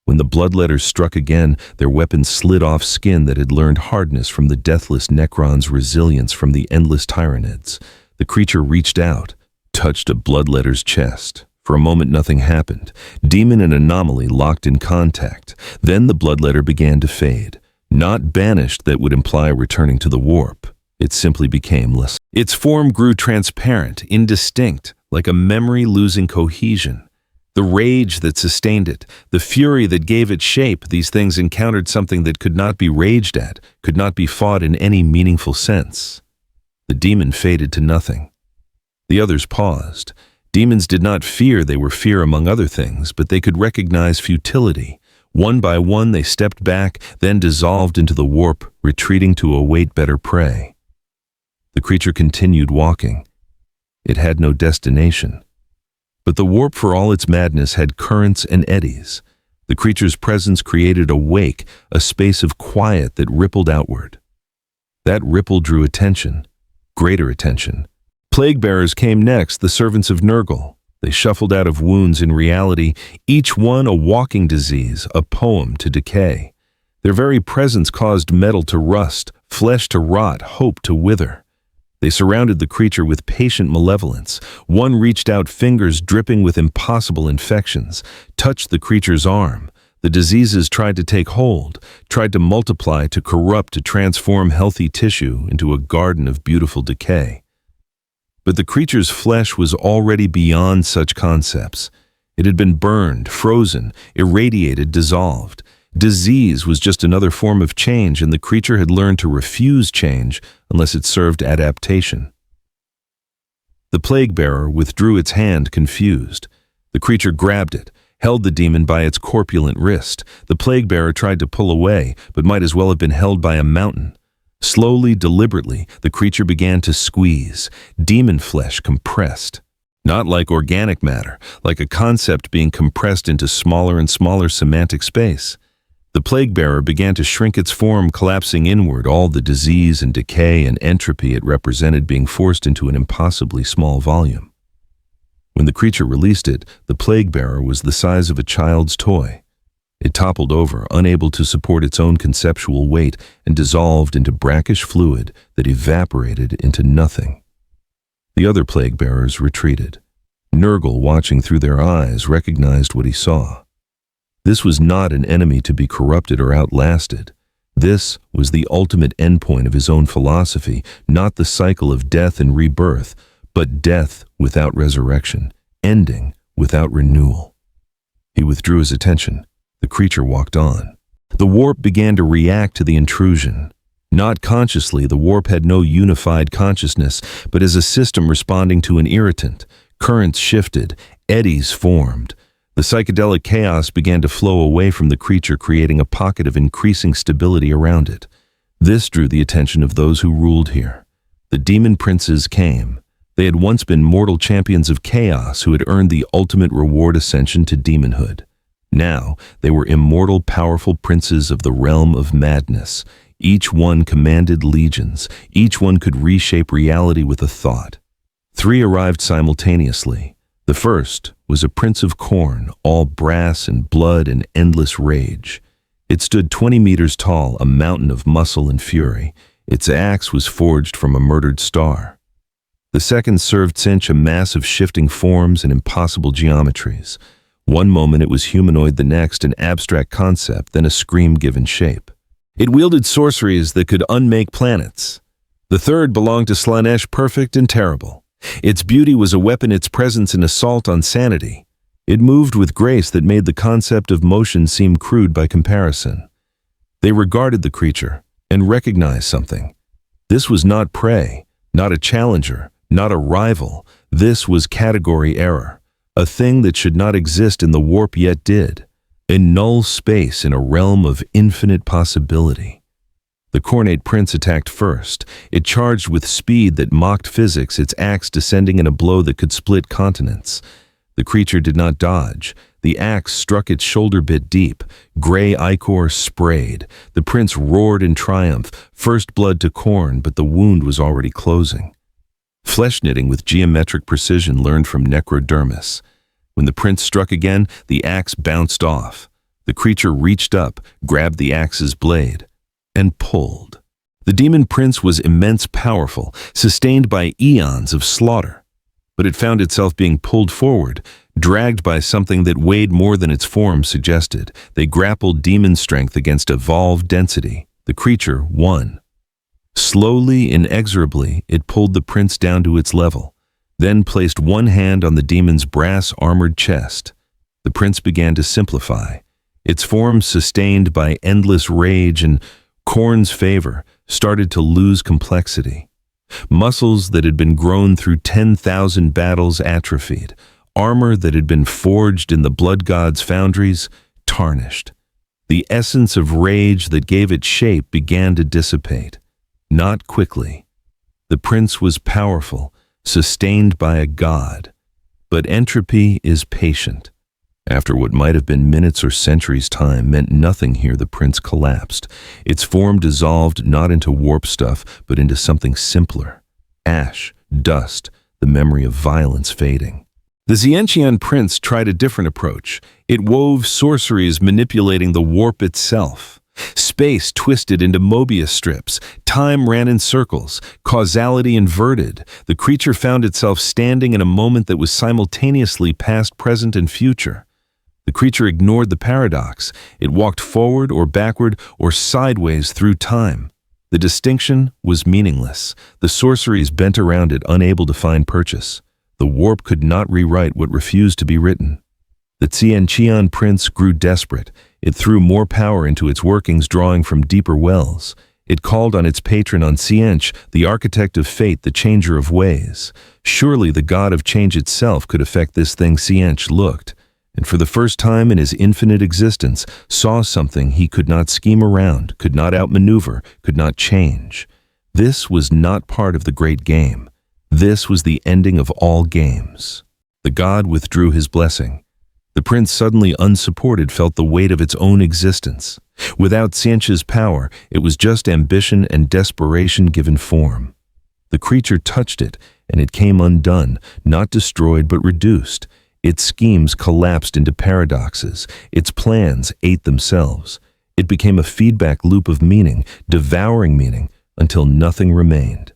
When the bloodletters struck again, their weapons slid off skin that had learned hardness from the deathless Necron's resilience from the endless Tyranids. The creature reached out, touched a bloodletter's chest. For a moment nothing happened. Demon and anomaly locked in contact. Then the bloodletter began to fade. Not banished, that would imply returning to the warp. It simply became less. Its form grew transparent, indistinct, like a memory losing cohesion. The rage that sustained it, the fury that gave it shape, these things encountered something that could not be raged at, could not be fought in any meaningful sense. The demon faded to nothing. The others paused. Demons did not fear, they were fear among other things, but they could recognize futility. One by one they stepped back, then dissolved into the warp, retreating to await better prey. The creature continued walking. It had no destination. But the warp, for all its madness, had currents and eddies. The creature's presence created a wake, a space of quiet that rippled outward. That ripple drew attention, greater attention. Plague-bearers came next, the servants of Nurgle. They shuffled out of wounds in reality, each one a walking disease, a poem to decay. Their very presence caused metal to rust, flesh to rot, hope to wither. They surrounded the creature with patient malevolence. One reached out, fingers dripping with impossible infections, touched the creature's arm. The diseases tried to take hold, tried to multiply, to corrupt, to transform healthy tissue into a garden of beautiful decay. But the creature's flesh was already beyond such concepts. It had been burned, frozen, irradiated, dissolved. Disease was just another form of change, and the creature had learned to refuse change unless it served adaptation. The plague-bearer withdrew its hand, confused. The creature grabbed it, held the demon by its corpulent wrist. The plague-bearer tried to pull away, but might as well have been held by a mountain. Slowly, deliberately, the creature began to squeeze, demon flesh compressed. Not like organic matter, like a concept being compressed into smaller and smaller semantic space. The plague-bearer began to shrink its form, collapsing inward, all the disease and decay and entropy it represented being forced into an impossibly small volume. When the creature released it, the plague-bearer was the size of a child's toy. It toppled over, unable to support its own conceptual weight, and dissolved into brackish fluid that evaporated into nothing. The other plague-bearers retreated. Nurgle, watching through their eyes, recognized what he saw. This was not an enemy to be corrupted or outlasted. This was the ultimate endpoint of his own philosophy, not the cycle of death and rebirth, but death without resurrection, ending without renewal. He withdrew his attention. The creature walked on. The warp began to react to the intrusion. Not consciously, the warp had no unified consciousness, but as a system responding to an irritant. Currents shifted, eddies formed. The psychedelic chaos began to flow away from the creature, creating a pocket of increasing stability around it. This drew the attention of those who ruled here. The demon princes came. They had once been mortal champions of chaos who had earned the ultimate reward, ascension to demonhood. Now, they were immortal, powerful princes of the realm of madness. Each one commanded legions. Each one could reshape reality with a thought. 3 arrived simultaneously. The first was a prince of Khorne, all brass and blood and endless rage. It stood 20 meters tall, a mountain of muscle and fury. Its axe was forged from a murdered star. The second served Cinch, a mass of shifting forms and impossible geometries. One moment it was humanoid, the next an abstract concept, then a scream given shape. It wielded sorceries that could unmake planets. The third belonged to Slanesh, perfect and terrible. Its beauty was a weapon, its presence an assault on sanity. It moved with grace that made the concept of motion seem crude by comparison. They regarded the creature and recognized something. This was not prey, not a challenger, not a rival. This was category error, a thing that should not exist in the warp yet did, a null space in a realm of infinite possibility. The Khornate prince attacked first. It charged with speed that mocked physics, its axe descending in a blow that could split continents. The creature did not dodge. The axe struck its shoulder bit deep. Gray ichor sprayed. The prince roared in triumph. First blood to Khorne, but the wound was already closing. flesh knitting with geometric precision learned from necrodermis. When the prince struck again, the axe bounced off. The creature reached up, grabbed the axe's blade, and pulled. The demon prince was immense powerful, sustained by eons of slaughter. But it found itself being pulled forward, dragged by something that weighed more than its form suggested. They grappled demon strength against evolved density. The creature won. Slowly, inexorably, it pulled the prince down to its level, then placed one hand on the demon's brass-armored chest. The prince began to simplify. Its form, sustained by endless rage and Korn's favor, started to lose complexity. Muscles that had been grown through 10,000 battles atrophied. Armor that had been forged in the blood god's foundries tarnished. The essence of rage that gave it shape began to dissipate. Not quickly. The prince was powerful, sustained by a god. But entropy is patient. After what might have been minutes or centuries' time meant nothing here, the prince collapsed. Its form dissolved not into warp stuff, but into something simpler. Ash, dust, the memory of violence fading. The Xianqian prince tried a different approach. It wove sorceries manipulating the warp itself. Space twisted into Mobius strips. Time ran in circles. Causality inverted. The creature found itself standing in a moment that was simultaneously past, present, and future. The creature ignored the paradox. It walked forward or backward or sideways through time. The distinction was meaningless. The sorceries bent around it, unable to find purchase. The warp could not rewrite what refused to be written. The Xianqian prince grew desperate. It threw more power into its workings, drawing from deeper wells. It called on its patron, on Xianch, the architect of fate, the changer of ways. Surely the god of change itself could affect this thing. Xianch looked, and for the first time in his infinite existence, saw something he could not scheme around, could not outmaneuver, could not change. This was not part of the great game. This was the ending of all games. The god withdrew his blessing. The prince, suddenly unsupported, felt the weight of its own existence. Without Xianch's power, it was just ambition and desperation given form. The creature touched it, and it came undone, not destroyed but reduced. Its schemes collapsed into paradoxes. Its plans ate themselves. It became a feedback loop of meaning, devouring meaning, until nothing remained.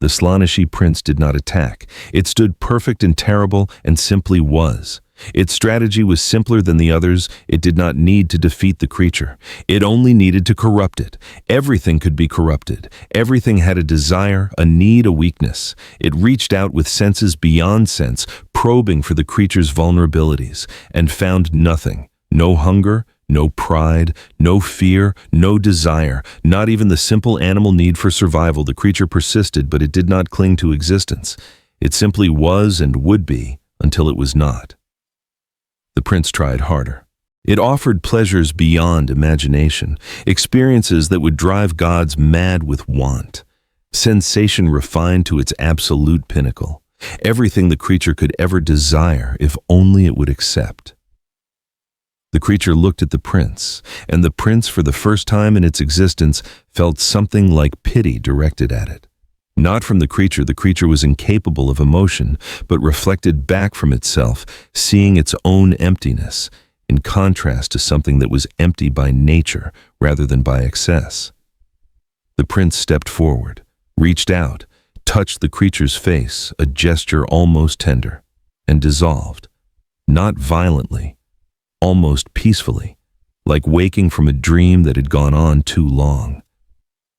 The Slaaneshi prince did not attack. It stood perfect and terrible and simply was. Its strategy was simpler than the others. It did not need to defeat the creature. It only needed to corrupt it. Everything could be corrupted. Everything had a desire, a need, a weakness. It reached out with senses beyond sense, probing for the creature's vulnerabilities, and found nothing. No hunger, no pride, no fear, no desire, not even the simple animal need for survival. The creature persisted, but it did not cling to existence. It simply was and would be until it was not. The prince tried harder. It offered pleasures beyond imagination, experiences that would drive gods mad with want. Sensation refined to its absolute pinnacle. Everything the creature could ever desire, if only it would accept. The creature looked at the prince, and the prince, for the first time in its existence, felt something like pity directed at it. Not from the creature was incapable of emotion, but reflected back from itself, seeing its own emptiness, in contrast to something that was empty by nature rather than by excess. The prince stepped forward, reached out, touched the creature's face, a gesture almost tender, and dissolved, not violently, almost peacefully, like waking from a dream that had gone on too long.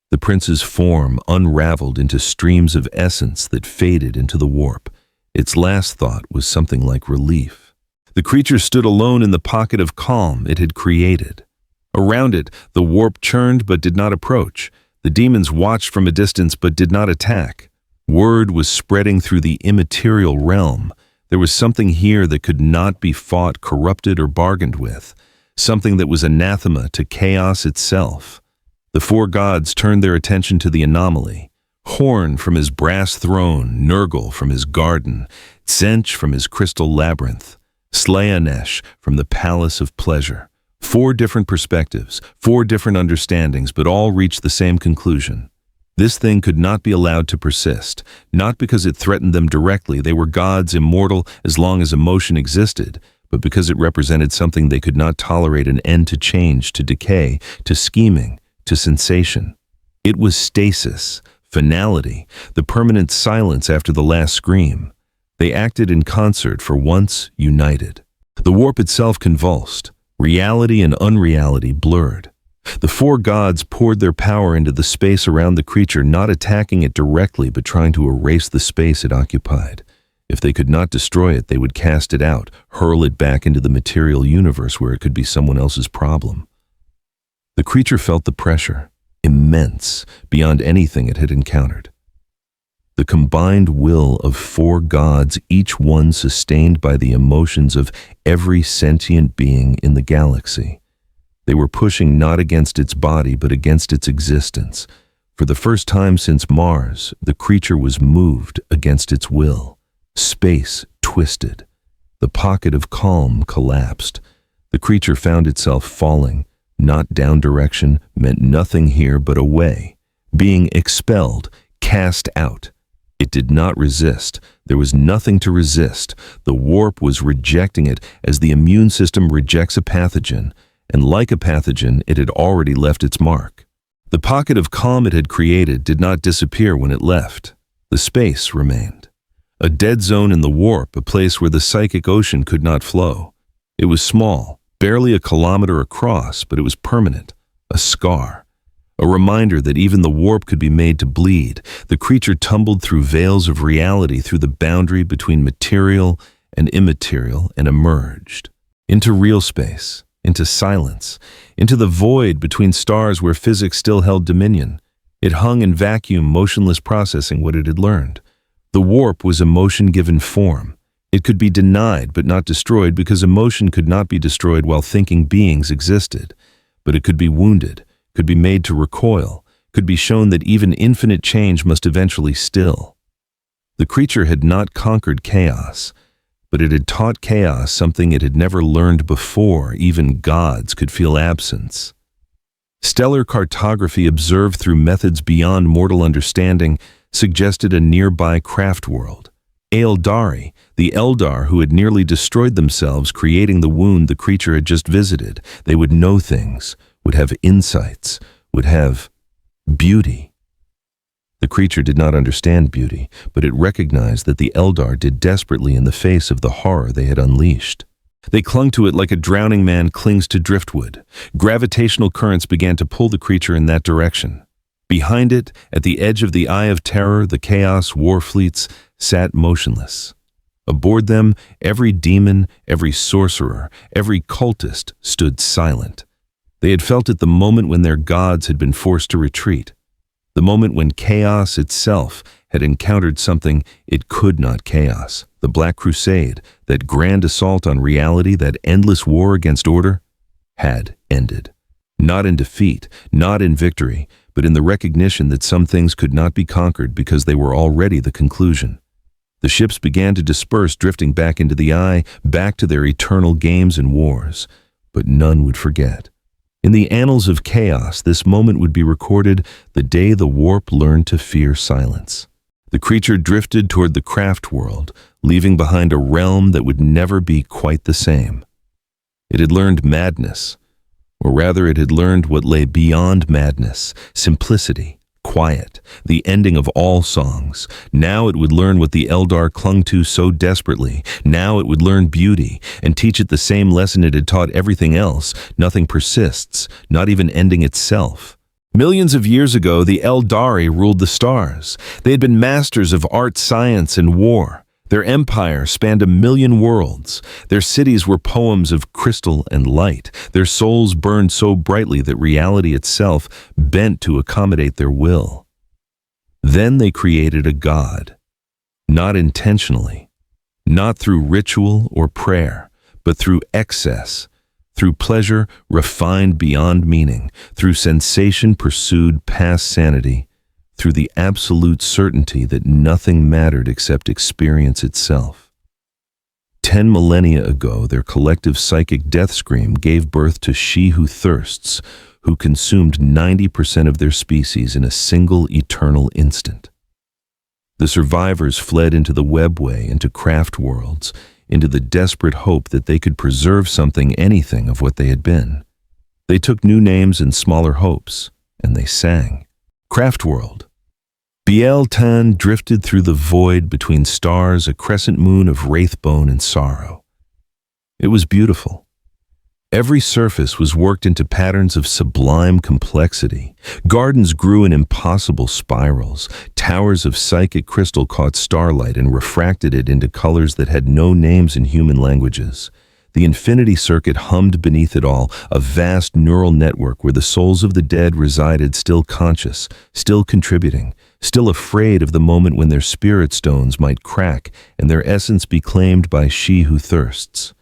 The prince's form unraveled into streams of essence that faded into the warp. Its last thought was something like relief. The creature stood alone in the pocket of calm it had created. Around it, the warp churned but did not approach. The demons watched from a distance but did not attack. Word was spreading through the immaterial realm. There was something here that could not be fought, corrupted, or bargained with. Something that was anathema to chaos itself. The four gods turned their attention to the anomaly. Horn from his brass throne, Nurgle from his garden, Tzench from his crystal labyrinth, Slaanesh from the palace of pleasure. 4 different perspectives, 4 different understandings, but all reached the same conclusion. This thing could not be allowed to persist, not because it threatened them directly, they were gods immortal as long as emotion existed, but because it represented something they could not tolerate an end to change, to decay, to scheming, to sensation. It was stasis, finality, the permanent silence after the last scream. They acted in concert, for once united. The warp itself convulsed, reality and unreality blurred. The four gods poured their power into the space around the creature, not attacking it directly but trying to erase the space it occupied. If they could not destroy it, they would cast it out, hurl it back into the material universe where it could be someone else's problem. The creature felt the pressure, immense, beyond anything it had encountered. The combined will of four gods, each one sustained by the emotions of every sentient being in the galaxy. They were pushing not against its body, but against its existence. For the first time since Mars, the creature was moved against its will. Space twisted. The pocket of calm collapsed. The creature found itself falling. Not down direction meant nothing here but away. Being expelled, cast out. It did not resist. There was nothing to resist. The warp was rejecting it as the immune system rejects a pathogen. And like a pathogen, it had already left its mark. The pocket of calm it had created did not disappear when it left. The space remained. A dead zone in the warp, a place where the psychic ocean could not flow. It was small, barely a kilometer across, but it was permanent, a scar. A reminder that even the warp could be made to bleed. The creature tumbled through veils of reality, through the boundary between material and immaterial, and emerged into real space. Into silence, into the void between stars where physics still held dominion. It hung in vacuum, motionless, processing what it had learned. The warp was emotion given form. It could be denied but not destroyed because emotion could not be destroyed while thinking beings existed. But it could be wounded, could be made to recoil, could be shown that even infinite change must eventually still. The creature had not conquered chaos, but it had taught chaos something it had never learned before. Even gods could feel absence. Stellar cartography observed through methods beyond mortal understanding suggested a nearby craft world. Eldari, the Eldar who had nearly destroyed themselves creating the wound the creature had just visited. They would know things, would have insights, would have beauty. The creature did not understand beauty, but it recognized that the Eldar did desperately in the face of the horror they had unleashed. They clung to it like a drowning man clings to driftwood. Gravitational currents began to pull the creature in that direction. Behind it, at the edge of the Eye of Terror, the Chaos war fleets sat motionless. Aboard them, every demon, every sorcerer, every cultist stood silent. They had felt it the moment when their gods had been forced to retreat. The moment when chaos itself had encountered something it could not chaos. The Black Crusade, that grand assault on reality, that endless war against order, had ended. Not in defeat, not in victory, but in the recognition that some things could not be conquered because they were already the conclusion. The ships began to disperse, drifting back into the eye, back to their eternal games and wars. But none would forget. In the annals of chaos, this moment would be recorded, the day the warp learned to fear silence. The creature drifted toward the craft world, leaving behind a realm that would never be quite the same. It had learned madness, or rather it had learned what lay beyond madness, simplicity, quiet, the ending of all songs. Now it would learn what the Eldar clung to so desperately. Now it would learn beauty and teach it the same lesson it had taught everything else. Nothing persists, not even ending itself. Millions of years ago, the Eldari ruled the stars. They had been masters of art, science, and war. Their empire spanned 1,000,000 worlds. Their cities were poems of crystal and light. Their souls burned so brightly that reality itself bent to accommodate their will. Then they created a god, not intentionally, not through ritual or prayer, but through excess, through pleasure refined beyond meaning, through sensation pursued past sanity, through the absolute certainty that nothing mattered except experience itself. 10 millennia ago, their collective psychic death scream gave birth to She Who Thirsts, who consumed 90% of their species in a single eternal instant. The survivors fled into the webway, into craft worlds, into the desperate hope that they could preserve anything of what they had been. They took new names and smaller hopes, and they sang. Craft world. Biel Tan drifted through the void between stars, a crescent moon of wraithbone and sorrow. It was beautiful. Every surface was worked into patterns of sublime complexity. Gardens grew in impossible spirals. Towers of psychic crystal caught starlight and refracted it into colors that had no names in human languages. The infinity circuit hummed beneath it all, a vast neural network where the souls of the dead resided, still conscious, still contributing, still afraid of the moment when their spirit stones might crack and their essence be claimed by she who thirsts.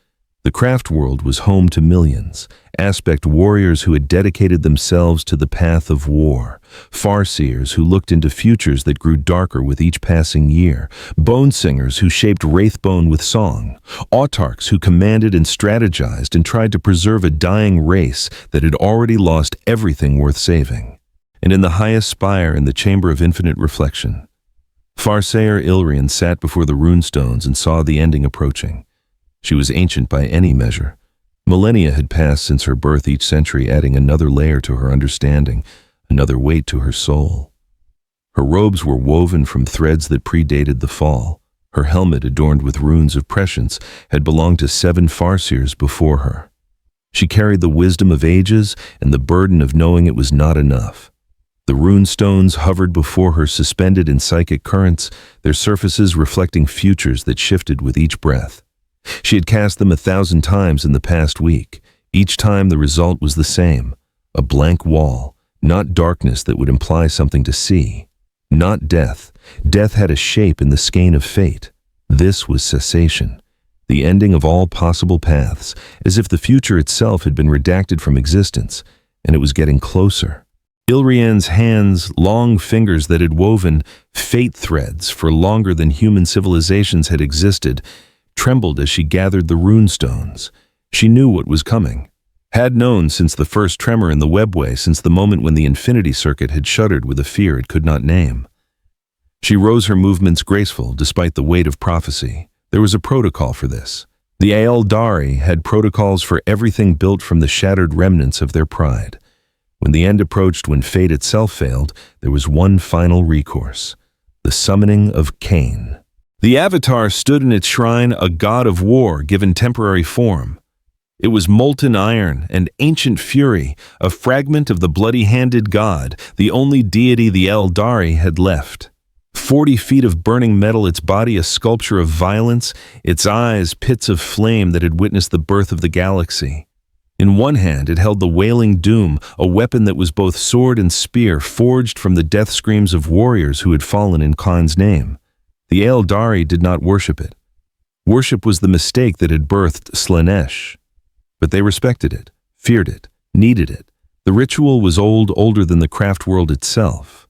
The craft world was home to millions, aspect warriors who had dedicated themselves to the path of war, farseers who looked into futures that grew darker with each passing year, bone singers who shaped wraithbone with song, autarchs who commanded and strategized and tried to preserve a dying race that had already lost everything worth saving. And in the highest spire in the chamber of infinite reflection, Farseer Ilrian sat before the runestones and saw the ending approaching. She was ancient by any measure. Millennia had passed since her birth, each century adding another layer to her understanding, another weight to her soul. Her robes were woven from threads that predated the fall. Her helmet, adorned with runes of prescience, had belonged to 7 farseers before her. She carried the wisdom of ages and the burden of knowing it was not enough. The runestones hovered before her, suspended in psychic currents, their surfaces reflecting futures that shifted with each breath. She had cast them 1,000 times in the past week. Each time the result was the same, a blank wall, not darkness that would imply something to see, not death. Death had a shape in the skein of fate. This was cessation, the ending of all possible paths, as if the future itself had been redacted from existence, and it was getting closer. Ilrian's hands, long fingers that had woven fate threads for longer than human civilizations had existed, trembled as she gathered the runestones. She knew what was coming, had known since the first tremor in the webway, since the moment when the infinity circuit had shuddered with a fear it could not name. She rose, her movements graceful despite the weight of prophecy. There was a protocol for this. The Aeldari had protocols for everything built from the shattered remnants of their pride. When the end approached, when fate itself failed, there was one final recourse: the summoning of Cain. The Avatar stood in its shrine, a god of war given temporary form. It was molten iron and ancient fury, a fragment of the bloody-handed god, the only deity the Aeldari had left. 40 feet of burning metal, its body a sculpture of violence, its eyes pits of flame that had witnessed the birth of the galaxy. In one hand it held the wailing doom, a weapon that was both sword and spear, forged from the death screams of warriors who had fallen in Khan's name. The Aeldari did not worship it. Worship was the mistake that had birthed Slaanesh. But they respected it, feared it, needed it. The ritual was old, older than the craft world itself.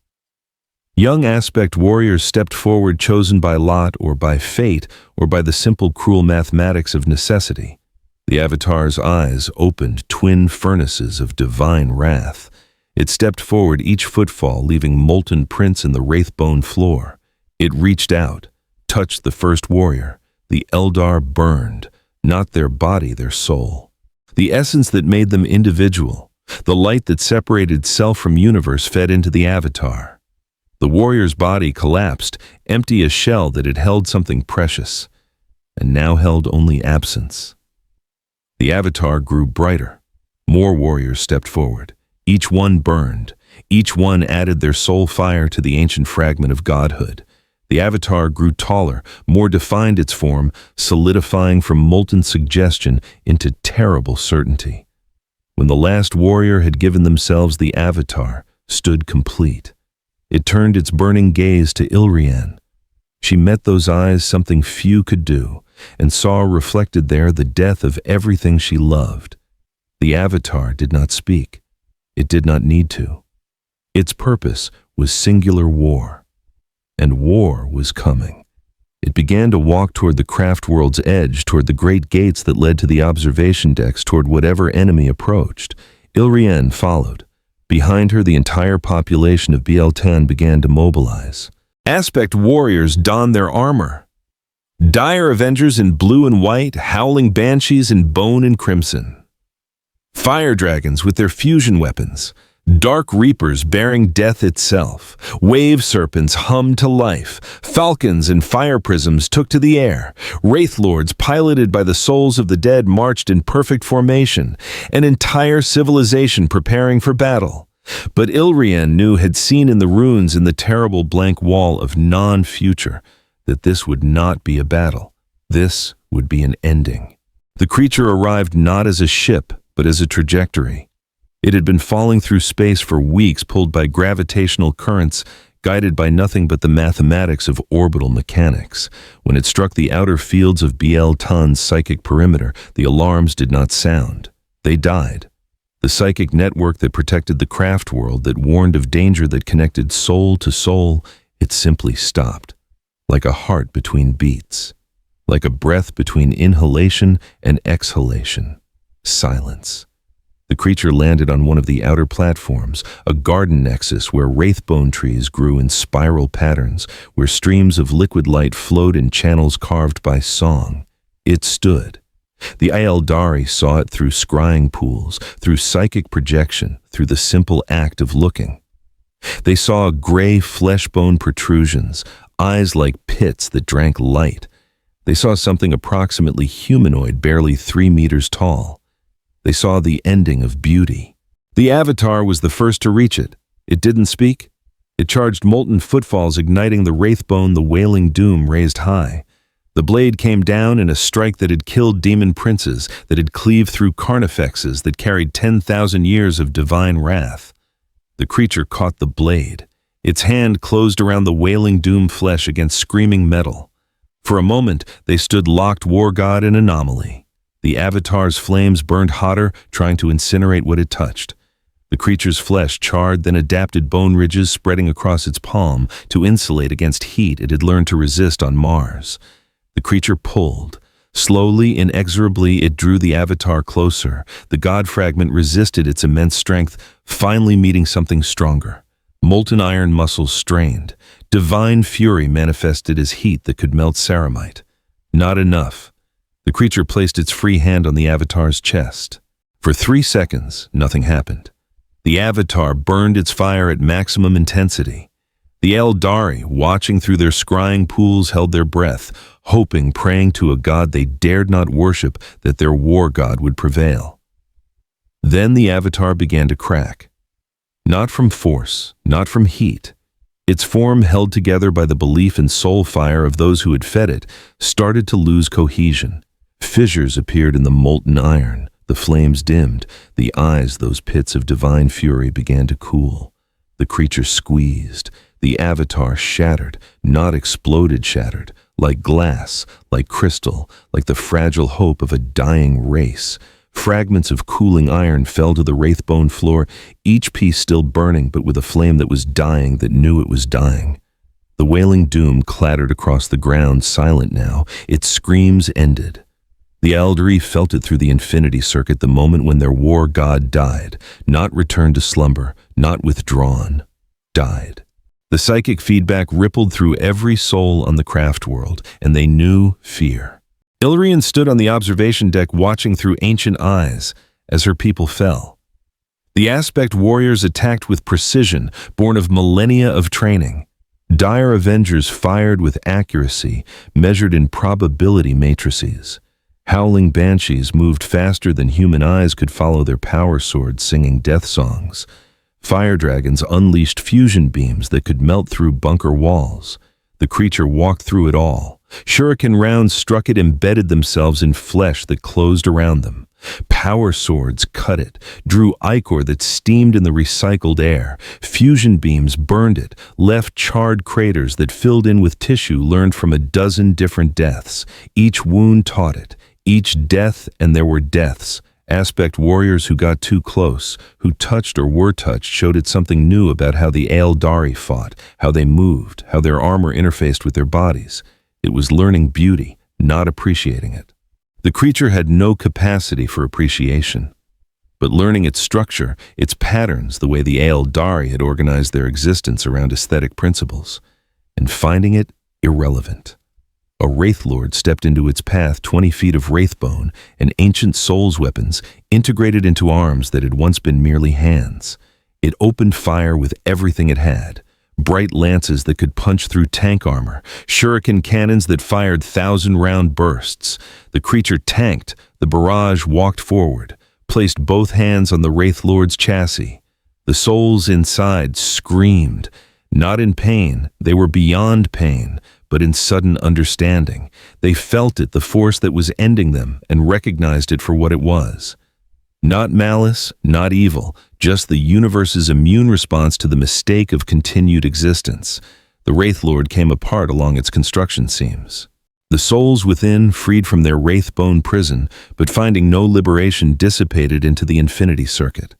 Young aspect warriors stepped forward, chosen by lot or by fate or by the simple cruel mathematics of necessity. The Avatar's eyes opened, twin furnaces of divine wrath. It stepped forward, each footfall leaving molten prints in the wraithbone floor. It reached out, touched the first warrior. The Eldar burned, not their body, their soul. The essence that made them individual, the light that separated self from universe, fed into the Avatar. The warrior's body collapsed, empty, a shell that had held something precious, and now held only absence. The Avatar grew brighter. More warriors stepped forward. Each one burned. Each one added their soul fire to the ancient fragment of godhood. The Avatar grew taller, more defined its form, solidifying from molten suggestion into terrible certainty. When the last warrior had given themselves, the Avatar stood complete. It turned its burning gaze to Ilrian. She met those eyes, something few could do, and saw reflected there the death of everything she loved. The Avatar did not speak. It did not need to. Its purpose was singular war. And war was coming. It began to walk toward the craft world's edge, toward the great gates that led to the observation decks, toward whatever enemy approached. Ilrienne followed. Behind her, the entire population of BL-10 began to mobilize. Aspect warriors donned their armor. Dire avengers in blue and white, howling banshees in bone and crimson. Fire dragons with their fusion weapons. Dark reapers bearing death itself. Wave serpents hummed to life. Falcons and fire prisms took to the air. Wraith lords piloted by the souls of the dead marched in perfect formation. An entire civilization preparing for battle. But Ilrienne had seen in the runes in the terrible blank wall of non-future that this would not be a battle. This would be an ending. The creature arrived not as a ship, but as a trajectory. It had been falling through space for weeks, pulled by gravitational currents, guided by nothing but the mathematics of orbital mechanics. When it struck the outer fields of BL-10's psychic perimeter, the alarms did not sound. They died. The psychic network that protected the craft world, that warned of danger, that connected soul to soul, it simply stopped. Like a heart between beats. Like a breath between inhalation and exhalation. Silence. The creature landed on one of the outer platforms, a garden nexus where wraithbone trees grew in spiral patterns, where streams of liquid light flowed in channels carved by song. It stood. The Aeldari saw it through scrying pools, through psychic projection, through the simple act of looking. They saw gray flesh-bone protrusions, eyes like pits that drank light. They saw something approximately humanoid, barely 3 meters tall. They saw the ending of beauty. The avatar was the first to reach it. It didn't speak. It charged molten footfalls, igniting the wraithbone the wailing doom raised high. The blade came down in a strike that had killed demon princes, that had cleaved through carnifexes, that carried 10,000 years of divine wrath. The creature caught the blade. Its hand closed around the wailing doom flesh against screaming metal. For a moment, they stood locked, war god and anomaly. The avatar's flames burned hotter, trying to incinerate what it touched. The creature's flesh charred, then adapted bone ridges spreading across its palm to insulate against heat it had learned to resist on Mars. The creature pulled. Slowly, inexorably, it drew the avatar closer. The god fragment resisted its immense strength, finally meeting something stronger. Molten iron muscles strained. Divine fury manifested as heat that could melt ceramite. Not enough. The creature placed its free hand on the avatar's chest. For 3 seconds, nothing happened. The avatar burned its fire at maximum intensity. The Aeldari, watching through their scrying pools, held their breath, hoping, praying to a god they dared not worship, that their war god would prevail. Then the avatar began to crack. Not from force, not from heat. Its form, held together by the belief and soul fire of those who had fed it, started to lose cohesion. Fissures appeared in the molten iron. The flames dimmed. The eyes, those pits of divine fury, began to cool. The creature squeezed. The avatar shattered, not exploded, shattered, like glass, like crystal, like the fragile hope of a dying race. Fragments of cooling iron fell to the wraithbone floor, each piece still burning, but with a flame that was dying, that knew it was dying. The wailing doom clattered across the ground, silent now. Its screams ended. The Aeldari felt it through the infinity circuit, the moment when their war god died, not returned to slumber, not withdrawn, died. The psychic feedback rippled through every soul on the craft world, and they knew fear. Ilrienne stood on the observation deck, watching through ancient eyes as her people fell. The aspect warriors attacked with precision, born of millennia of training. Dire avengers fired with accuracy, measured in probability matrices. Howling banshees moved faster than human eyes could follow their power swords, singing death songs. Fire dragons unleashed fusion beams that could melt through bunker walls. The creature walked through it all. Shuriken rounds struck it, embedded themselves in flesh that closed around them. Power swords cut it, drew ichor that steamed in the recycled air. Fusion beams burned it, left charred craters that filled in with tissue learned from a dozen different deaths. Each wound taught it, each death, and there were deaths. Aspect warriors who got too close, who touched or were touched, showed it something new about how the Aeldari fought, how they moved, how their armor interfaced with their bodies. It was learning beauty, not appreciating it. The creature had no capacity for appreciation. but learning its structure, its patterns, the way the Aeldari had organized their existence around aesthetic principles, and finding it irrelevant. A Wraith Lord stepped into its path, 20 feet of wraithbone and ancient souls weapons integrated into arms that had once been merely hands. It opened fire with everything it had. Bright lances that could punch through tank armor, shuriken cannons that fired 1,000-round bursts. The creature tanked, the barrage walked forward, placed both hands on the Wraith Lord's chassis. The souls inside screamed, not in pain, they were beyond pain, but in sudden understanding. They felt it, the force that was ending them, and recognized it for what it was. Not malice, not evil, just the universe's immune response to the mistake of continued existence. The Wraith Lord came apart along its construction seams. The souls within freed from their wraithbone prison, but finding no liberation, dissipated into the infinity circuit.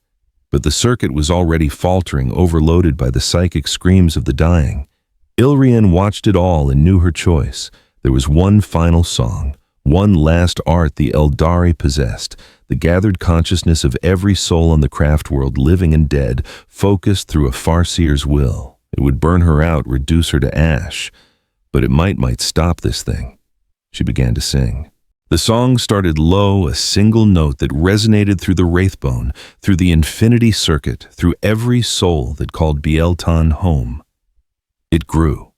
But the circuit was already faltering, overloaded by the psychic screams of the dying. Ilrian watched it all and knew her choice. There was one final song, one last art the Eldari possessed, the gathered consciousness of every soul on the craft world, living and dead, focused through a Farseer's will. It would burn her out, reduce her to ash, but it might stop this thing. She began to sing. The song started low, a single note that resonated through the wraithbone, through the infinity circuit, through every soul that called Bieltan home. It grew.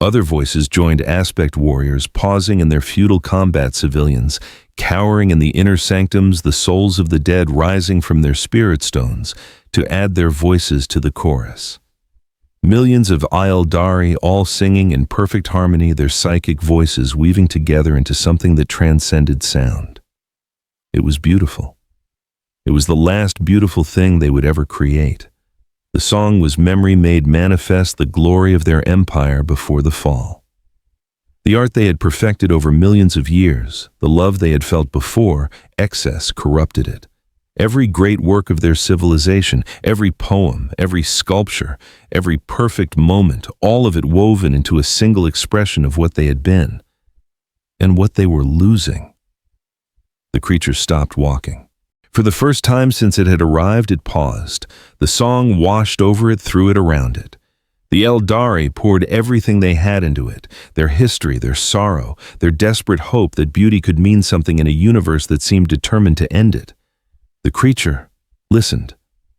Other voices joined, aspect warriors pausing in their futile combat, civilians cowering in the inner sanctums, the souls of the dead rising from their spirit stones to add their voices to the chorus. Millions of Aeldari all singing in perfect harmony, their psychic voices weaving together into something that transcended sound. It was beautiful. It was the last beautiful thing they would ever create. The song was memory made manifest, the glory of their empire before the fall. The art they had perfected over millions of years, the love they had felt before, excess corrupted it. Every great work of their civilization, every poem, every sculpture, every perfect moment, all of it woven into a single expression of what they had been and what they were losing. The creature stopped walking. For the first time since it had arrived, it paused. The song washed over it, through it, around it. The Eldari poured everything they had into it, their history, their sorrow, their desperate hope that beauty could mean something in a universe that seemed determined to end it. The creature listened,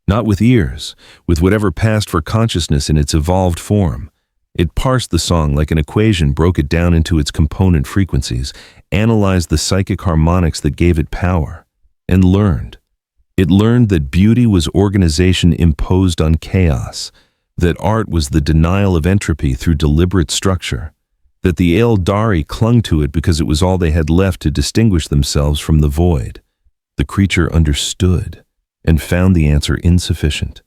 not with ears, with whatever passed for consciousness in its evolved form. It parsed the song like an equation, broke it down into its component frequencies, analyzed the psychic harmonics that gave it power, and learned. It learned that beauty was organization imposed on chaos, that art was the denial of entropy through deliberate structure, that the Eldari clung to it because it was all they had left to distinguish themselves from the void. The creature understood and found the answer insufficient.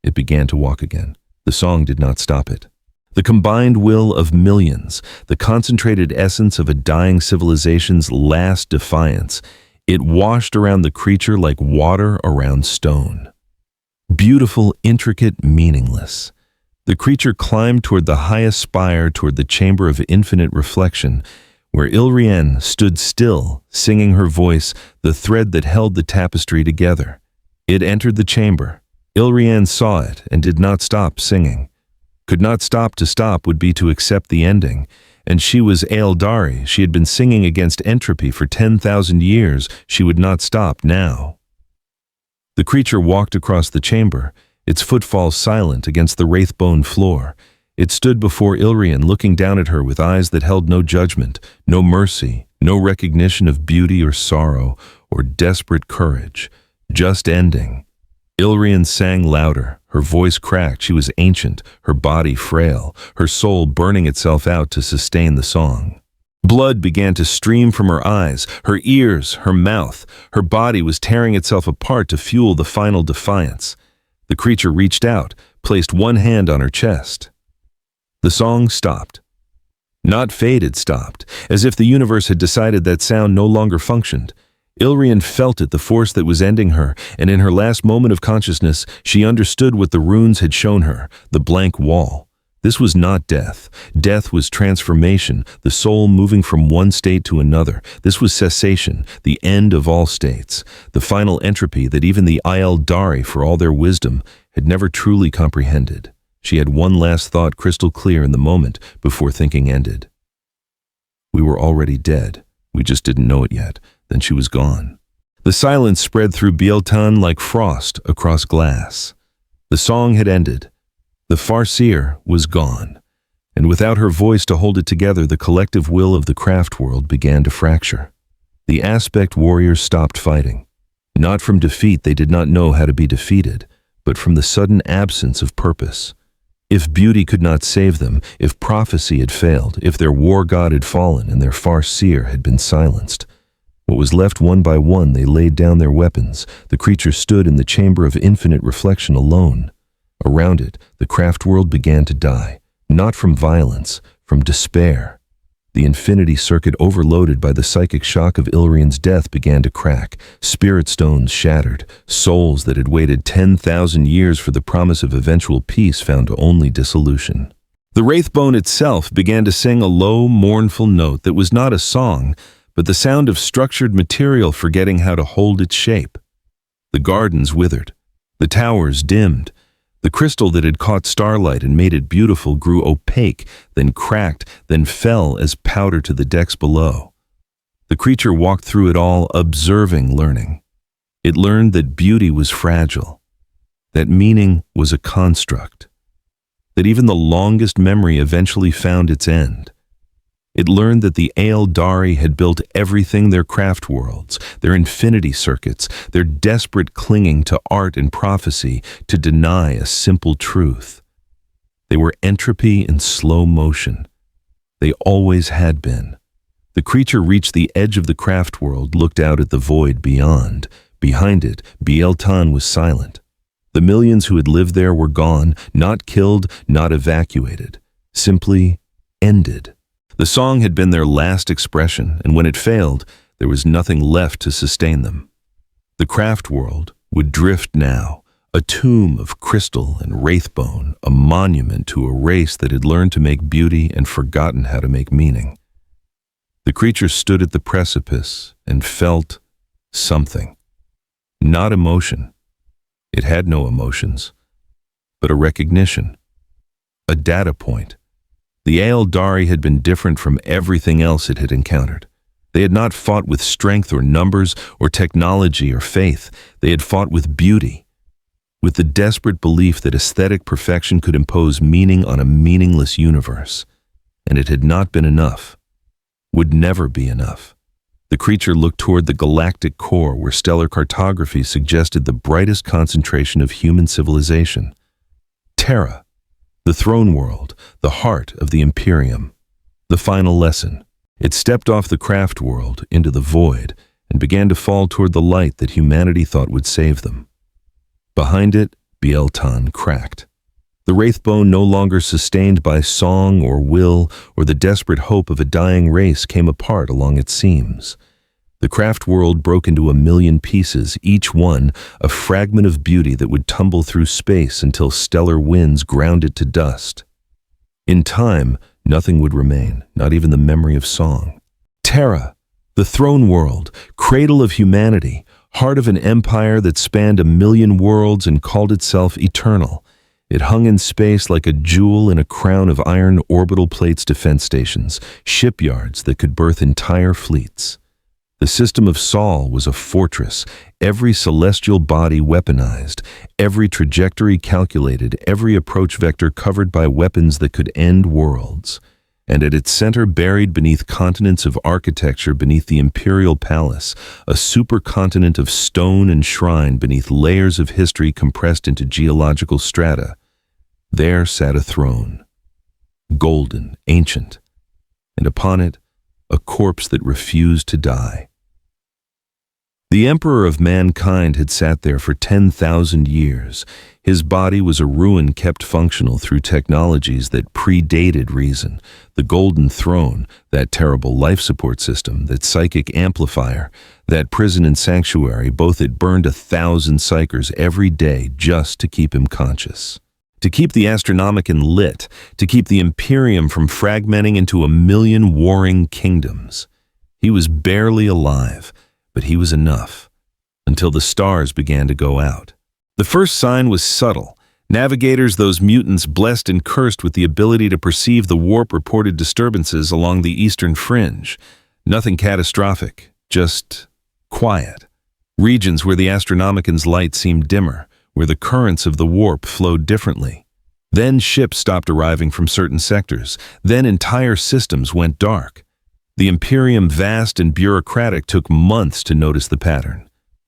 It began to walk again. The song did not stop it. The combined will of millions, the concentrated essence of a dying civilization's last defiance, it washed around the creature like water around stone. Beautiful, intricate, meaningless. The creature climbed toward the highest spire, toward the chamber of infinite reflection, where Ilrian stood still, singing her voice, the thread that held the tapestry together. It entered the chamber. Ilrian saw it and did not stop singing. Could not stop. To stop would be to accept the ending. And she was Eldari. She had been singing against entropy for 10,000 years. She would not stop now. The creature walked across the chamber, its footfalls silent against the wraithbone floor. It stood before Ilrian, looking down at her with eyes that held no judgment, no mercy, no recognition of beauty or sorrow or desperate courage, just ending. Ilrian sang louder, her voice cracked. She was ancient, her body frail, her soul burning itself out to sustain the song. Blood began to stream from her eyes, her ears, her mouth. Her body was tearing itself apart to fuel the final defiance. The creature reached out, placed one hand on her chest. The song stopped. Not faded, stopped, as if the universe had decided that sound no longer functioned. Ilrian felt it, the force that was ending her, and in her last moment of consciousness, she understood what the runes had shown her, the blank wall. This was not death. Death was transformation, the soul moving from one state to another. This was cessation, the end of all states, the final entropy that even the Eldari, for all their wisdom, had never truly comprehended. She had one last thought crystal clear in the moment before thinking ended. We were already dead. We just didn't know it yet. Then she was gone. The silence spread through Bieltan like frost across glass. The song had ended. The farseer was gone, and without her voice to hold it together, the collective will of the craft world began to fracture. The aspect warriors stopped fighting. Not from defeat, they did not know how to be defeated, but from the sudden absence of purpose. If beauty could not save them, if prophecy had failed, if their war god had fallen and their farseer had been silenced, what was left one by one, they laid down their weapons. The creature stood in the chamber of infinite reflection alone. Around it, the craft world began to die, not from violence, from despair. The infinity circuit, overloaded by the psychic shock of Illyrian's death, began to crack. Spirit stones shattered. Souls that had waited 10,000 years for the promise of eventual peace found only dissolution. The Wraithbone itself began to sing a low, mournful note that was not a song, but the sound of structured material forgetting how to hold its shape. The gardens withered. The towers dimmed. The crystal that had caught starlight and made it beautiful grew opaque, then cracked, then fell as powder to the decks below. The creature walked through it all, observing, learning. It learned that beauty was fragile, that meaning was a construct, that even the longest memory eventually found its end. It learned that the Eldari had built everything, their craft worlds, their infinity circuits, their desperate clinging to art and prophecy, to deny a simple truth. They were entropy in slow motion. They always had been. The creature reached the edge of the craft world, looked out at the void beyond. Behind it, Bieltan was silent. The millions who had lived there were gone, not killed, not evacuated, simply ended. The song had been their last expression, and when it failed, there was nothing left to sustain them. The craft world would drift now, a tomb of crystal and wraithbone, a monument to a race that had learned to make beauty and forgotten how to make meaning. The creature stood at the precipice and felt something. Not emotion. It had no emotions, but a recognition, a data point. The Eldari had been different from everything else it had encountered. They had not fought with strength or numbers or technology or faith. They had fought with beauty, with the desperate belief that aesthetic perfection could impose meaning on a meaningless universe. And it had not been enough, would never be enough. The creature looked toward the galactic core, where stellar cartography suggested the brightest concentration of human civilization. Terra, the throne world, the heart of the Imperium. The final lesson. It stepped off the craft world into the void and began to fall toward the light that humanity thought would save them. Behind it, Bieltan cracked. The Wraithbone, no longer sustained by song or will or the desperate hope of a dying race, came apart along its seams. The craft world broke into 1,000,000 pieces, each one a fragment of beauty that would tumble through space until stellar winds ground it to dust. In time, nothing would remain, not even the memory of song. Terra, the throne world, cradle of humanity, heart of an empire that spanned 1,000,000 worlds and called itself eternal. It hung in space like a jewel in a crown of iron orbital plates, defense stations, shipyards that could berth entire fleets. The system of Sol was a fortress, every celestial body weaponized, every trajectory calculated, every approach vector covered by weapons that could end worlds. And at its center, buried beneath continents of architecture, beneath the imperial palace, a supercontinent of stone and shrine beneath layers of history compressed into geological strata, there sat a throne, golden, ancient, and upon it, a corpse that refused to die. The emperor of mankind had sat there for 10,000 years. His body was a ruin kept functional through technologies that predated reason. The golden throne, that terrible life support system, that psychic amplifier, that prison and sanctuary, both it burned 1,000 psychers every day just to keep him conscious. to keep the Astronomicon lit, to keep the Imperium from fragmenting into a million warring kingdoms. He was barely alive, but he was enough, until the stars began to go out. The first sign was subtle. Navigators, those mutants blessed and cursed with the ability to perceive the warp-reported disturbances along the eastern fringe. Nothing catastrophic, just quiet. Regions where the Astronomicon's light seemed dimmer, where the currents of the warp flowed differently. Then ships stopped arriving from certain sectors. Then entire systems went dark. The Imperium, vast and bureaucratic, took months to notice the pattern.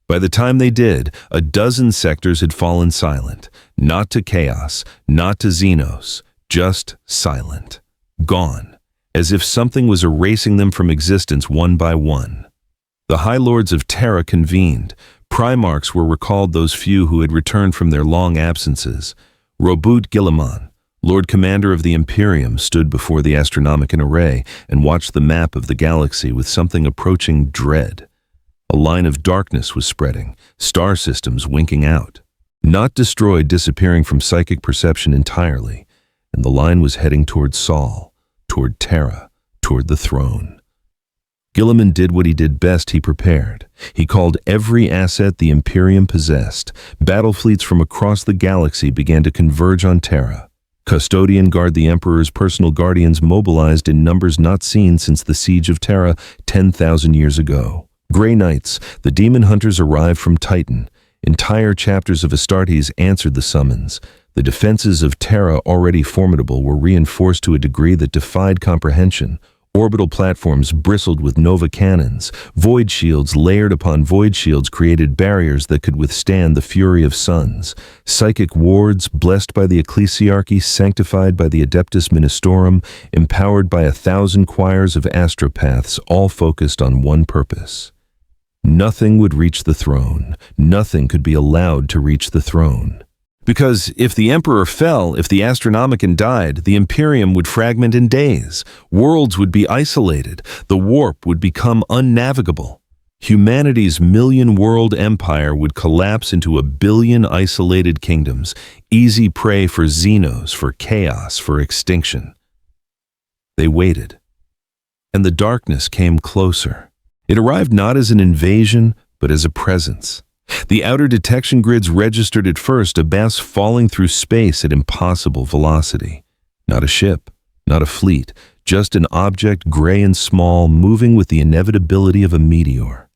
By the time they did, a dozen sectors had fallen silent. Not to chaos, not to Xenos, just silent. Gone, as if something was erasing them from existence one by one. The High Lords of Terra convened. Primarchs were recalled, those few who had returned from their long absences. Robut Guilliman, Lord Commander of the Imperium, stood before the Astronomicon array and watched the map of the galaxy with something approaching dread. A line of darkness was spreading, star systems winking out. Not destroyed, disappearing from psychic perception entirely, and the line was heading toward Sol, toward Terra, toward the throne. Guilliman did what he did best. He prepared. He called every asset the Imperium possessed. Battle fleets from across the galaxy began to converge on Terra. Custodian Guard, the Emperor's personal guardians, mobilized in numbers not seen since the siege of Terra 10,000 years ago. Grey Knights, the demon hunters, arrived from Titan. Entire chapters of Astartes answered the summons. The defenses of Terra, already formidable, were reinforced to a degree that defied comprehension. Orbital platforms bristled with Nova cannons. Void shields layered upon void shields created barriers that could withstand the fury of suns. Psychic wards, blessed by the Ecclesiarchy, sanctified by the Adeptus Ministorum, empowered by 1,000 choirs of astropaths, all focused on one purpose. Nothing would reach the throne. Nothing could be allowed to reach the throne. Because if the Emperor fell, if the Astronomicon died, the Imperium would fragment in days. Worlds would be isolated. The warp would become unnavigable. Humanity's million-world empire would collapse into 1 billion isolated kingdoms, easy prey for Xenos, for chaos, for extinction. They waited. And the darkness came closer. It arrived not as an invasion, but as a presence. The outer detection grids registered at first a mass falling through space at impossible velocity. Not a ship, not a fleet, just an object, gray and small, moving with the inevitability of a meteor.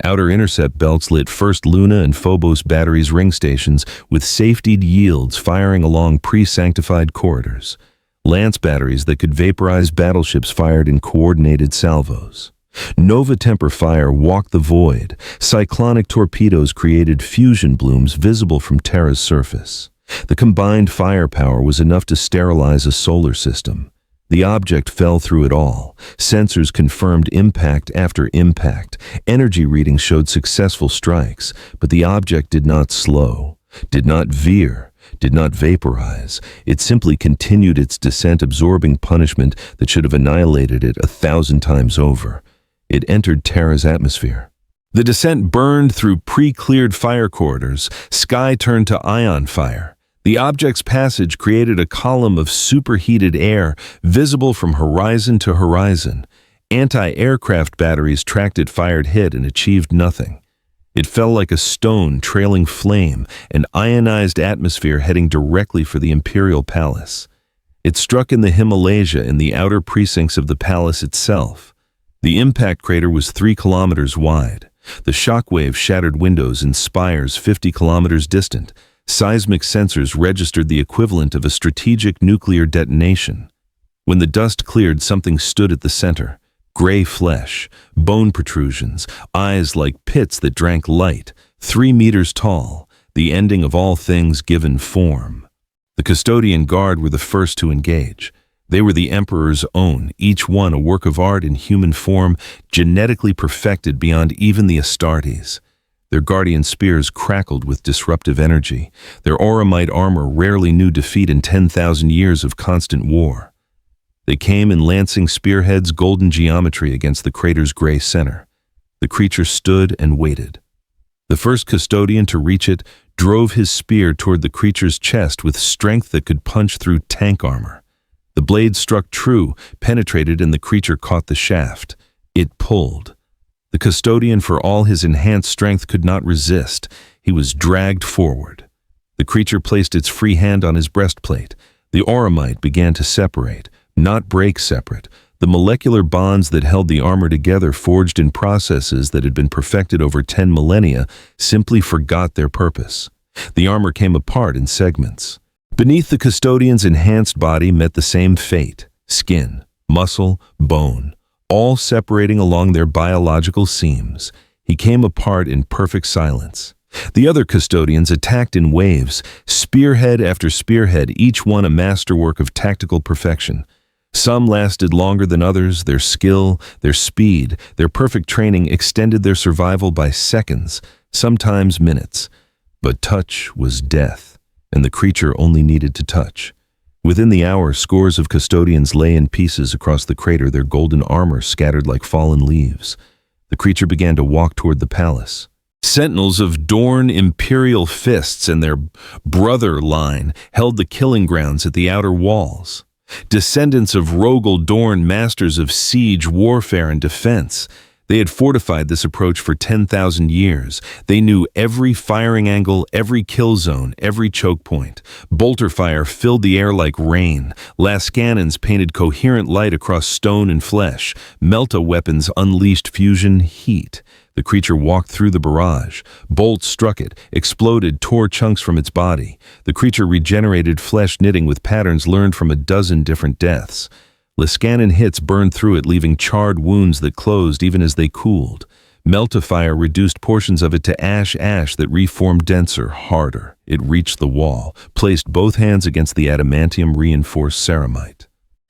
Outer intercept belts lit first Luna and Phobos batteries ring stations with safetied yields firing along pre-sanctified corridors. Lance batteries that could vaporize battleships fired in coordinated salvos. Nova temper fire walked the void. Cyclonic torpedoes created fusion blooms visible from Terra's surface. The combined firepower was enough to sterilize a solar system. The object fell through it all. Sensors confirmed impact after impact. Energy readings showed successful strikes, but the object did not slow, did not veer, did not vaporize. It simply continued its descent, absorbing punishment that should have annihilated it 1,000 times over. It entered Terra's atmosphere. The descent burned through pre-cleared fire corridors. Sky turned to ion fire. The object's passage created a column of superheated air visible from horizon to horizon. Anti-aircraft batteries tracked it, fired, hit, and achieved nothing. It fell like a stone trailing flame, an ionized atmosphere heading directly for the Imperial Palace. It struck in the Himalaya in the outer precincts of the palace itself. The impact crater was 3 kilometers wide. The shockwave shattered windows and spires 50 kilometers distant. Seismic sensors registered the equivalent of a strategic nuclear detonation. When the dust cleared, something stood at the center. Gray flesh, bone protrusions, eyes like pits that drank light, 3 meters tall, the ending of all things given form. The Custodian Guard were the first to engage. They were the Emperor's own, each one a work of art in human form, genetically perfected beyond even the Astartes. Their guardian spears crackled with disruptive energy. Their auramite armor rarely knew defeat in 10,000 years of constant war. They came in lancing spearheads, golden geometry against the crater's gray center. The creature stood and waited. The first custodian to reach it drove his spear toward the creature's chest with strength that could punch through tank armor. The blade struck true, penetrated, and the creature caught the shaft. It pulled. The custodian, for all his enhanced strength, could not resist. He was dragged forward. The creature placed its free hand on his breastplate. The auramite began to separate, not break separate. The molecular bonds that held the armor together, forged in processes that had been perfected over 10 millennia, simply forgot their purpose. The armor came apart in segments. Beneath the custodian's enhanced body met the same fate: skin, muscle, bone, all separating along their biological seams. He came apart in perfect silence. The other custodians attacked in waves, spearhead after spearhead, each one a masterwork of tactical perfection. Some lasted longer than others. Their skill, their speed, their perfect training extended their survival by seconds, sometimes minutes. But touch was death, and the creature only needed to touch. Within the hour, scores of custodians lay in pieces across the crater, their golden armor scattered like fallen leaves. The creature began to walk toward the palace. Sentinels of Dorn imperial fists and their brother line held the killing grounds at the outer walls. Descendants of Rogel Dorn, masters of siege, warfare, and defense. They had fortified this approach for 10,000 years. They knew every firing angle, every kill zone, every choke point. Bolter fire filled the air like rain. Las cannons painted coherent light across stone and flesh. Melta weapons unleashed fusion heat. The creature walked through the barrage. Bolts struck it, exploded, tore chunks from its body. The creature regenerated flesh, knitting with patterns learned from a dozen different deaths. Lascanon hits burned through it, leaving charred wounds that closed even as they cooled. Meltifire reduced portions of it to ash that reformed denser, harder. It reached the wall, placed both hands against the adamantium-reinforced ceramite.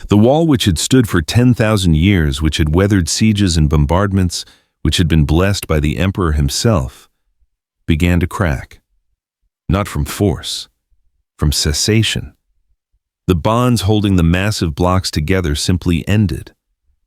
The wall, which had stood for 10,000 years, which had weathered sieges and bombardments, which had been blessed by the Emperor himself, began to crack. Not from force, from cessation. The bonds holding the massive blocks together simply ended.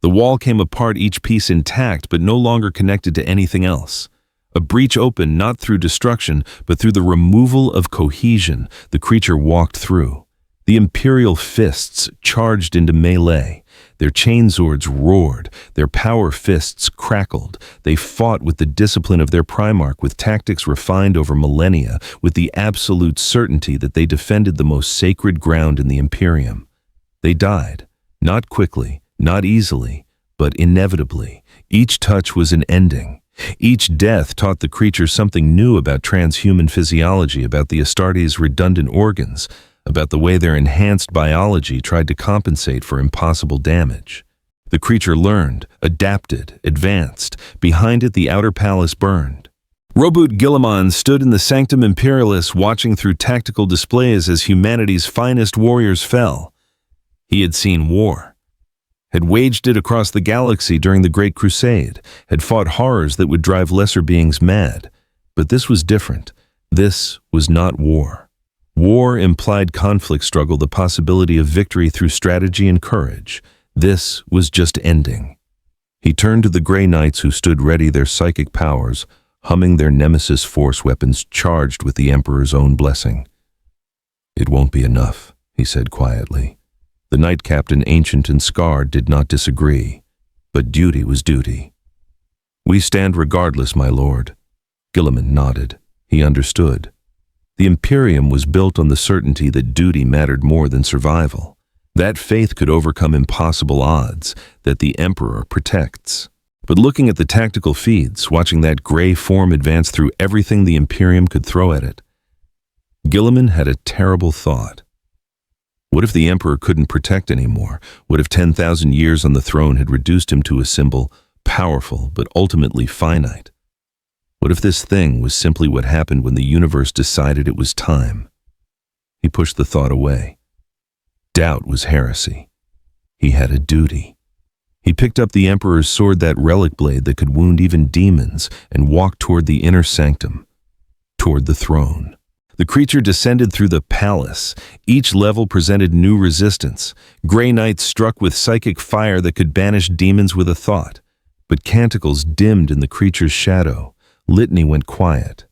The wall came apart, each piece intact, but no longer connected to anything else. A breach opened not through destruction, but through the removal of cohesion. The creature walked through. The imperial fists charged into melee. Their chainswords roared, their power fists crackled. They fought with the discipline of their Primarch, with tactics refined over millennia, with the absolute certainty that they defended the most sacred ground in the Imperium. They died, not quickly, not easily, but inevitably. Each touch was an ending. Each death taught the creature something new about transhuman physiology, about the Astartes' redundant organs, about the way their enhanced biology tried to compensate for impossible damage. The creature learned, adapted, advanced. Behind it, the outer palace burned. Robert Guilliman stood in the Sanctum Imperialis, watching through tactical displays as humanity's finest warriors fell. He had seen war, had waged it across the galaxy during the Great Crusade, had fought horrors that would drive lesser beings mad. But this was different. This was not war. War implied conflict, struggle, the possibility of victory through strategy and courage. This was just ending. He turned to the Grey Knights, who stood ready, their psychic powers, humming their nemesis force weapons charged with the Emperor's own blessing. "It won't be enough," he said quietly. The Knight Captain, ancient and scarred, did not disagree, but duty was duty. "We stand regardless, my lord." Guilliman nodded. He understood. The Imperium was built on the certainty that duty mattered more than survival. That faith could overcome impossible odds, that the Emperor protects. But looking at the tactical feeds, watching that gray form advance through everything the Imperium could throw at it, Guilliman had a terrible thought. What if the Emperor couldn't protect anymore? What if 10,000 years on the throne had reduced him to a symbol, powerful but ultimately finite? What if this thing was simply what happened when the universe decided it was time? He pushed the thought away. Doubt was heresy. He had a duty. He picked up the Emperor's sword, that relic blade that could wound even demons, and walked toward the inner sanctum, toward the throne. The creature descended through the palace. Each level presented new resistance. Grey Knights struck with psychic fire that could banish demons with a thought. But canticles dimmed in the creature's shadow. Litany went quiet.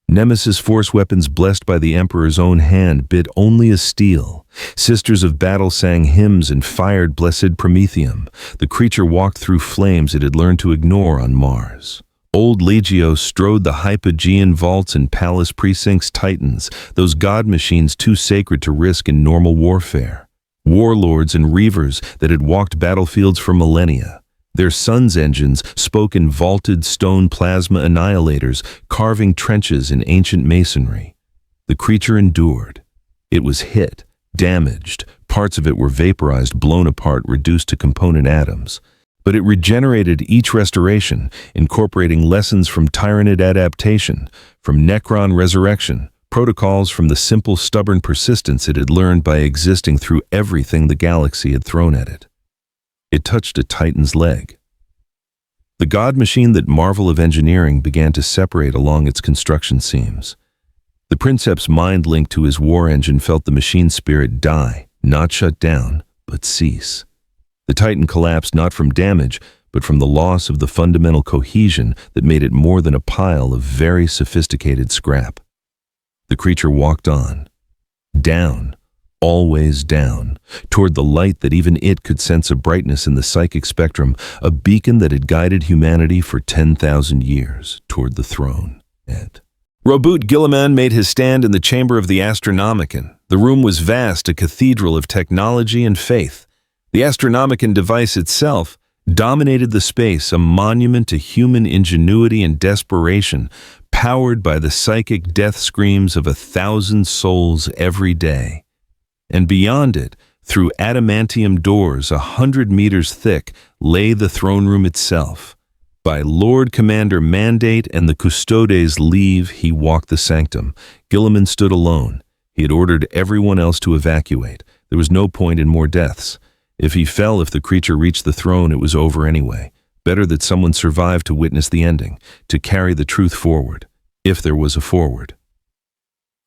Nemesis force weapons blessed by the Emperor's own hand bit only as steel. Sisters of battle sang hymns and fired blessed promethium. The creature walked through flames it had learned to ignore on Mars. Old Legio strode the Hypogean vaults and palace precincts titans, those god machines too sacred to risk in normal warfare. Warlords and reavers that had walked battlefields for millennia. Their suns' engines spoke in vaulted stone plasma annihilators, carving trenches in ancient masonry. The creature endured. It was hit, damaged, parts of it were vaporized, blown apart, reduced to component atoms. But it regenerated each restoration, incorporating lessons from Tyranid adaptation, from Necron resurrection, protocols from the simple, stubborn persistence it had learned by existing through everything the galaxy had thrown at it. It touched a Titan's leg. The god machine that marvel of engineering began to separate along its construction seams. The princeps mind linked to his war engine felt the machine spirit die, not shut down, but cease. The Titan collapsed not from damage, but from the loss of the fundamental cohesion that made it more than a pile of very sophisticated scrap. The creature walked on, down, always down, toward the light that even it could sense, a brightness in the psychic spectrum, a beacon that had guided humanity for 10,000 years toward the throne. Robert Guilliman made his stand in the chamber of the Astronomicon. The room was vast, a cathedral of technology and faith. The Astronomicon device itself dominated the space, a monument to human ingenuity and desperation, powered by the psychic death screams of 1,000 souls every day. And beyond it, through adamantium doors 100 meters thick, lay the throne room itself. By Lord Commander mandate and the custodes' leave, he walked the sanctum. Guilliman stood alone. He had ordered everyone else to evacuate. There was no point in more deaths. If he fell, if the creature reached the throne, it was over anyway. Better that someone survived to witness the ending, to carry the truth forward, if there was a forward.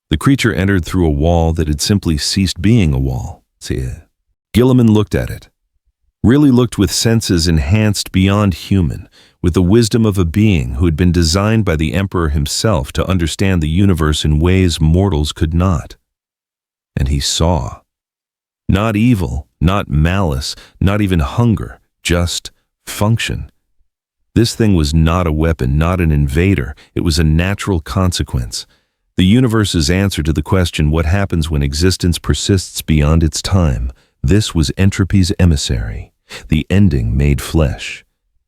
The creature entered through a wall that had simply ceased being a wall. Guilliman looked at it. Really looked with senses enhanced beyond human, with the wisdom of a being who had been designed by the Emperor himself to understand the universe in ways mortals could not. And he saw. Not evil, not malice, not even hunger, just function. This thing was not a weapon, not an invader. It was a natural consequence. The universe's answer to the question, what happens when existence persists beyond its time? This was entropy's emissary, the ending made flesh.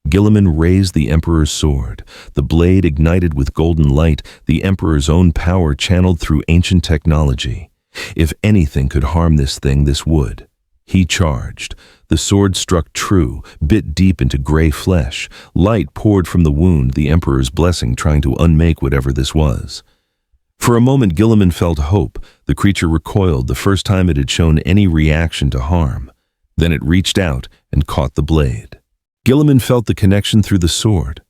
Guilliman raised the Emperor's sword. The blade ignited with golden light, the Emperor's own power channeled through ancient technology. If anything could harm this thing, this would. He charged. The sword struck true, bit deep into gray flesh. Light poured from the wound, the Emperor's blessing trying to unmake whatever this was. For a moment, Guilliman felt hope. The creature recoiled, the first time it had shown any reaction to harm. Then it reached out and caught the blade. Guilliman felt the connection through the sword.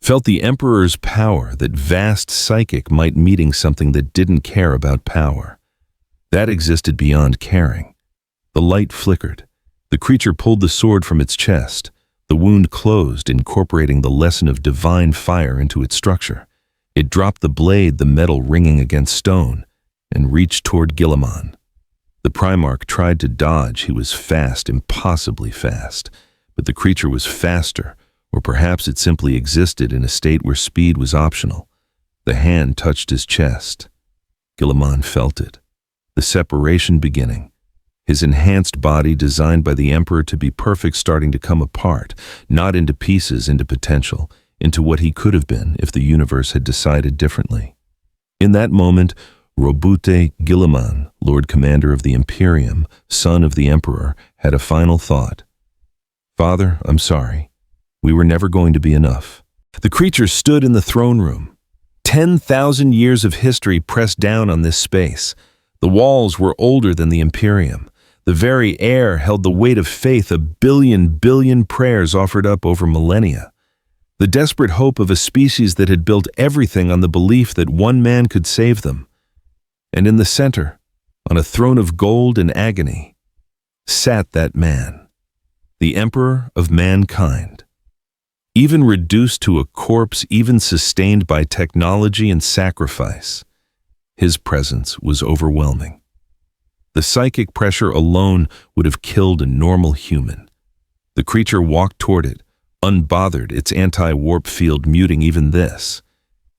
Felt the Emperor's power, that vast psychic might meeting something that didn't care about power. That existed beyond caring. The light flickered. The creature pulled the sword from its chest. The wound closed, incorporating the lesson of divine fire into its structure. It dropped the blade, the metal ringing against stone, and reached toward Guilliman. The Primarch tried to dodge. He was fast, impossibly fast. But the creature was faster, or perhaps it simply existed in a state where speed was optional. The hand touched his chest. Guilliman felt it. The separation beginning. His enhanced body, designed by the Emperor to be perfect, starting to come apart, not into pieces, into potential, into what he could have been if the universe had decided differently. In that moment, Robute Guilliman, Lord Commander of the Imperium, son of the Emperor, had a final thought. Father, I'm sorry. We were never going to be enough. The creature stood in the throne room. 10,000 years of history pressed down on this space. The walls were older than the Imperium. The very air held the weight of faith, a billion prayers offered up over millennia. The desperate hope of a species that had built everything on the belief that one man could save them. And in the center, on a throne of gold and agony, sat that man, the Emperor of mankind. even reduced to a corpse, even sustained by technology and sacrifice. His presence was overwhelming. The psychic pressure alone would have killed a normal human. The creature walked toward it, unbothered, its anti-warp field muting even this.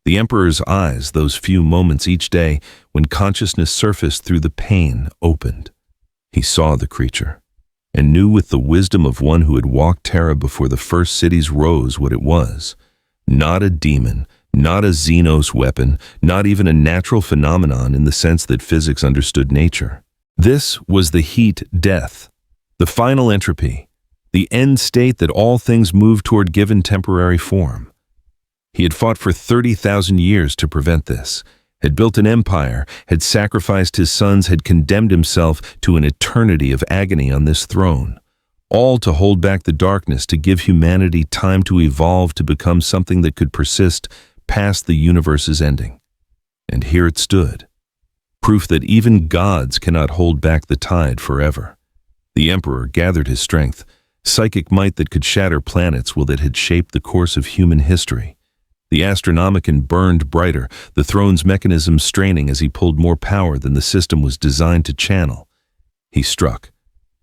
The Emperor's eyes, those few moments each day when consciousness surfaced through the pain, opened. He saw the creature, and knew with the wisdom of one who had walked Terra before the first cities rose what it was. Not a demon, not a Xenos weapon, not even a natural phenomenon in the sense that physics understood nature. This was the heat death, the final entropy, the end state that all things move toward given temporary form. He had fought for 30,000 years to prevent this, had built an empire, had sacrificed his sons, had condemned himself to an eternity of agony on this throne, all to hold back the darkness, to give humanity time to evolve to become something that could persist past the universe's ending. And here it stood, proof that even gods cannot hold back the tide forever. The Emperor gathered his strength, psychic might that could shatter planets, that had shaped the course of human history. The Astronomicon burned brighter, the throne's mechanism straining as he pulled more power than the system was designed to channel. He struck.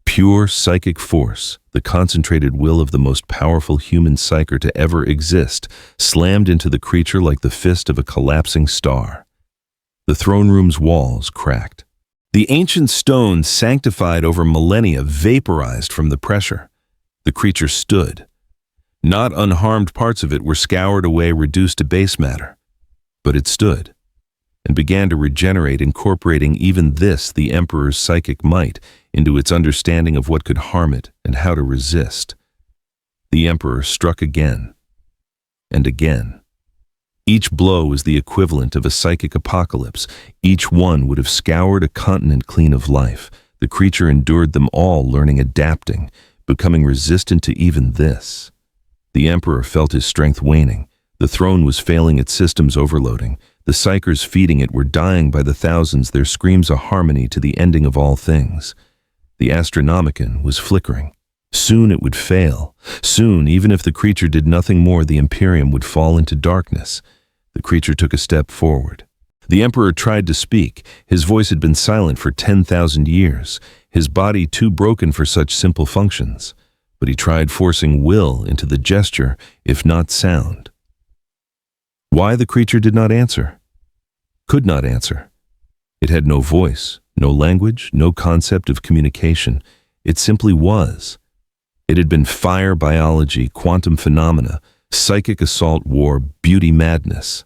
Pure psychic force, the concentrated will of the most powerful human psyker to ever exist, slammed into the creature like the fist of a collapsing star. The throne room's walls cracked. The ancient stone, sanctified over millennia, vaporized from the pressure. The creature stood. Not unharmed parts of it were scoured away, reduced to base matter. But it stood, and began to regenerate, incorporating even this, the Emperor's psychic might, into its understanding of what could harm it and how to resist. The Emperor struck again, and again. Each blow was the equivalent of a psychic apocalypse. Each one would have scoured a continent clean of life. The creature endured them all, learning, adapting, becoming resistant to even this. The Emperor felt his strength waning. The throne was failing, its systems overloading. The psychers feeding it were dying by the thousands, their screams a harmony to the ending of all things. The Astronomicon was flickering. Soon it would fail. Soon, even if the creature did nothing more, the Imperium would fall into darkness. The creature took a step forward. The Emperor tried to speak. His voice had been silent for 10,000 years, his body too broken for such simple functions. But he tried forcing will into the gesture, if not sound. Why the creature did not answer? Could not answer. It had no voice, no language, no concept of communication. It simply was. It had been fire biology, quantum phenomena, psychic assault war, beauty madness.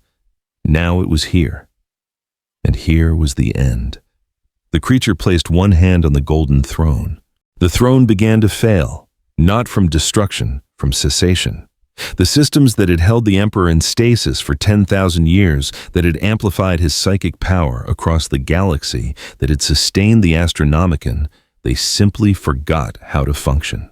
Now it was here. And here was the end. The creature placed one hand on the golden throne. The throne began to fail. Not from destruction, from cessation. The systems that had held the Emperor in stasis for 10,000 years, that had amplified his psychic power across the galaxy, that had sustained the Astronomicon, they simply forgot how to function.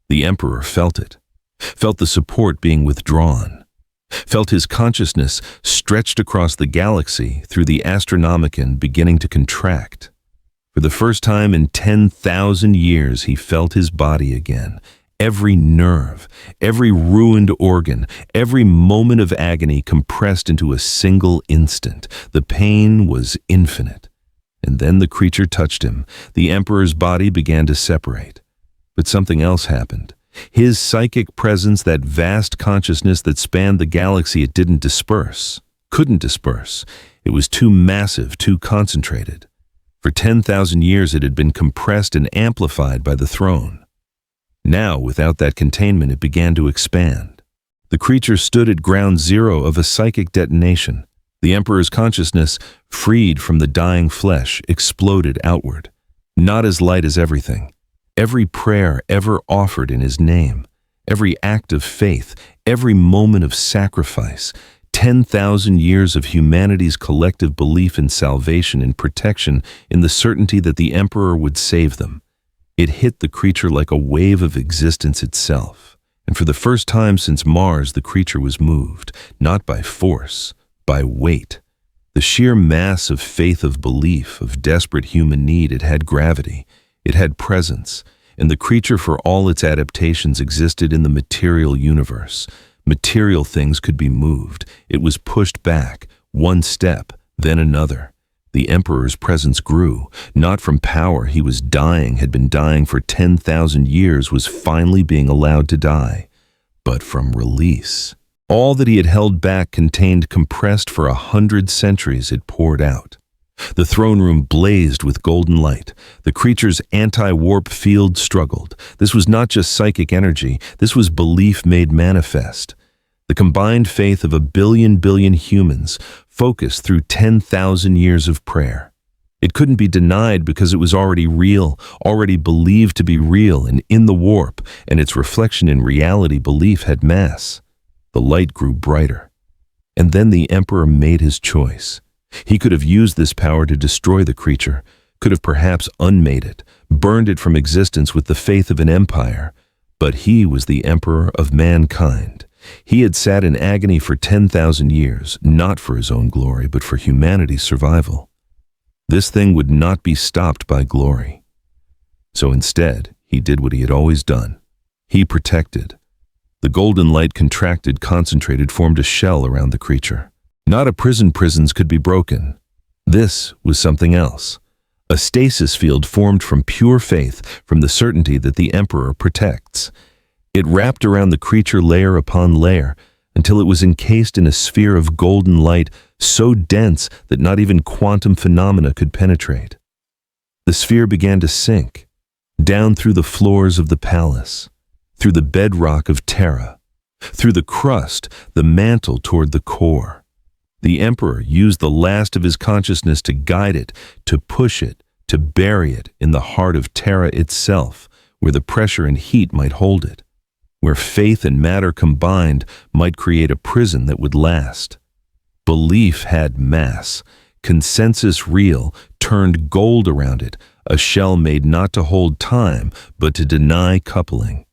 The Emperor felt it, felt the support being withdrawn, felt his consciousness stretched across the galaxy through the Astronomicon beginning to contract. For the first time in 10,000 years, he felt his body again. Every nerve, every ruined organ, every moment of agony compressed into a single instant. The pain was infinite. And then the creature touched him. The Emperor's body began to separate. But something else happened. His psychic presence, that vast consciousness that spanned the galaxy, it didn't disperse. Couldn't disperse. It was too massive, too concentrated. For 10,000 years it had been compressed and amplified by the throne. Now, without that containment, it began to expand. The creature stood at ground zero of a psychic detonation. The Emperor's consciousness, freed from the dying flesh, exploded outward. Not as light as everything. Every prayer ever offered in his name, every act of faith, every moment of sacrifice, 10,000 years of humanity's collective belief in salvation and protection, in the certainty that the Emperor would save them. It hit the creature like a wave of existence itself. And for the first time since Mars, the creature was moved, not by force, by weight. The sheer mass of faith, of belief, of desperate human need, it had gravity. It had presence. and the creature for all its adaptations existed in the material universe. Material things could be moved. It was pushed back, one step, then another. The Emperor's presence grew, not from power. He was dying, had been dying for 10,000 years, was finally being allowed to die, but from release. All that he had held back contained, compressed for 100 centuries, it poured out. The throne room blazed with golden light. The creature's anti-warp field struggled. This was not just psychic energy, this was belief made manifest. The combined faith of a billion humans, focused through 10,000 years of prayer. It couldn't be denied because it was already real, already believed to be real and in the warp, and its reflection in reality belief had mass. The light grew brighter. And then the Emperor made his choice. He could have used this power to destroy the creature, could have perhaps unmade it, burned it from existence with the faith of an empire. But he was the Emperor of mankind. He had sat in agony for 10,000 years, not for his own glory, but for humanity's survival. This thing would not be stopped by glory. So instead, he did what he had always done. He protected. The golden light contracted, concentrated, formed a shell around the creature. Not a prison. Prisons could be broken. This was something else. A stasis field formed from pure faith, from the certainty that the Emperor protects. It wrapped around the creature layer upon layer until it was encased in a sphere of golden light so dense that not even quantum phenomena could penetrate. The sphere began to sink, down through the floors of the palace, through the bedrock of Terra, through the crust, the mantle toward the core. The Emperor used the last of his consciousness to guide it, to push it, to bury it in the heart of Terra itself, where the pressure and heat might hold it, where faith and matter combined might create a prison that would last. Belief had mass, consensus real, turned gold around it, a shell made not to hold time, but to deny coupling.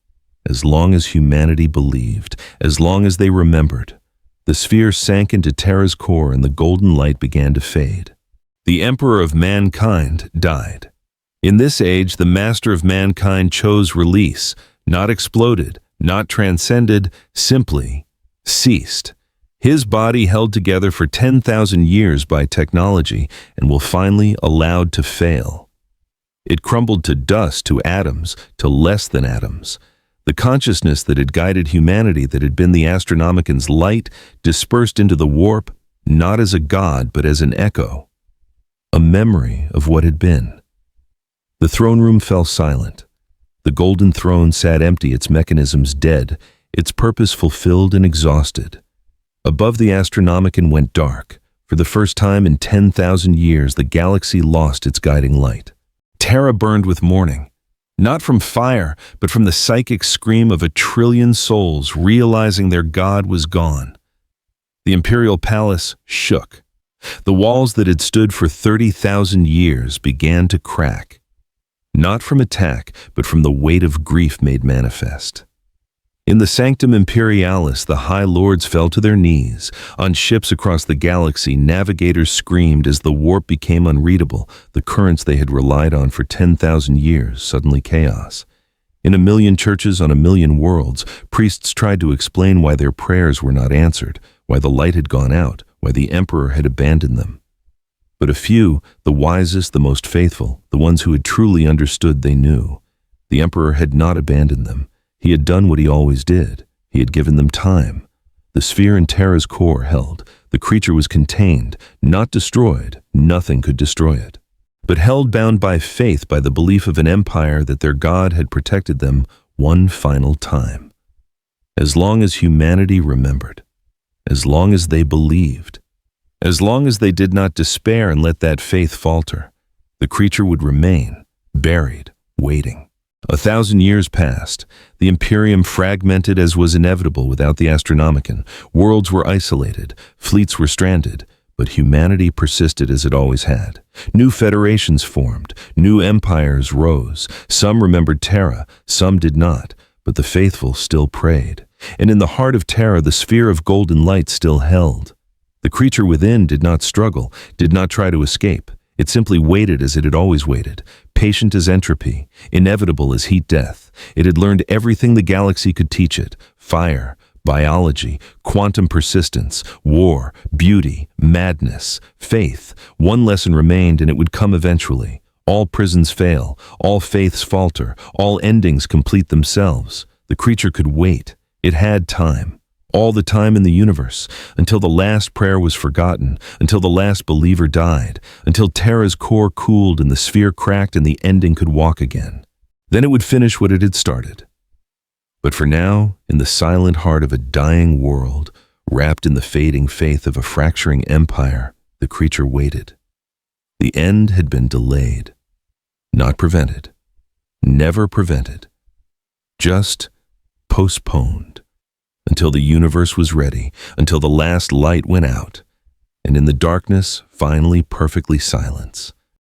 As long as humanity believed, as long as they remembered, the sphere sank into Terra's core and the golden light began to fade. The Emperor of mankind died. In this age, the Master of mankind chose release, not exploded, not transcended, simply ceased. His body held together for 10,000 years by technology and will finally allowed to fail. It crumbled to dust, to atoms, to less than atoms. The consciousness that had guided humanity, that had been the Astronomican's light, dispersed into the warp, not as a god, but as an echo, a memory of what had been. The throne room fell silent. The golden throne sat empty, its mechanisms dead, its purpose fulfilled and exhausted. Above the Astronomican went dark. For the first time in 10,000 years, the galaxy lost its guiding light. Terra burned with mourning. Not from fire, but from the psychic scream of 1 trillion souls realizing their god was gone. The imperial palace shook. The walls that had stood for 30,000 years began to crack. Not from attack, but from the weight of grief made manifest. In the Sanctum Imperialis, the High Lords fell to their knees. On ships across the galaxy, navigators screamed as the warp became unreadable, the currents they had relied on for 10,000 years, suddenly chaos. In 1,000,000 churches on 1,000,000 worlds, priests tried to explain why their prayers were not answered, why the light had gone out, why the Emperor had abandoned them. But a few, the wisest, the most faithful, the ones who had truly understood, they knew. The Emperor had not abandoned them. He had done what he always did. He had given them time. The sphere in Terra's core held. The creature was contained, not destroyed. Nothing could destroy it. But held bound by faith, by the belief of an empire that their God had protected them one final time. As long as humanity remembered, as long as they believed, as long as they did not despair and let that faith falter, the creature would remain, buried, waiting. 1,000 years passed. The Imperium fragmented as was inevitable without the Astronomican. Worlds were isolated, fleets were stranded, but humanity persisted as it always had. New federations formed, new empires rose. Some remembered Terra, some did not, but the faithful still prayed. And in the heart of Terra, the sphere of golden light still held. The creature within did not struggle, did not try to escape. It simply waited as it had always waited, patient as entropy, inevitable as heat death. It had learned everything the galaxy could teach it: fire, biology, quantum persistence, war, beauty, madness, faith. One lesson remained, and it would come eventually. All prisons fail, all faiths falter, all endings complete themselves. The creature could wait. It had time. All the time in the universe, until the last prayer was forgotten, until the last believer died, until Terra's core cooled and the sphere cracked and the ending could walk again. Then it would finish what it had started. But for now, in the silent heart of a dying world, wrapped in the fading faith of a fracturing empire, the creature waited. The end had been delayed, not prevented, never prevented, just postponed. Until the universe was ready, until the last light went out, and in the darkness, finally perfectly silence.